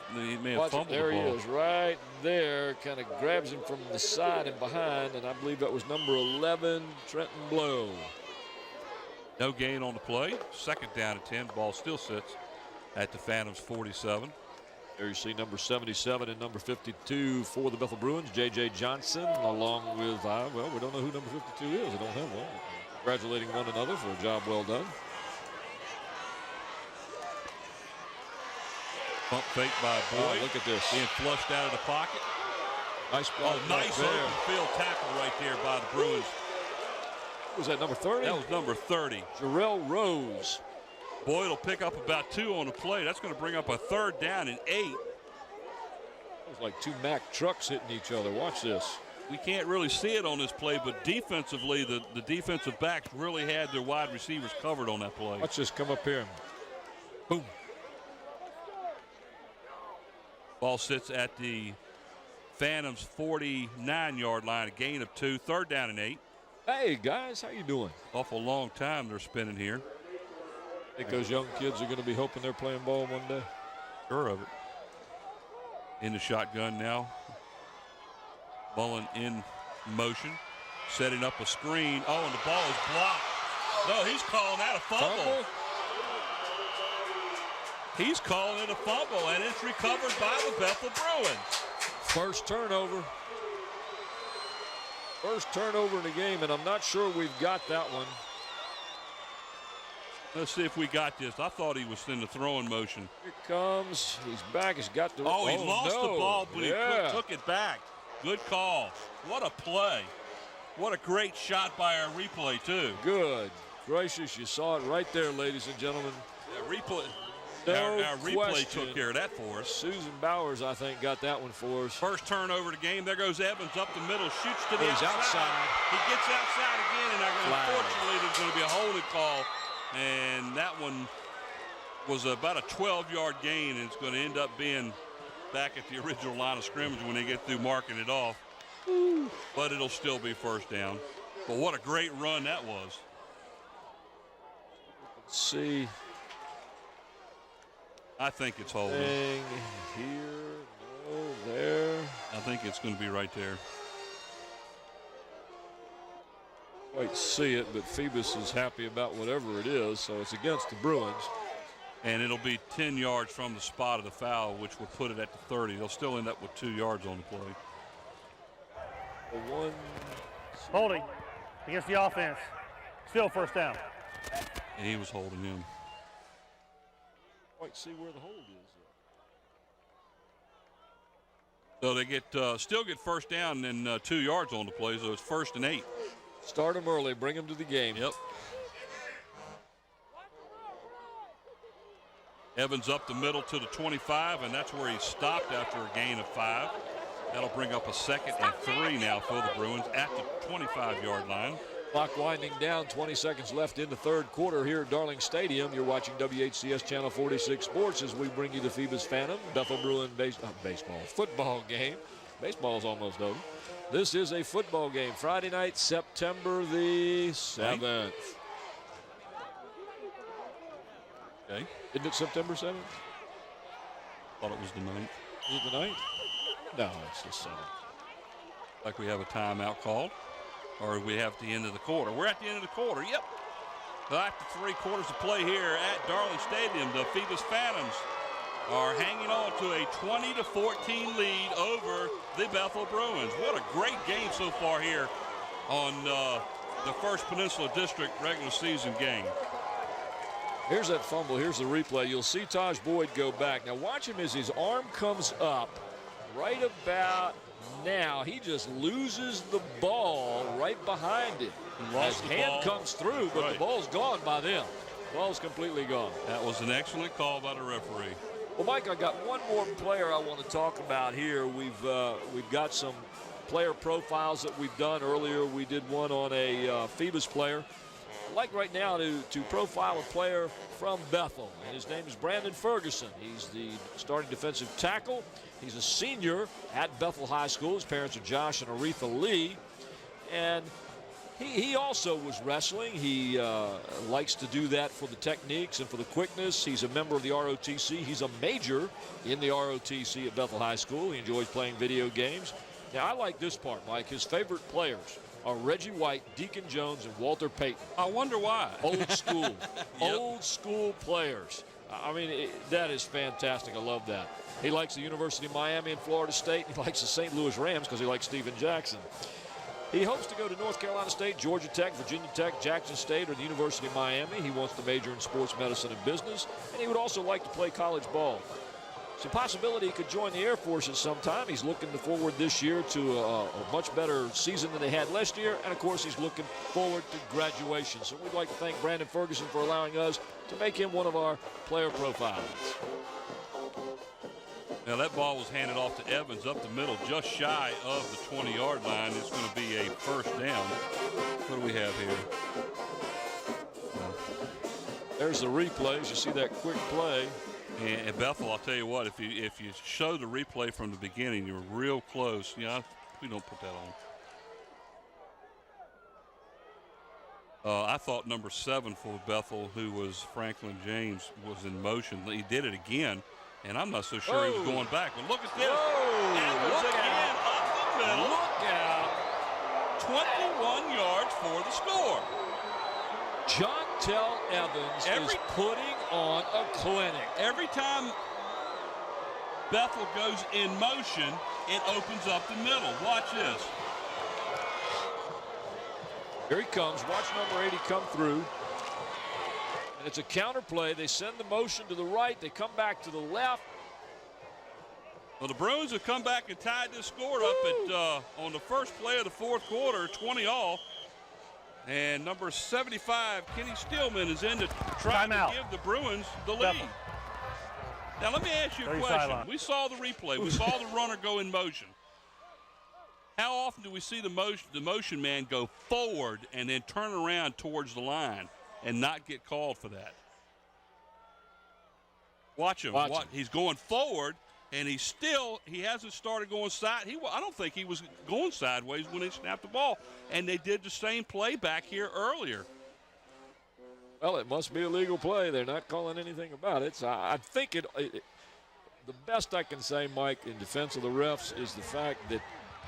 fumbled there the ball. He is right there, kind of grabs him from the side and behind, and I believe that was number 11, Trenton Blow. No gain on the play. 2nd down and 10. Ball still sits at the Phantoms 47. There you see number 77 and number 52 for the Bethel Bruins, J.J. Johnson, along with, well, we don't know who number 52 is. I don't have one. Congratulating one another for a job well done. Pump fake by Boyd. Oh, look at this. Being flushed out of the pocket. Nice block. Nice open field tackle right there by the Bruins. Was that number 30? That was number 30. Jarrell Rose. Boyd will pick up about 2 on the play. That's going to bring up a 3rd down and 8. It was like 2 Mack trucks hitting each other. Watch this. We can't really see it on this play, but defensively, the defensive backs really had their wide receivers covered on that play. Watch this come up here. Boom. Ball sits at the Phantoms 49-yard line, a gain of 2, 3rd down and 8. Hey, guys, how you doing? Awful long time they're spending here. I think those young kids are going to be hoping they're playing ball one day. Sure of it. In the shotgun now. Mullen in motion. Setting up a screen. Oh, and the ball is blocked. No, he's calling that a fumble. He's calling it a fumble, and it's recovered by the Bethel Bruins. First turnover. First turnover in the game, and I'm not sure we've got that one. Let's see if we got this. I thought he was in the throwing motion. Here comes. He's back. He's got the. Oh, he lost the ball, but he took it back. Good call. What a play. What a great shot by our replay, too. Good gracious. You saw it right there, ladies and gentlemen. Replay. No our replay took care of that for us. Susan Bowers, I think, got that one for us. First turnover of the game. There goes Evans up the middle, shoots to the outside. Outside. He gets outside again, and unfortunately there's going to be a holding call. And that one was about a 12-yard gain, and it's going to end up being back at the original line of scrimmage when they get through marking it off. But it'll still be 1st down. But what a great run that was. Let's see. I think it's holding. Here, no, there. I think it's going to be right there. Quite see it, but Phoebus is happy about whatever it is, so it's against the Bruins. And it'll be 10 yards from the spot of the foul, which would put it at the 30. They'll still end up with 2 yards on the play. Holding against the offense. Still 1st down. And he was holding him. Quite see where the hold is. So they still get 1st down and 2 yards on the play, so it's 1st and 8. Start them early, bring them to the game. Yep. Evans up the middle to the 25, and that's where he stopped after a gain of 5. That'll bring up a 2nd and 3 now for the Bruins at the 25-yard line. Clock winding down, 20 seconds left in the third quarter here at Darling Stadium. You're watching WHCS Channel 46 Sports as we bring you the Phoebus Phantom Bethel Bruin football game. Baseball's almost over. This is a football game. Friday night, September the 7th. Okay. Isn't it September 7th? Thought it was the 9th. Is it the 9th? No, it's the 7th. Like we have a timeout called, or we have the end of the quarter. We're at the end of the quarter. Yep. After 3 quarters of play here at Darling Stadium, the Phoebus Phantoms are hanging on to a 20-14 lead over the Bethel Bruins. What a great game so far here on the First Peninsula District regular season game. Here's that fumble. Here's the replay. You'll see Taj Boyd go back. Now watch him as his arm comes up right about now. He just loses the ball right behind him. His hand comes through, but the ball's gone by them. The ball's completely gone. That was an excellent call by the referee. Well, Mike, I got one more player I want to talk about here. We've got some player profiles that we've done earlier. We did one on a Phoebus player. I'd like right now to profile a player from Bethel, and his name is Brandon Ferguson. He's the starting defensive tackle. He's a senior at Bethel High School. His parents are Josh and Aretha Lee, and he also was wrestling. He likes to do that for the techniques and for the quickness. He's a member of the ROTC. He's a major in the ROTC at Bethel High School. He enjoys playing video games. Now, I like this part, Mike. His favorite players are Reggie White, Deacon Jones, and Walter Payton. I wonder why. Old school. Old school players. I mean, that is fantastic. I love that. He likes the University of Miami and Florida State. He likes the St. Louis Rams because he likes Steven Jackson. He hopes to go to North Carolina State, Georgia Tech, Virginia Tech, Jackson State, or the University of Miami. He wants to major in sports medicine and business, and he would also like to play college ball. It's a possibility he could join the Air Force at some time. He's looking forward this year to a much better season than they had last year, and of course he's looking forward to graduation. So we'd like to thank Brandon Ferguson for allowing us to make him one of our player profiles. Now that ball was handed off to Evans up the middle, just shy of the 20-yard line. It's going to be a first down. What do we have here? There's the replays. You see that quick play. And Bethel, I'll tell you what, if you show the replay from the beginning, you're real close. We don't put that on. I thought number 7 for Bethel, who was Franklin James, was in motion. He did it again, and I'm not so sure he was going back. But look at this. Evans again up the middle. Look out. 21 yards for the score. Jontel Evans is putting on a clinic. Every time Bethel goes in motion, it opens up the middle. Watch this. Here he comes. Watch number 80 come through. And it's a counter play. They send the motion to the right. They come back to the left. Well, the Bruins have come back and tied this score up at on the first play of the fourth quarter, 20-all. And number 75, Kenny Steelman, is in to try to give the Bruins the lead. Now, let me ask you a question. We saw the replay. We saw the runner go in motion. How often do we see the motion man go forward and then turn around towards the line and not get called for that? Watch him. He's going forward, and he hasn't started going side. I don't think he was going sideways when they snapped the ball, and they did the same play back here earlier. Well, it must be a legal play. They're not calling anything about it. So I think the best I can say, Mike, in defense of the refs is the fact that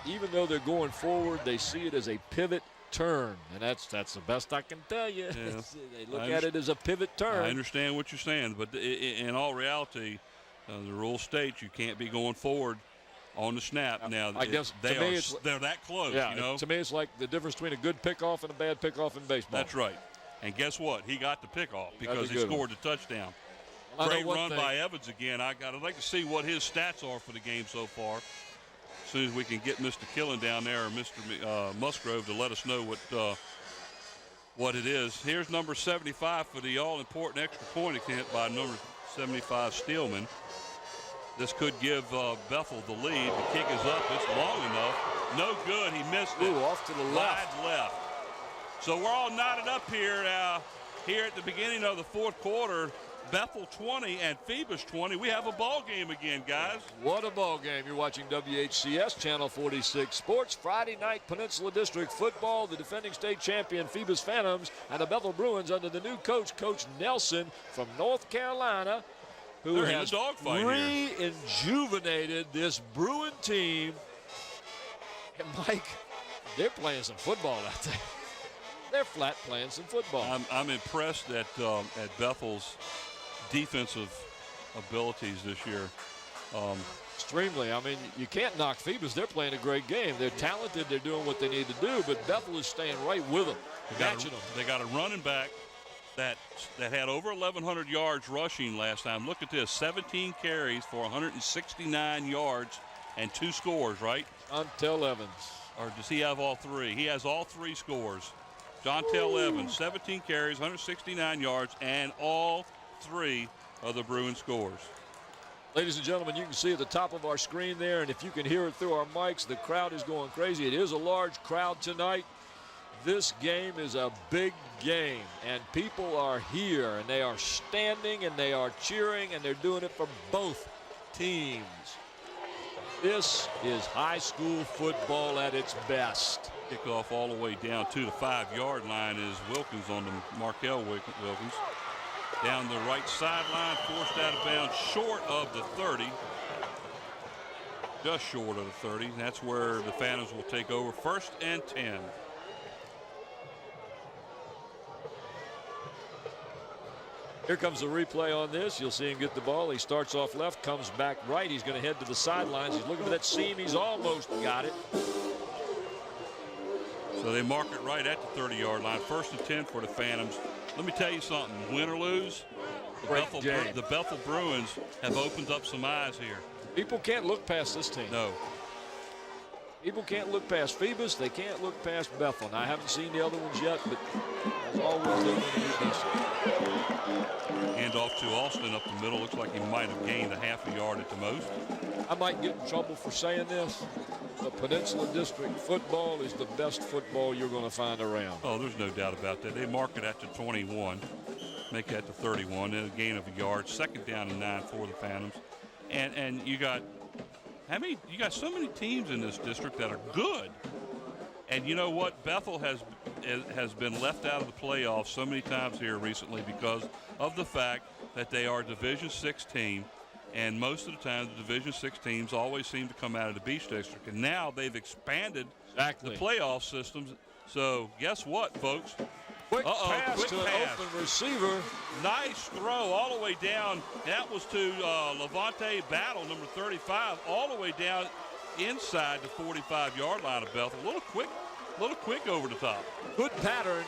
even though they're going forward, they see it as a pivot turn, and that's the best I can tell you. Yeah. They look at it as a pivot turn. I understand what you're saying, but in all reality, the rule states you can't be going forward on the snap. Now, I guess they're that close. Yeah, to me, it's like the difference between a good pickoff and a bad pickoff in baseball. That's right. And guess what? He got the pickoff because he scored the touchdown. Well, great run by Evans again. I'd like to see what his stats are for the game so far. As soon as we can get Mr. Killen down there or Mr. Musgrove to let us know what it is. Here's number 75 for the all-important extra point attempt by number 75 Steelman. This could give Bethel the lead. The kick is up. It's long enough. No good. He missed it. Off to the left. Wide left. So we're all knotted up here at the beginning of the fourth quarter. Bethel 20 and Phoebus 20. We have a ball game again, guys. What a ball game. You're watching WHCS Channel 46 Sports. Friday night Peninsula District football. The defending state champion Phoebus Phantoms and the Bethel Bruins under the new coach, Coach Nelson from North Carolina, who They're in has the dogfight here. rejuvenated this Bruin team. And Mike, they're playing some football out there. They're flat playing some football. I'm impressed at Bethel's defensive abilities this year. Extremely. I mean, you can't knock Phoebus. They're playing a great game. They're talented. They're doing what they need to do, but Bethel is staying right with them, matching them. They got a running back that had over 1,100 yards rushing last time. Look at this, 17 carries for 169 yards and 2 scores, right? Jontel Evans. Or does he have all 3? He has all 3 scores. Jontel Evans, 17 carries, 169 yards, and all 3 of the Bruins scores. Ladies and gentlemen, you can see at the top of our screen there, and if you can hear it through our mics, the crowd is going crazy. It is a large crowd tonight. This game is a big game, and people are here, and they are standing, and they are cheering, and they're doing it for both teams. This is high school football at its best. Kickoff all the way down to the 5-yard line is Wilkins on the Markel Wilkins. Down the right sideline, forced out of bounds, short of the 30. Just short of the 30. That's where the Phantoms will take over. 1st and 10. Here comes the replay on this. You'll see him get the ball. He starts off left, comes back right. He's going to head to the sidelines. He's looking for that seam. He's almost got it. So they mark it right at the 30-yard line. 1st and 10 for the Phantoms. Let me tell you something. Win or lose, the Bethel Bruins have opened up some eyes here. People can't look past this team. No. People can't look past Phoebus. They can't look past Bethel. Now, I haven't seen the other ones yet, but as always, they're going to be decent. Hand off to Austin up the middle. Looks like he might have gained a half a yard at the most. I might get in trouble for saying this. The Peninsula District football is the best football you're going to find around. Oh, there's no doubt about that. They mark it at the 21, make that to 31, and a gain of a yard. 2nd down and 9 for the Phantoms. And you got you got so many teams in this district that are good. And you know what? Bethel has been left out of the playoffs so many times here recently because of the fact that they are a Division VI team. And most of the time, the Division VI teams always seem to come out of the Beach District. And now they've expanded the playoff systems. So guess what, folks? Quick pass to an open receiver. Nice throw all the way down. That was to Levante Battle, number 35, all the way down inside the 45-yard line of Bethel. A little quick over the top. Good pattern.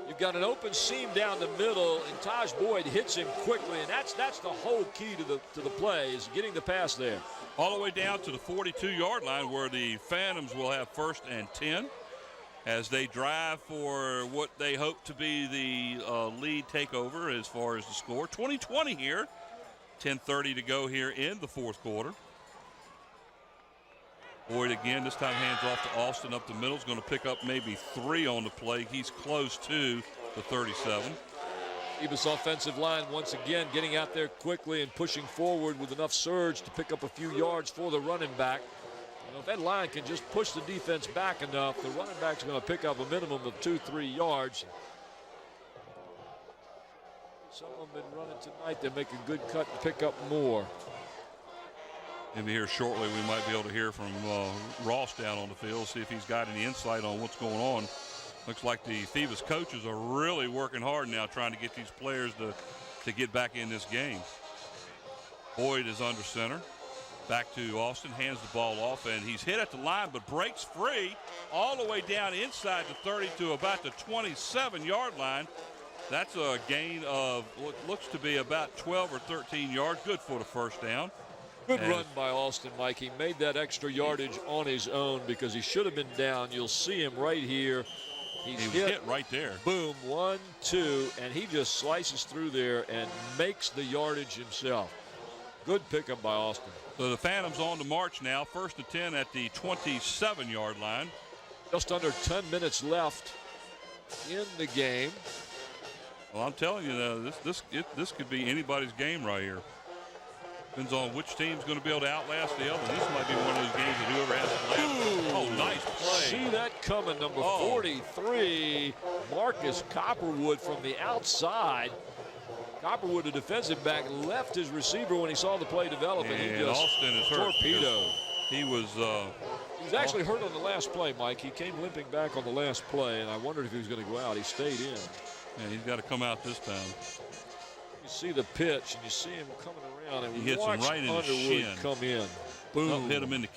You've got an open seam down the middle, and Taj Boyd hits him quickly, and that's the whole key to the play is getting the pass there. All the way down to the 42-yard line where the Phantoms will have 1st and 10 as they drive for what they hope to be the lead takeover as far as the score. 20-20 here. 10:30 to go here in the 4th quarter. Boyd again, this time hands off to Austin up the middle. Is going to pick up maybe 3 on the play. He's close to the 37. Phoebus offensive line once again getting out there quickly and pushing forward with enough surge to pick up a few yards for the running back. You know, if that line can just push the defense back enough, the running back's going to pick up a minimum of 2-3 yards. Some of them been running tonight. They make a good cut and pick up more. Maybe here shortly we might be able to hear from Ross down on the field, see if he's got any insight on what's going on. Looks like the Phoebus coaches are really working hard now trying to get these players to get back in this game. Boyd is under center. Back to Austin, hands the ball off, and he's hit at the line but breaks free all the way down inside the 30 to about the 27-yard line. That's a gain of what looks to be about 12 or 13 yards. Good for the 1st down. Good run by Austin, Mike. He made that extra yardage on his own because he should have been down. You'll see him right here. He was hit right there. Boom, 1, 2, and he just slices through there and makes the yardage himself. Good pickup by Austin. So the Phantoms on the march now. 1st and 10 at the 27-yard line. Just under 10 minutes left in the game. Well, I'm telling you, this could be anybody's game right here. Depends on which team's going to be able to outlast the other. This might be one of those games that whoever has the last. Oh, nice play. See that coming, number 43, Marcus Copperwood from the outside. Copperwood, the defensive back, left his receiver when he saw the play develop, and he just Austin is hurt. Torpedo. He was actually hurt on the last play, Mike. He came limping back on the last play, and I wondered if he was going to go out. He stayed in. Yeah, he's got to come out this time. You see the pitch, and you see him coming around, and he hits him right in the Underwood shin. Come in. Boom. Hit him in the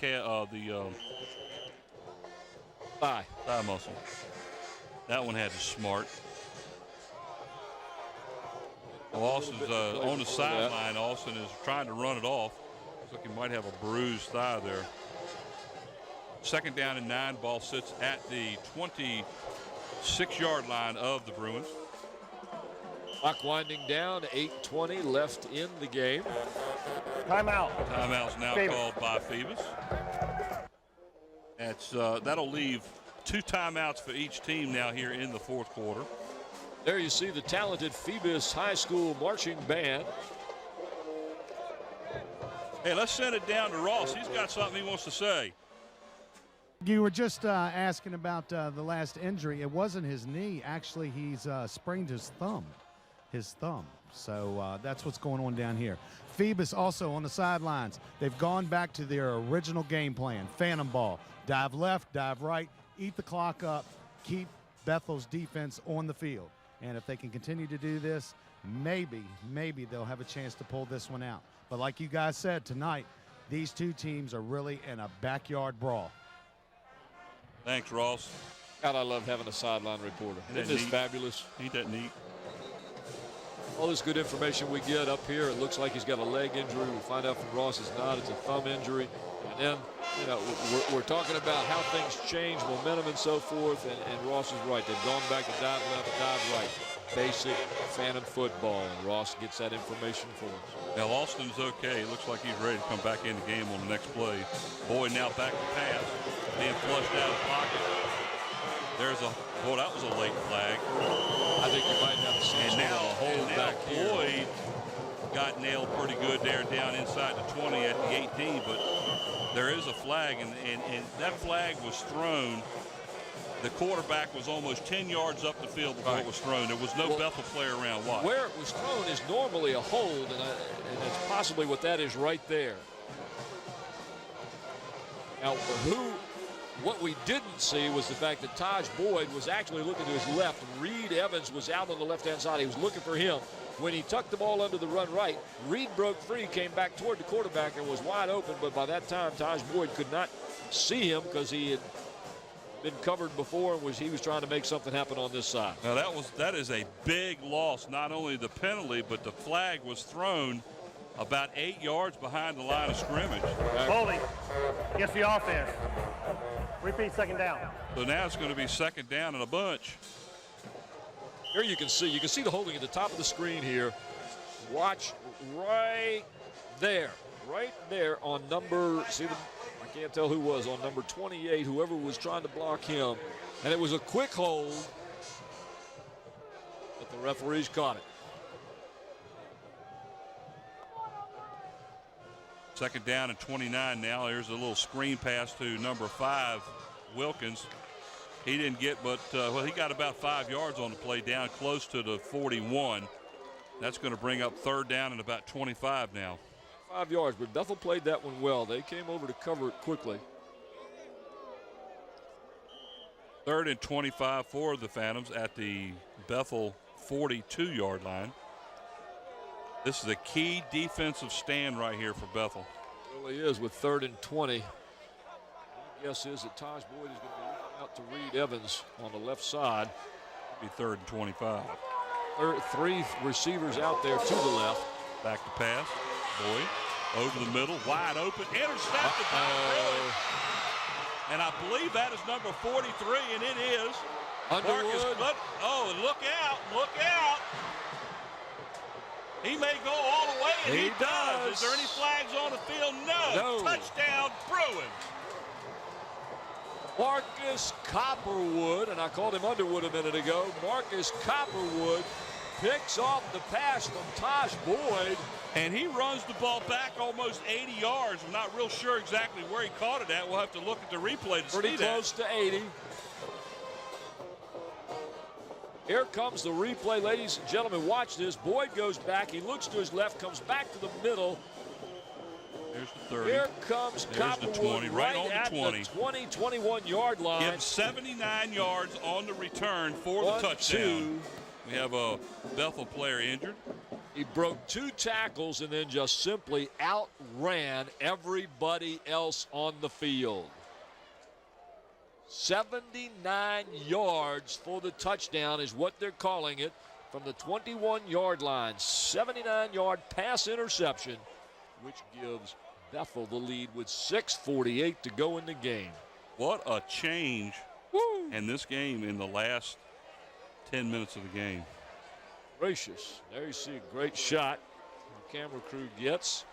thigh muscle. That one had to smart. Well, Austin's on the sideline. Austin is trying to run it off. Looks like he might have a bruised thigh there. 2nd down and 9. Ball sits at the 26-yard line of the Bruins. Clock winding down, 8:20 left in the game. Timeout. Timeout's now called by Phoebus. That'll leave 2 timeouts for each team now here in the 4th quarter. There you see the talented Phoebus High School marching band. Hey, let's send it down to Ross. He's got something he wants to say. You were just asking about the last injury. It wasn't his knee. Actually, he's sprained his thumb. So that's what's going on down here. Phoebus also on the sidelines. They've gone back to their original game plan. Phantom ball. Dive left, dive right, eat the clock up, keep Bethel's defense on the field. And if they can continue to do this, maybe they'll have a chance to pull this one out. But like you guys said tonight, these two teams are really in a backyard brawl. Thanks, Ross. God, I love having a sideline reporter. Isn't this fabulous? Ain't that neat? All this good information we get up here, it looks like he's got a leg injury. We find out from Ross it's not. It's a thumb injury. And then, we're talking about how things change, momentum and so forth, and Ross is right. They've gone back to dive left, dive right. Basic phantom football, and Ross gets that information for us. Now, Austin's okay. It looks like he's ready to come back in the game on the next play. Boyd now back to pass, being flushed out of the pocket. That was a late flag. I think you might have seen and now hold back here. Boyd got nailed pretty good there down inside the 20 at the 18, but there is a flag, and that flag was thrown. The quarterback was almost 10 yards up the field before it was thrown. There was no Bethel player around. Watch. Where it was thrown is normally a hold, and it's possibly what that is right there. Now, what we didn't see was the fact that Taj Boyd was actually looking to his left. Reed Evans was out on the left-hand side. He was looking for him. When he tucked the ball under the run right, Reed broke free, came back toward the quarterback, and was wide open. But by that time, Taj Boyd could not see him because he had been covered before, and he was trying to make something happen on this side. Now that is a big loss. Not only the penalty, but the flag was thrown about 8 yards behind the line of scrimmage. Holding against the offense. Repeat, 2nd down. So now it's going to be 2nd down and a bunch. Here you can see the holding at the top of the screen here. Watch right there on number, I can't tell who was on number 28, whoever was trying to block him. And it was a quick hold, but the referees caught it. 2nd down and 29 now. Here's a little screen pass to number 5, Wilkins. He didn't get, but he got about 5 yards on the play, down close to the 41. That's going to bring up 3rd down and about 25 now. 5 yards, but Bethel played that one well. They came over to cover it quickly. 3rd and 25 for the Phantoms at the Bethel 42-yard line. This is a key defensive stand right here for Bethel. It really is with 3rd and 20. My guess is that Taj Boyd is going to be looking out to Reed Evans on the left side. It'll be 3rd and 25. 3 receivers out there to the left. Back to pass. Boyd over the middle, wide open, intercepted by Bruins. And I believe that is number 43, and it is Underwood. Look out. He may go all the way, and he does. Is there any flags on the field? No. Touchdown, Bruins. Marcus Copperwood, and I called him Underwood a minute ago. Marcus Copperwood picks off the pass from Tosh Boyd. And he runs the ball back almost 80 yards. I'm not real sure exactly where he caught it at. We'll have to look at the replay to see that. Pretty close to 80. Here comes the replay, ladies and gentlemen. Watch this. Boyd goes back. He looks to his left, comes back to the middle. There's the 30. Here comes Copperwood, the 20, right on at the 20. the 20, 21-yard line. Gets 79 yards on the return for the touchdown. We have a Bethel player injured. He broke 2 tackles and then just simply outran everybody else on the field. 79 yards for the touchdown is what they're calling it from the 21-yard line. 79-yard pass interception, which gives Bethel the lead with 6:48 to go in the game. What a change in this game in the last 10 minutes of the game. Gracious. There you see a great shot the camera crew gets.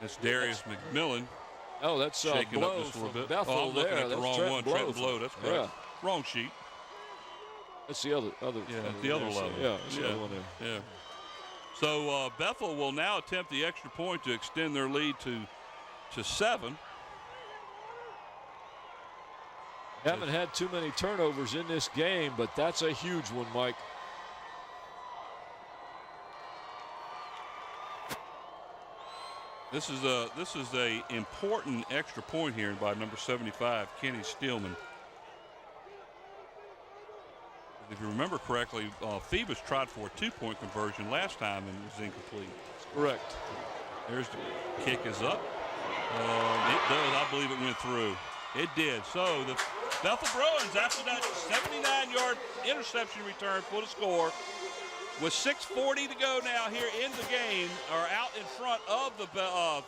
It's Darius McMillan. Oh, that's shaking Blow up just a little from bit. Bethel I'm looking there. at the That's wrong Trenton one. Blow Trenton Blow, that's correct. Yeah. Wrong sheet. That's the other. Yeah, the other level. Yeah, that's the other one there. Yeah. So Bethel will now attempt the extra point to extend their lead to 7. Haven't had too many turnovers in this game, but that's a huge one, Mike. This is a important extra point here by number 75, Kenny Steelman. If you remember correctly, Phoebus tried for a 2-point conversion last time and it was incomplete. Correct. There's the kick is up. It does. I believe it went through. It did. So the Bethel Bruins, after that 79-yard interception return, put a score. With 6:40 to go now here in the game, are out in front of the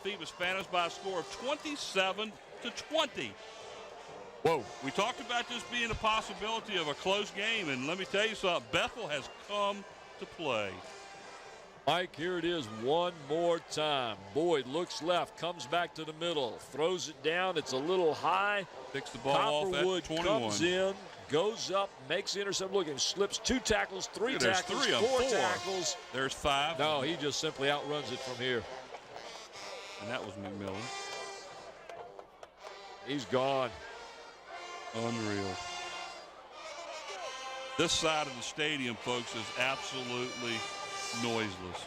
Phoebus Phantoms by a score of 27-20. Whoa. We talked about this being a possibility of a close game, and let me tell you something, Bethel has come to play. Mike, here it is one more time. Boyd looks left, comes back to the middle, throws it down. It's a little high. Picks the ball Copperwood off at 21. comes in, goes up, makes the interception. Look, and slips 2 tackles, 3 There's tackles, 3 of 4 them, 4. tackles. There's 5. No, he just simply outruns it from here. And that was McMillan. He's gone. Unreal. This side of the stadium, folks, is absolutely noiseless.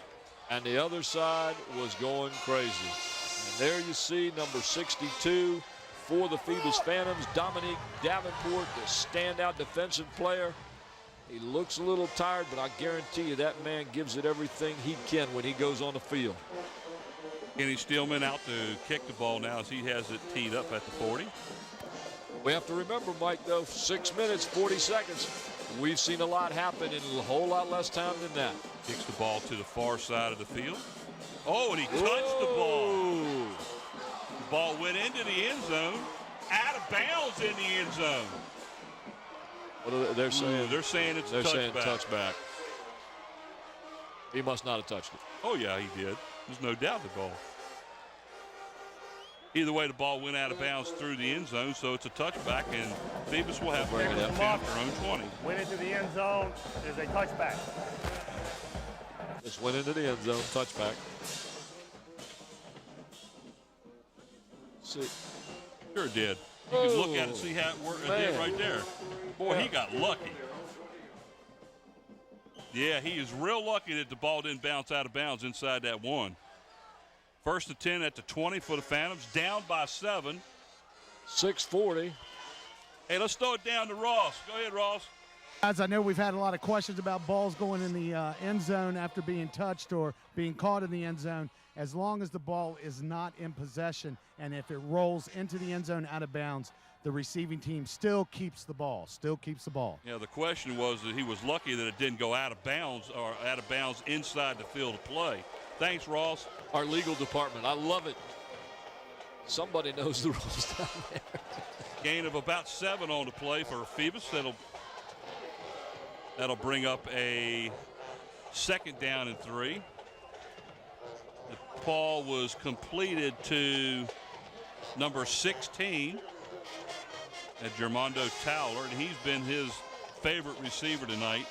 And the other side was going crazy. And there you see number 62 for the Phoebus Phantoms, Dominique Davenport, the standout defensive player. He looks a little tired, but I guarantee you that man gives it everything he can when he goes on the field. Kenny Steelman out to kick the ball now as he has it teed up at the 40. We have to remember, Mike, though, 6 minutes, 40 seconds. We've seen a lot happen in a whole lot less time than that. Kicks the ball to the far side of the field. Oh, and he touched the ball. The ball went into the end zone, out of bounds in the end zone. What are they saying? They're saying it's a touchback. Saying touchback. He must not have touched it. Oh, yeah, he did. There's no doubt the ball. Either way, the ball went out of bounds through the end zone, so it's a touchback, and Phoebus will have to bring it up off their own 20. Went into the end zone. It is a touchback. Just went into the end zone, touchback. See. Sure did. You can look at it, see how it worked. It did right there. Boy, he got lucky. Yeah, he is real lucky that the ball didn't bounce out of bounds inside that 1. First and 10 at the 20 for the Phantoms, down by 7. 6:40. Hey, let's throw it down to Ross. Go ahead, Ross. Guys, I know we've had a lot of questions about balls going in the end zone after being touched or being caught in the end zone. As long as the ball is not in possession, and if it rolls into the end zone out of bounds, the receiving team still keeps the ball. Yeah, the question was that he was lucky that it didn't go out of bounds or out of bounds inside the field of play. Thanks, Ross. Our legal department. I love it. Somebody knows the rules down there. Gain of about 7 on the play for Phoebus. That'll bring up a 2nd down and 3. The ball was completed to number 16. at Germondo Towler, and he's been his favorite receiver tonight.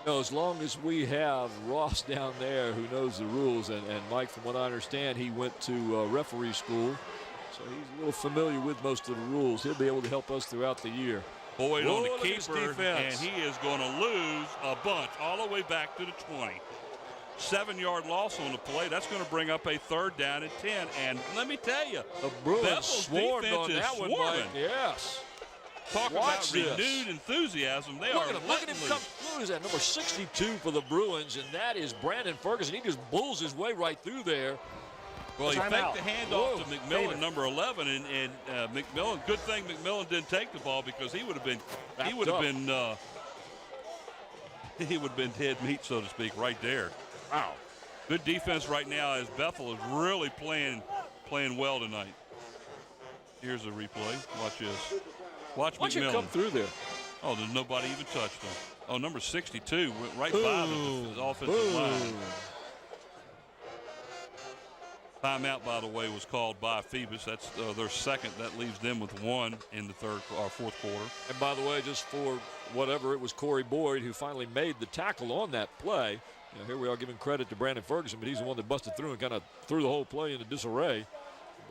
As long as we have Ross down there who knows the rules, and Mike, from what I understand, he went to referee school, so he's a little familiar with most of the rules. He'll be able to help us throughout the year. Boyd on the keeper, and he is going to lose a bunch all the way back to the 20. 7-yard loss on the play. That's going to bring up a 3rd down and 10. And let me tell you, the Bruins Bethel's swarmed defense on is that one, swarming. Mike. Yes. Talk Watch about this. renewed enthusiasm. They Look are at him. Look at him come through. Is that number 62 for the Bruins, and that is Brandon Ferguson. He just bulls his way right through there. Well, he faked Timeout. the handoff to McMillan, number 11, and McMillan. Good thing McMillan didn't take the ball, because he would have been dead meat, so to speak, right there. Wow. Good defense right now, as Bethel is really playing well tonight. Here's a replay. Watch this. Watch Watch him McMillan come through there. Oh, there's nobody even touched him. Oh, number 62 went right by the offensive line. Timeout, by the way, was called by Phoebus. That's their second. That leaves them with 1 in the fourth quarter. And by the way, just for whatever, it was Corey Boyd who finally made the tackle on that play. You know, here we are giving credit to Brandon Ferguson, but he's the one that busted through and kind of threw the whole play into disarray.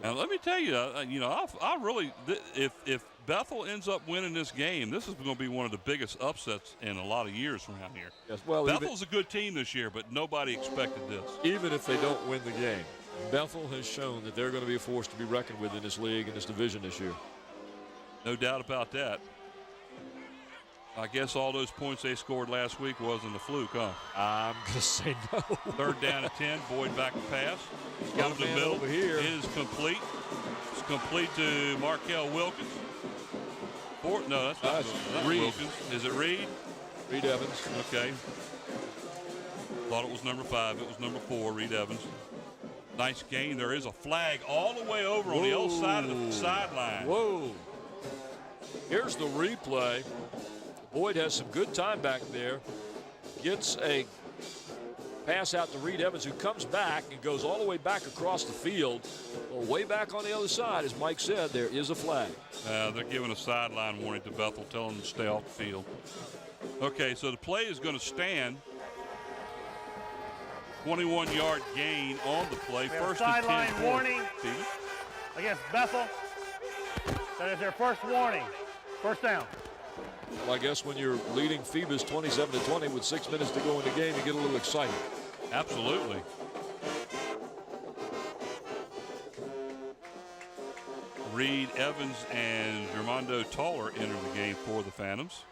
Now, let me tell you, I really, if Bethel ends up winning this game, this is going to be one of the biggest upsets in a lot of years around here. Yes, well, Bethel's a good team this year, but nobody expected this. Even if they don't win the game, Bethel has shown that they're going to be a force to be reckoned with in this league and this division this year. No doubt about that. I guess all those points they scored last week wasn't a fluke, huh? I'm going to say no. 3rd down and 10. Boyd back to pass. Got Over the a man middle. over here. It is complete. It's complete to Markel Wilkins. No, that's not Reed. Wilkins. Is it Reed? Reed Evans. Okay. Thought it was number 5. It was number 4, Reed Evans. Nice gain. There is a flag all the way over on the other side of the sideline. Whoa. Here's the replay. Boyd has some good time back there. Gets a pass out to Reed Evans, who comes back and goes all the way back across the field. Well, way back on the other side, as Mike said, there is a flag. They're giving a sideline warning to Bethel, telling them to stay off the field. Okay, so the play is going to stand. 21-yard gain on the play. First and 10. Sideline warning against Bethel. That is their first warning. First down. Well, I guess when you're leading Phoebus 27-20 with 6 minutes to go in the game, you get a little excited. Absolutely. Reed Evans and Germondo Towler enter the game for the Phantoms.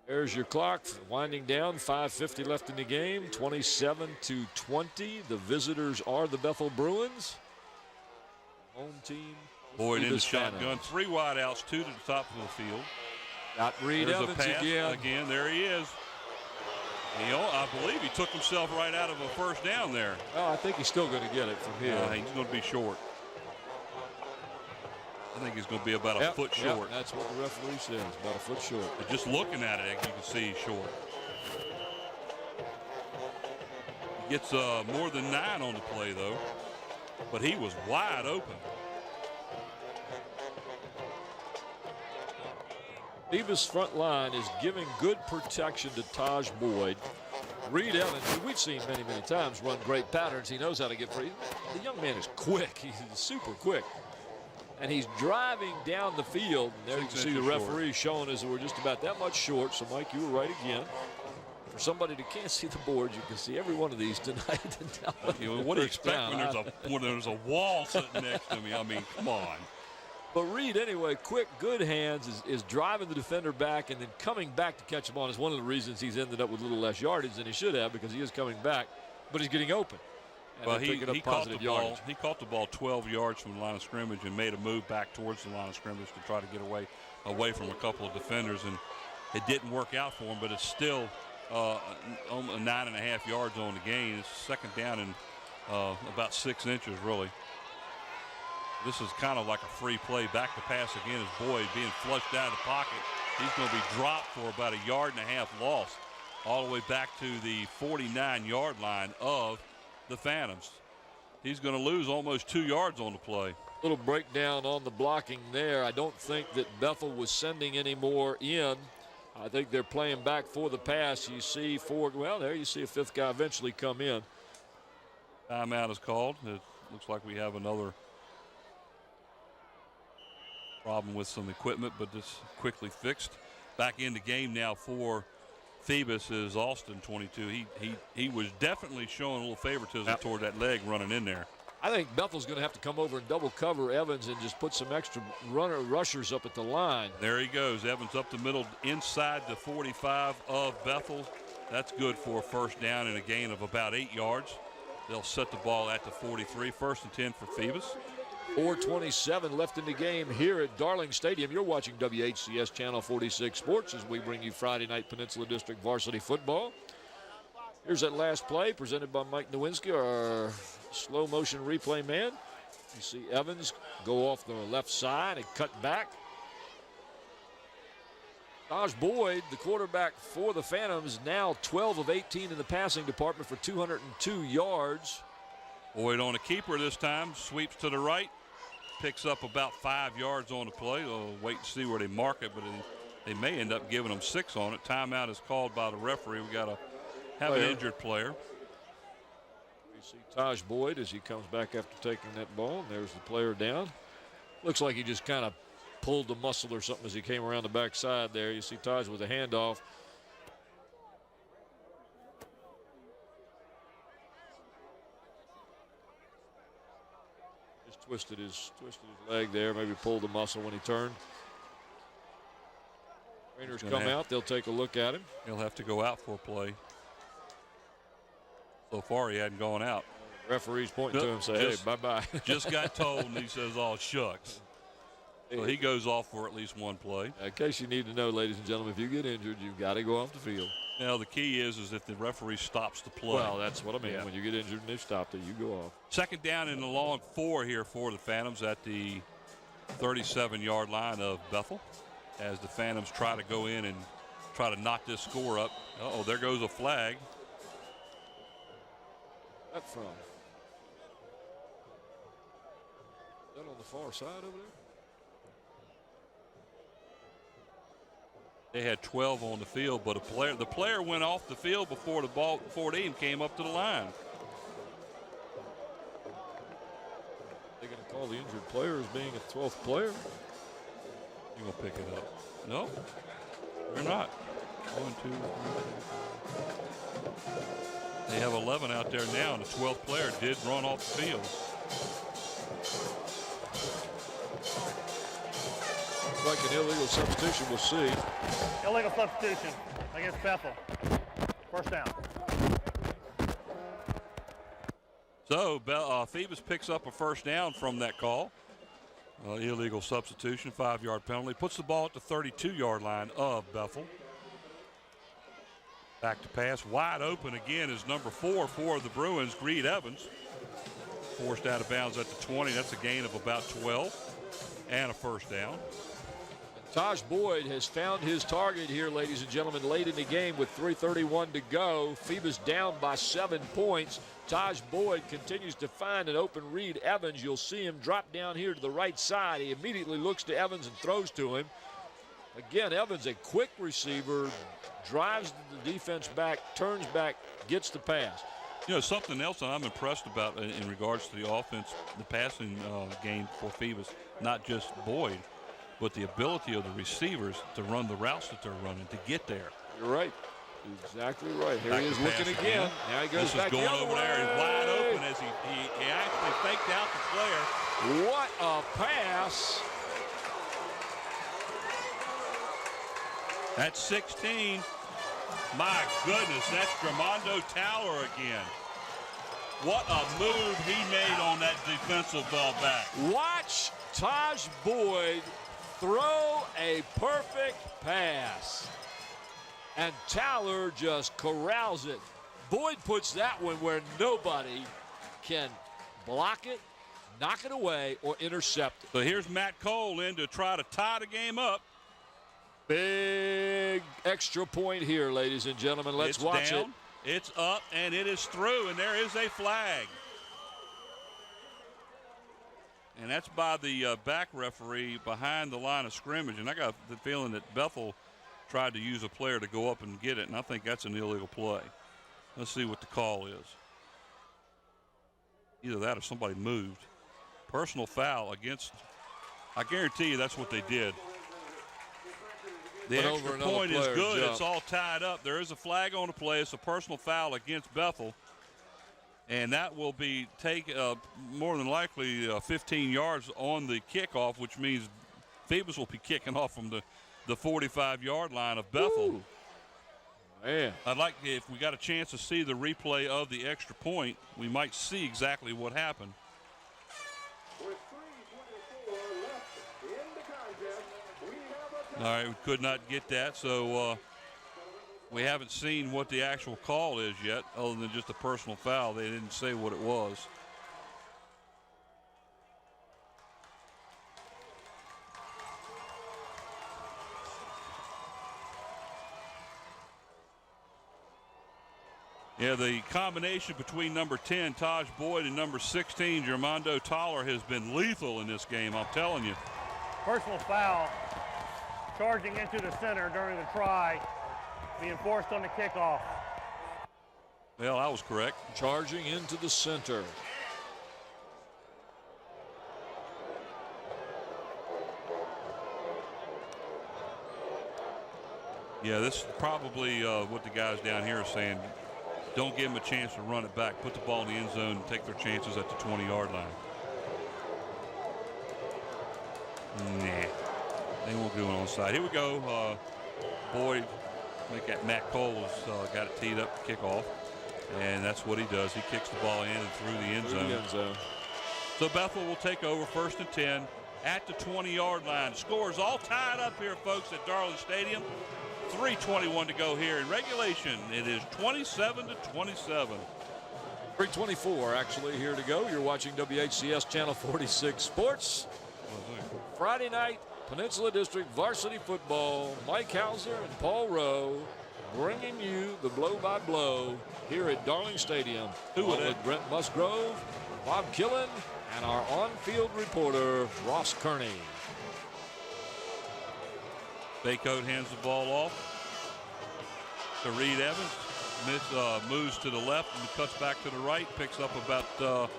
There's your clock winding down. 5:50 left in the game. 27-20. The visitors are the Bethel Bruins. Home team. Boyd in the Phoebus shotgun. Phantoms. 3 wideouts, 2 to the top of the field. Got Reed There's Evans a pass again. There he is. I believe he took himself right out of a first down there. Oh, I think he's still going to get it from here. He's going to be short. I think he's going to be about a foot short. That's what the referee says, about a foot short. But just looking at it, you can see he's short. He gets more than 9 on the play, though. But he was wide open. Phoebus front line is giving good protection to Taj Boyd. Reed Evans, who we've seen many, many times, run great patterns. He knows how to get free. The young man is quick. He's super quick. And he's driving down the field. And there you can see the referee showing us that we're just about that much short. So, Mike, you were right again. For somebody that can't see the board, you can see every one of these tonight. What do you expect when there's a wall sitting next to me? I mean, come on. But Reed, anyway, quick, good hands, is driving the defender back and then coming back to catch the ball. Is one of the reasons he's ended up with a little less yardage than he should have, because he is coming back, but he's getting open. Well, he caught the ball. He caught the ball 12 yards from the line of scrimmage and made a move back towards the line of scrimmage to try to get away from a couple of defenders, and it didn't work out for him. But it's still 9.5 yards on the gain. It's second down and about 6 inches, really. This is kind of like a free play. Back to pass again as Boyd being flushed out of the pocket. He's going to be dropped for about 1.5 yards loss all the way back to the 49-yard line of the Phantoms. He's going to lose almost 2 yards on the play. Little breakdown on the blocking there. I don't think that Bethel was sending any more in. I think they're playing back for the pass. You see there you see a fifth guy eventually come in. Timeout is called. It looks like we have another problem with some equipment, but it's quickly fixed. Back in the game now for Phoebus is Austin, 22. He was definitely showing a little favoritism toward that leg running in there. I think Bethel's going to have to come over and double cover Evans and just put some extra rushers up at the line. There he goes. Evans up the middle inside the 45 of Bethel. That's good for a first down and a gain of about 8 yards. They'll set the ball at the 43. 1st and 10 for Phoebus. 4:27 left in the game here at Darling Stadium. You're watching WHCS Channel 46 Sports as we bring you Friday night Peninsula District varsity football. Here's that last play presented by Mike Nowinski, our slow motion replay man. You see Evans go off the left side and cut back. Taj Boyd, the quarterback for the Phantoms, now 12 of 18 in the passing department for 202 yards. Boyd on a keeper this time, sweeps to the right, picks up about 5 yards on the play. We'll wait and see where they mark it, but they may end up giving them 6 on it. Timeout is called by the referee. We got to have an injured player. We see Taj Boyd as he comes back after taking that ball. And there's the player down. Looks like he just kind of pulled the muscle or something as he came around the backside there. You see Taj with a handoff. Just twisted his leg there. Maybe pulled the muscle when he turned. Trainers come out. They'll take a look at him. He'll have to go out for a play. So far, he hadn't gone out. Referee's pointing to him, say, hey, bye-bye. Just got told, and he says, oh, shucks. So he goes off for at least one play. In case you need to know, ladies and gentlemen, if you get injured, you've got to go off the field. Now, the key is if the referee stops the play. Well, that's what I mean. Yeah. When you get injured and they've stopped it, you go off. 2nd down and a long 4 here for the Phantoms at the 37-yard line of Bethel as the Phantoms try to go in and try to knock this score up. Uh-oh, there goes a flag. That from? Is that on the far side over there? They had 12 on the field, but the player went off the field before it even came up to the line. They're going to call the injured player as being a 12th player. You're going to pick it up. No, they're not. 1, 2, 3. They have 11 out there now, and the 12th player did run off the field. Like an illegal substitution, we'll see. Illegal substitution against Bethel. First down. So Phoebus picks up a first down from that call. Illegal substitution, 5-yard penalty. Puts the ball at the 32-yard line of Bethel. Back to pass, wide open again is number 4 for the Bruins, Greed Evans. Forced out of bounds at the 20. That's a gain of about 12 and a first down. Taj Boyd has found his target here, ladies and gentlemen, late in the game with 3:31 to go. Phoebus down by 7 points. Taj Boyd continues to find an open Reed Evans. You'll see him drop down here to the right side. He immediately looks to Evans and throws to him. Again, Evans, a quick receiver, drives the defense back, turns back, gets the pass. You know, something else that I'm impressed about in regards to the offense, the passing game for Phoebus, not just Boyd, but the ability of the receivers to run the routes that they're running to get there. You're right. Exactly right. Here back he is looking again. Now he goes back going the other over way. there. He's wide open as he actually faked out the player. What a pass. That's 16. My goodness, that's Dramondo Towler again. What a move he made on that defensive back. Watch Taj Boyd throw a perfect pass. And Towler just corrals it. Boyd puts that one where nobody can block it, knock it away, or intercept it. So here's Matt Cole in to try to tie the game up. Big extra point here, ladies and gentlemen. Let's watch it. It's up, and it is through, and there is a flag. And that's by the back referee behind the line of scrimmage. And I got the feeling that Bethel tried to use a player to go up and get it, and I think that's an illegal play. Let's see what the call is. Either that or somebody moved. Personal foul against, I guarantee you that's what they did. The extra point is good. It's all tied up. There is a flag on the play. It's a personal foul against Bethel. And that will be more than likely 15 yards on the kickoff, which means Phoebus will be kicking off from the 45-yard line of Bethel. Ooh. Man. I'd like, if we got a chance to see the replay of the extra point, we might see exactly what happened. All right, we could not get that, so we haven't seen what the actual call is yet, other than just a personal foul. They didn't say what it was. Yeah, the combination between number 10, Taj Boyd, and number 16, Germondo Toller, has been lethal in this game, I'm telling you. Personal foul, charging into the center during the try, being forced on the kickoff. Well, I was correct. Charging into the center. Yeah, this is probably what the guys down here are saying. Don't give them a chance to run it back. Put the ball in the end zone and take their chances at the 20-yard line. Nah, they won't do it onside. Here we go. Boyd, make that Matt Cole has got it teed up to kick off. And that's what he does. He kicks the ball in and through the end zone. So Bethel will take over 1st and 10 at the 20-yard line. Scores all tied up here, folks, at Darling Stadium. 3:21 to go here in regulation. It is 27-27. 3:24 actually here to go. You're watching WHCS Channel 46 Sports. Friday night, Peninsula District varsity football. Mike Hauser and Paul Rowe bringing you the blow-by-blow here at Darling Stadium. With Brent Musgrove, Bob Killen, and our on-field reporter, Ross Kearney. Baycoat hands the ball off to Reed Evans. Moves to the left and cuts back to the right. Picks up about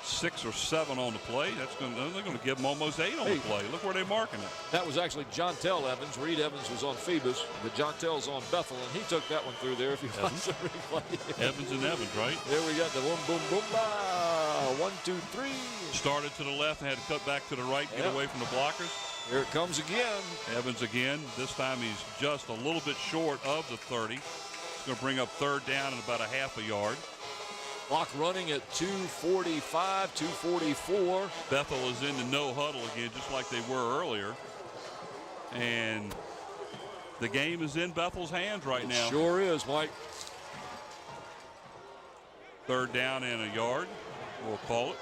6 or 7 on the play. They're going to give him almost 8 on the play. Look where they're marking it. That was actually Jontel Evans. Reed Evans was on Phoebus, but Jontel's on Bethel, and he took that one through there. If you watch the replay, Evans and Evans, right? There we got the boom, boom, boom, ba. 1, 2, 3. Started to the left and had to cut back to the right, get away from the blockers. Here it comes again. Evans again. This time he's just a little bit short of the 30. He's going to bring up 3rd down and about a half a yard. Clock running at 2:45, 2:44. Bethel is in the no huddle again, just like they were earlier. And the game is in Bethel's hands right now. Sure is, Mike. 3rd down and a yard, we'll call it.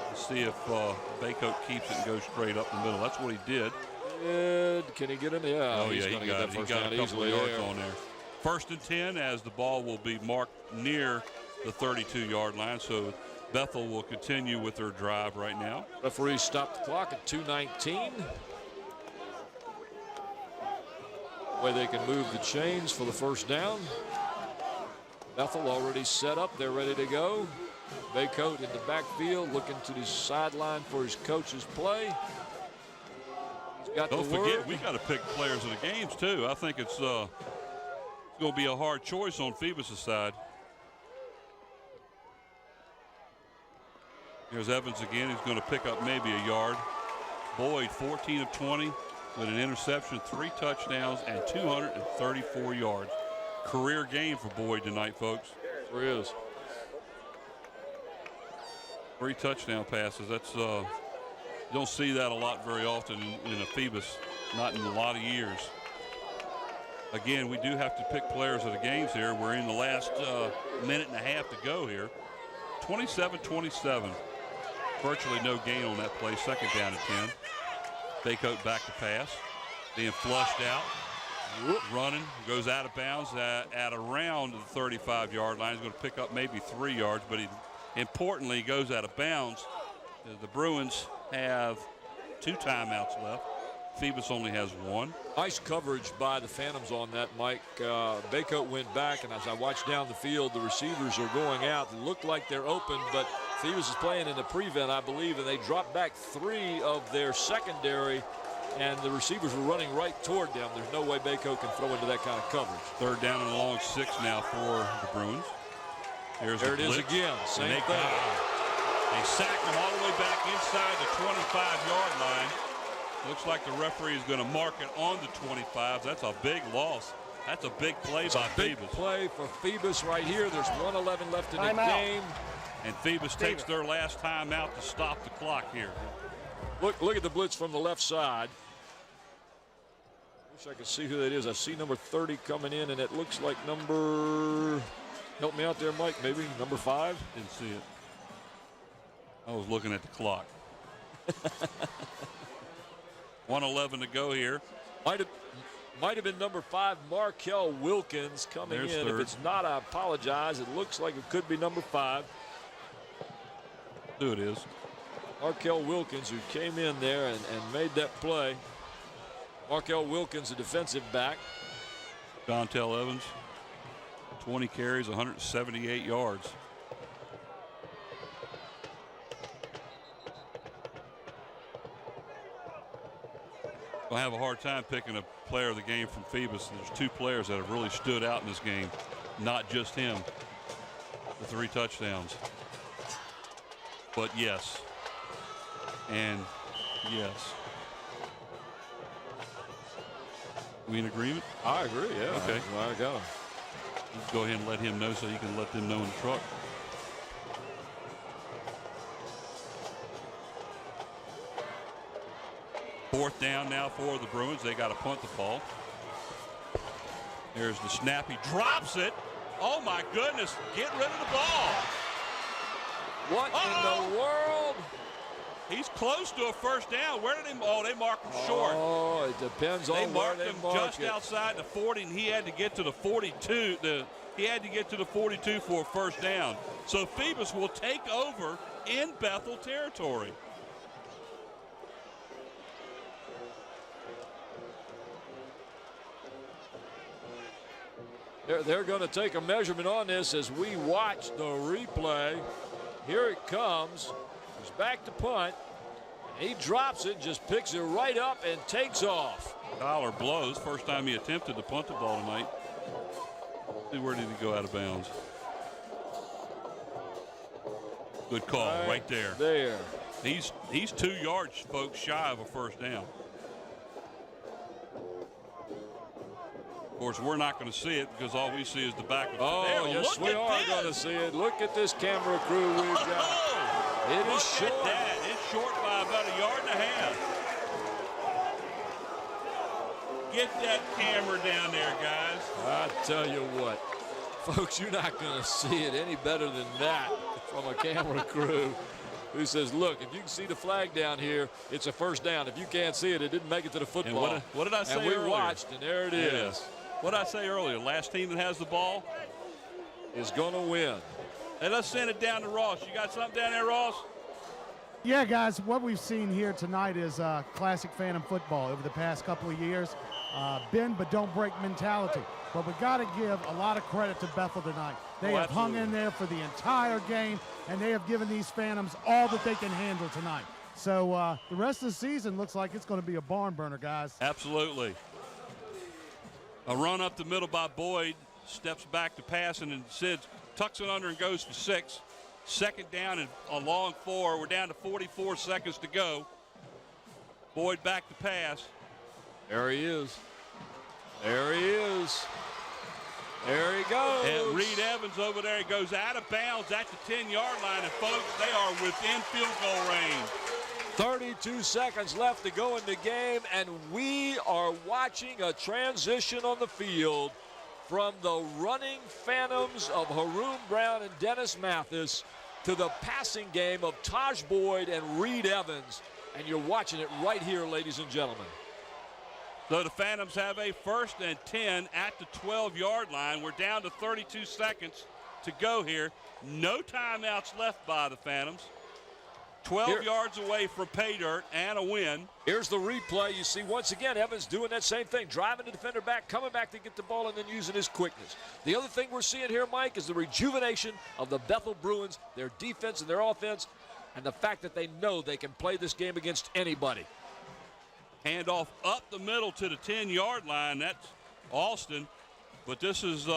Let's see if Baycoat keeps it and goes straight up the middle. That's what he did. Can he get in? Yeah. Oh, yeah, he got it. He got a couple of yards on there. 1st and 10 as the ball will be marked near the 32-yard line. So Bethel will continue with their drive right now. Referee stopped the clock at 2:19. Way they can move the chains for the 1st down. Bethel already set up. They're ready to go. Baycoat in the backfield looking to the sideline for his coach's play. He's got Don't forget, we got to pick players of the games, too. I think it's going to be a hard choice on Phoebus' side. Here's Evans again. He's going to pick up maybe a yard. Boyd, 14 of 20 with an interception, 3 touchdowns, and 234 yards. Career game for Boyd tonight, folks. Sure is. 3 touchdown passes. That's you don't see that a lot very often in a Phoebus, not in a lot of years. Again, we do have to pick players of the games here. We're in the last minute and a half to go here. 27-27. Virtually no gain on that play. 2nd down and 10. Baycoat back to pass. Being flushed out. running, goes out of bounds at around the 35-yard line. He's going to pick up maybe 3 yards, but importantly, he goes out of bounds. The Bruins have 2 timeouts left. Phoebus only has 1. Nice coverage by the Phantoms on that, Mike. Baycoat went back, and as I watched down the field, the receivers are going out. It looked like they're open, but Phoebus is playing in the prevent, I believe, and they dropped back 3 of their secondary, and the receivers were running right toward them. There's no way Baycoat can throw into that kind of coverage. 3rd down and a long 6 now for the Bruins. There it is again. Same thing. They sack them all the way back inside the 25-yard line. Looks like the referee is going to mark it on the 25. That's a big loss. That's a big play by Phoebus. Big play for Phoebus right here. There's 1:11 left in the game. And Phoebus takes their last time out to stop the clock here. Look at the blitz from the left side. Wish I could see who that is. I see number 30 coming in, and it looks like number, help me out there, Mike, maybe number 5? Didn't see it. I was looking at the clock. 1:11 to go here. Might have been number 5, Markel Wilkins coming in. 3rd. If it's not, I apologize. It looks like it could be number 5. Who it is. Markel Wilkins, who came in there and made that play. Markel Wilkins, a defensive back. Dontel Evans, 20 carries, 178 yards. I have a hard time picking a player of the game from Phoebus. There's 2 players that have really stood out in this game, not just him. The 3 touchdowns. But yes, and yes. We in agreement? I agree, yeah. Okay. I got him. Let's go ahead and let him know so you can let them know in the truck. Fourth down now for the Bruins. They got to punt the ball. There's the snap. He drops it. Oh, my goodness. Get rid of the ball. What in the world? He's close to a first down. Where did they? Oh, they marked him short. Oh, it depends on where they mark just outside the 40, and he had to get to the 42. He had to get to the 42 for a first down. So Phoebus will take over in Bethel territory. They're going to take a measurement on this as we watch the replay. Here it comes. He's back to punt. He drops it, just picks it right up and takes off. Dollar blows. First time he attempted to punt the ball tonight. See, where did he go out of bounds? Good call right there. There. He's 2 yards, folks, shy of a first down. Of course, we're not going to see it because all we see is the back of the Oh, yes, we are going to see it. Look at this camera crew we've got. It is short. Look at that. It's short by about 1.5 yards. Get that camera down there, guys. I tell you what, folks, you're not going to see it any better than that from a camera crew who says, look, if you can see the flag down here, it's a first down. If you can't see it, it didn't make it to the football. And what did I say earlier? And we watched, and there it is. What did I say earlier? Last team that has the ball is going to win. Hey, let's send it down to Ross. You got something down there, Ross? Yeah, guys, what we've seen here tonight is classic Phantom football over the past couple of years. Bend but don't break mentality. But we got to give a lot of credit to Bethel tonight. They have hung in there for the entire game, and they have given these Phantoms all that they can handle tonight. So the rest of the season looks like it's going to be a barn burner, guys. Absolutely. A run up the middle by Boyd, steps back to pass, and then Sid tucks it under and goes for 6. Second down and a long 4. We're down to 44 seconds to go. Boyd back to pass. There he is. There he is. There he goes. And Reed Evans over there. He goes out of bounds at the 10-yard line. And, folks, they are within field goal range. 32 seconds left to go in the game, and we are watching a transition on the field from the running Phantoms of Haroon Brown and Dennis Mathis to the passing game of Taj Boyd and Reed Evans. And you're watching it right here, ladies and gentlemen. So the Phantoms have a 1st and 10 at the 12-yard line. We're down to 32 seconds to go here. No timeouts left by the Phantoms. 12 yards away from pay dirt and a win. Here's the replay. You see, once again, Evans doing that same thing, driving the defender back, coming back to get the ball, and then using his quickness. The other thing we're seeing here, Mike, is the rejuvenation of the Bethel Bruins, their defense and their offense, and the fact that they know they can play this game against anybody. Handoff up the middle to the 10-yard line. That's Alston. But this is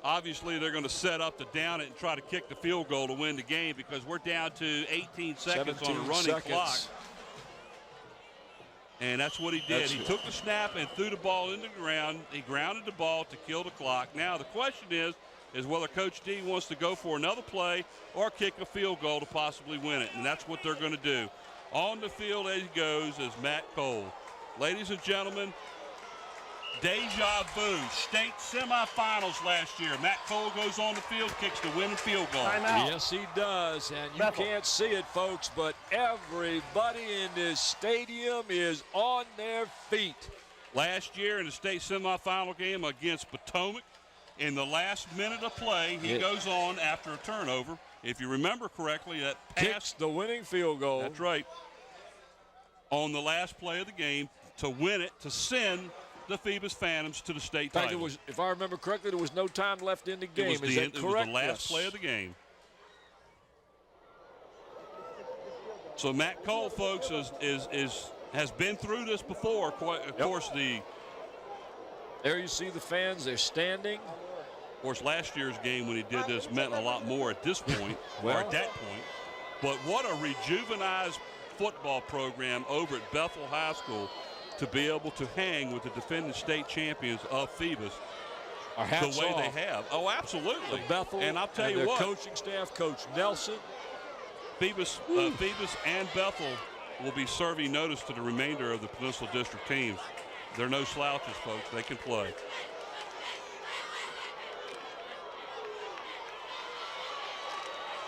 obviously they're going to set up to down it and try to kick the field goal to win the game because we're down to 18 seconds on the running clock. And that's what he did. He took the snap and threw the ball into the ground. He grounded the ball to kill the clock. Now the question is whether Coach D wants to go for another play or kick a field goal to possibly win it. And that's what they're going to do. On the field as he goes is Matt Cole. Ladies and gentlemen, deja vu. State semifinals last year. Matt Cole goes on the field, kicks the winning field goal. Yes, he does. And you can't see it, folks, but everybody in this stadium is on their feet. Last year in the state semifinal game against Potomac, in the last minute of play, he goes on after a turnover. If you remember correctly, that kicks the winning field goal. That's right. On the last play of the game to win it, to send the Phoebus Phantoms to the state title. If I remember correctly, there was no time left in the game. Is that correct? It was the last play of the game. So Matt Cole, folks, has been through this before. Of course, there you see the fans. They're standing. Of course, last year's game when he did this meant a lot more at this point, or at that point. But what a rejuvenized football program over at Bethel High School to be able to hang with the defending state champions of Phoebus the way they have. Oh, absolutely. The Bethel and I'll tell you their what, coaching staff, Coach Nelson. Phoebus and Bethel will be serving notice to the remainder of the Peninsula District teams. They're no slouches, folks. They can play.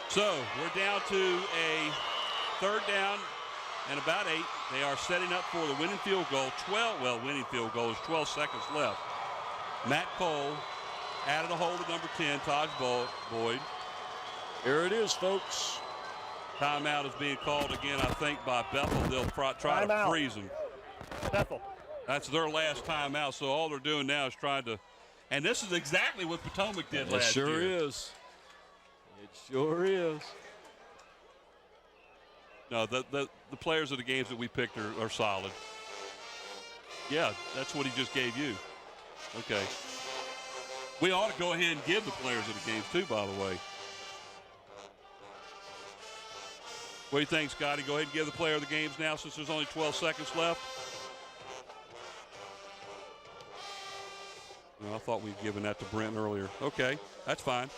So we're down to a 3rd down and about 8. They are setting up for the winning field goal. Winning field goal is 12 seconds left. Matt Cole added a hold of number 10, Taj Boyd. Here it is, folks. Timeout is being called again, I think, by Bethel. They'll try to freeze them. Bethel. That's their last timeout, so all they're doing now is trying to. And this is exactly what Potomac did last year. It sure is. It sure is. No, the players of the games that we picked are solid. Yeah, that's what he just gave you. Okay. We ought to go ahead and give the players of the games, too, by the way. What do you think, Scotty? Go ahead and give the player of the games now since there's only 12 seconds left. Well, I thought we'd given that to Brent earlier. Okay, that's fine.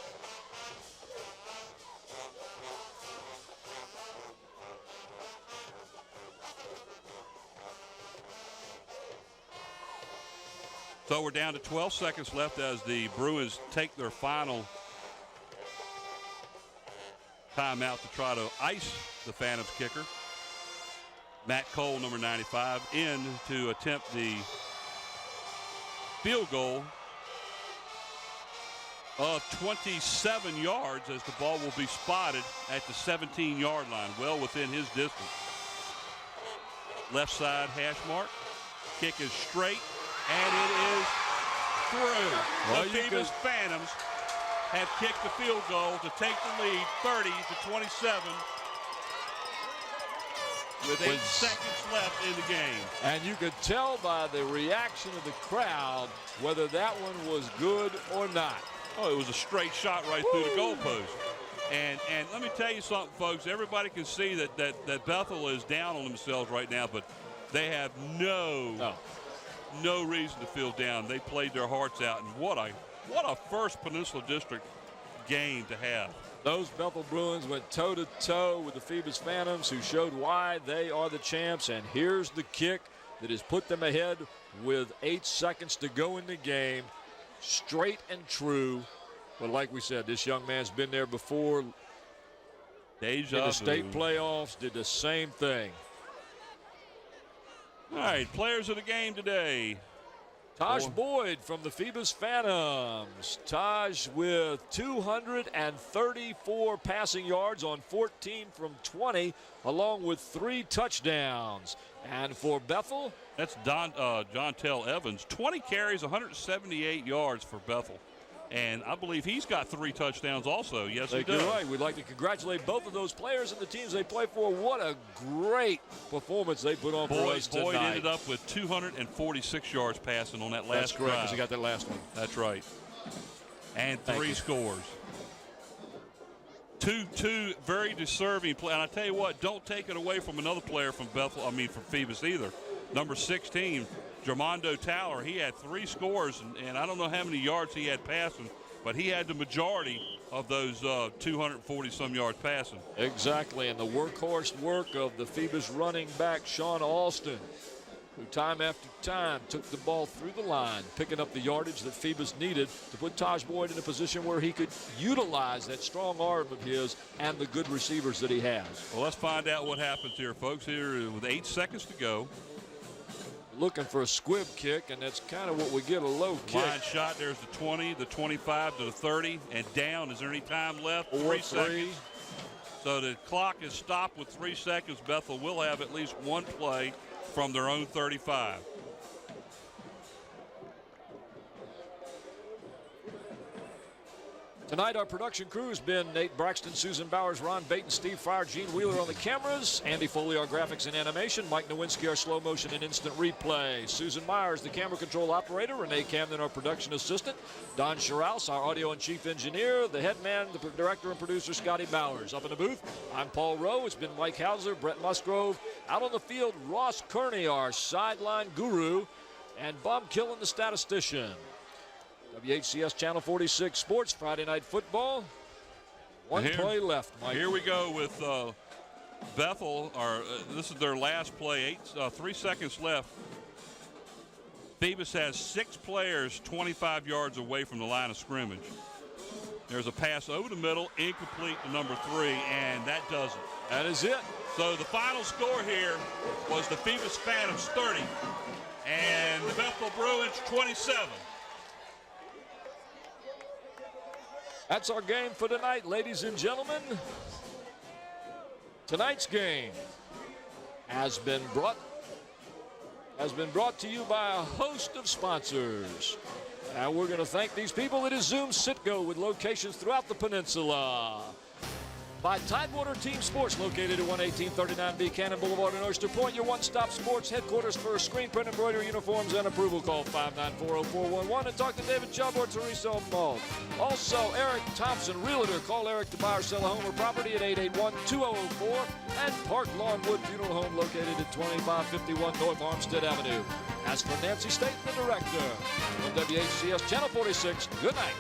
So we're down to 12 seconds left as the Bruins take their final timeout to try to ice the Phantoms kicker. Matt Cole, number 95, in to attempt the field goal of 27 yards as the ball will be spotted at the 17-yard line, well within his distance. Left side hash mark. Kick is straight, and it is through. The Phoebus Phantoms have kicked the field goal to take the lead 30-27 with 8 seconds left in the game. And you could tell by the reaction of the crowd whether that one was good or not. Oh, it was a straight shot right through the goalpost. And let me tell you something, folks. Everybody can see that Bethel is down on themselves right now, but they have no reason to feel down. They played their hearts out, and what a first Peninsula District game to have. Those Bethel Bruins went toe-to-toe with the Phoebus Phantoms, who showed why they are the champs. And here's the kick that has put them ahead with 8 seconds to go in the game. Straight and true. But like we said, this young man's been there before. Deja in the state playoffs, did the same thing. All right, players of the game today. Taj Boyd from the Phoebus Phantoms. Taj with 234 passing yards on 14 from 20, along with 3 touchdowns. And for Bethel, that's Jontel Evans. 20 carries, 178 yards for Bethel. And I believe he's got 3 touchdowns also. Yes, he does. You're right. We'd like to congratulate both of those players and the teams they play for. What a great performance they put on for us tonight. Boyd ended up with 246 yards passing on that last That's correct, drive. because he got that last one. That's right. And 3 scores. Two very deserving players. And I tell you what, don't take it away from another player from from Phoebus either. Number 16, Jermondo Towler. He had 3 scores, and I don't know how many yards he had passing, but he had the majority of those 240-some yards passing. Exactly, and the workhorse work of the Phoebus running back, Sean Alston, who time after time took the ball through the line, picking up the yardage that Phoebus needed to put Taj Boyd in a position where he could utilize that strong arm of his and the good receivers that he has. Well, let's find out what happens here, folks. Here with 8 seconds to go. Looking for a squib kick, and that's kind of what we get, a low kick. Line shot, there's the 20, the 25 to the 30, and down. Is there any time left? 3 seconds. So the clock is stopped with 3 seconds. Bethel will have at least 1 play from their own 35. Tonight, our production crew has been Nate Braxton, Susan Bowers, Ron Baton, Steve Fryer, Gene Wheeler on the cameras, Andy Foley, our graphics and animation, Mike Nowinski, our slow motion and instant replay, Susan Myers, the camera control operator, Renee Camden, our production assistant, Don Sherrouse, our audio and chief engineer, the head man, the director and producer, Scotty Bowers. Up in the booth, I'm Paul Rowe. It's been Mike Hauser, Brett Musgrove. Out on the field, Ross Kearney, our sideline guru, and Bob Killen, the statistician. WHCS Channel 46 Sports, Friday Night Football. 1 play left, Mike. Here we go with Bethel. This is their last play. 3 seconds left. Phoebus has 6 players 25 yards away from the line of scrimmage. There's a pass over the middle, incomplete to number 3, and that does it. That is it. So the final score here was the Phoebus Phantoms 30 and the Bethel Bruins 27. That's our game for tonight, ladies and gentlemen. Tonight's game has been brought to you by a host of sponsors. And we're going to thank these people. It is Zoom Citgo with locations throughout the peninsula. By Tidewater Team Sports, located at 11839 Buchanan Boulevard in Oyster Point, your one-stop sports headquarters for screen print, embroidery, uniforms, and approval. Call 594-0411 and talk to David Chubb or Teresa Mall. Also, Eric Thompson, Realtor. Call Eric to buy or sell a home or property at 881-2004. And Park Lawnwood Funeral Home, located at 2551 North Armstead Avenue. As for Nancy Staten, the director, on WHCS Channel 46, good night.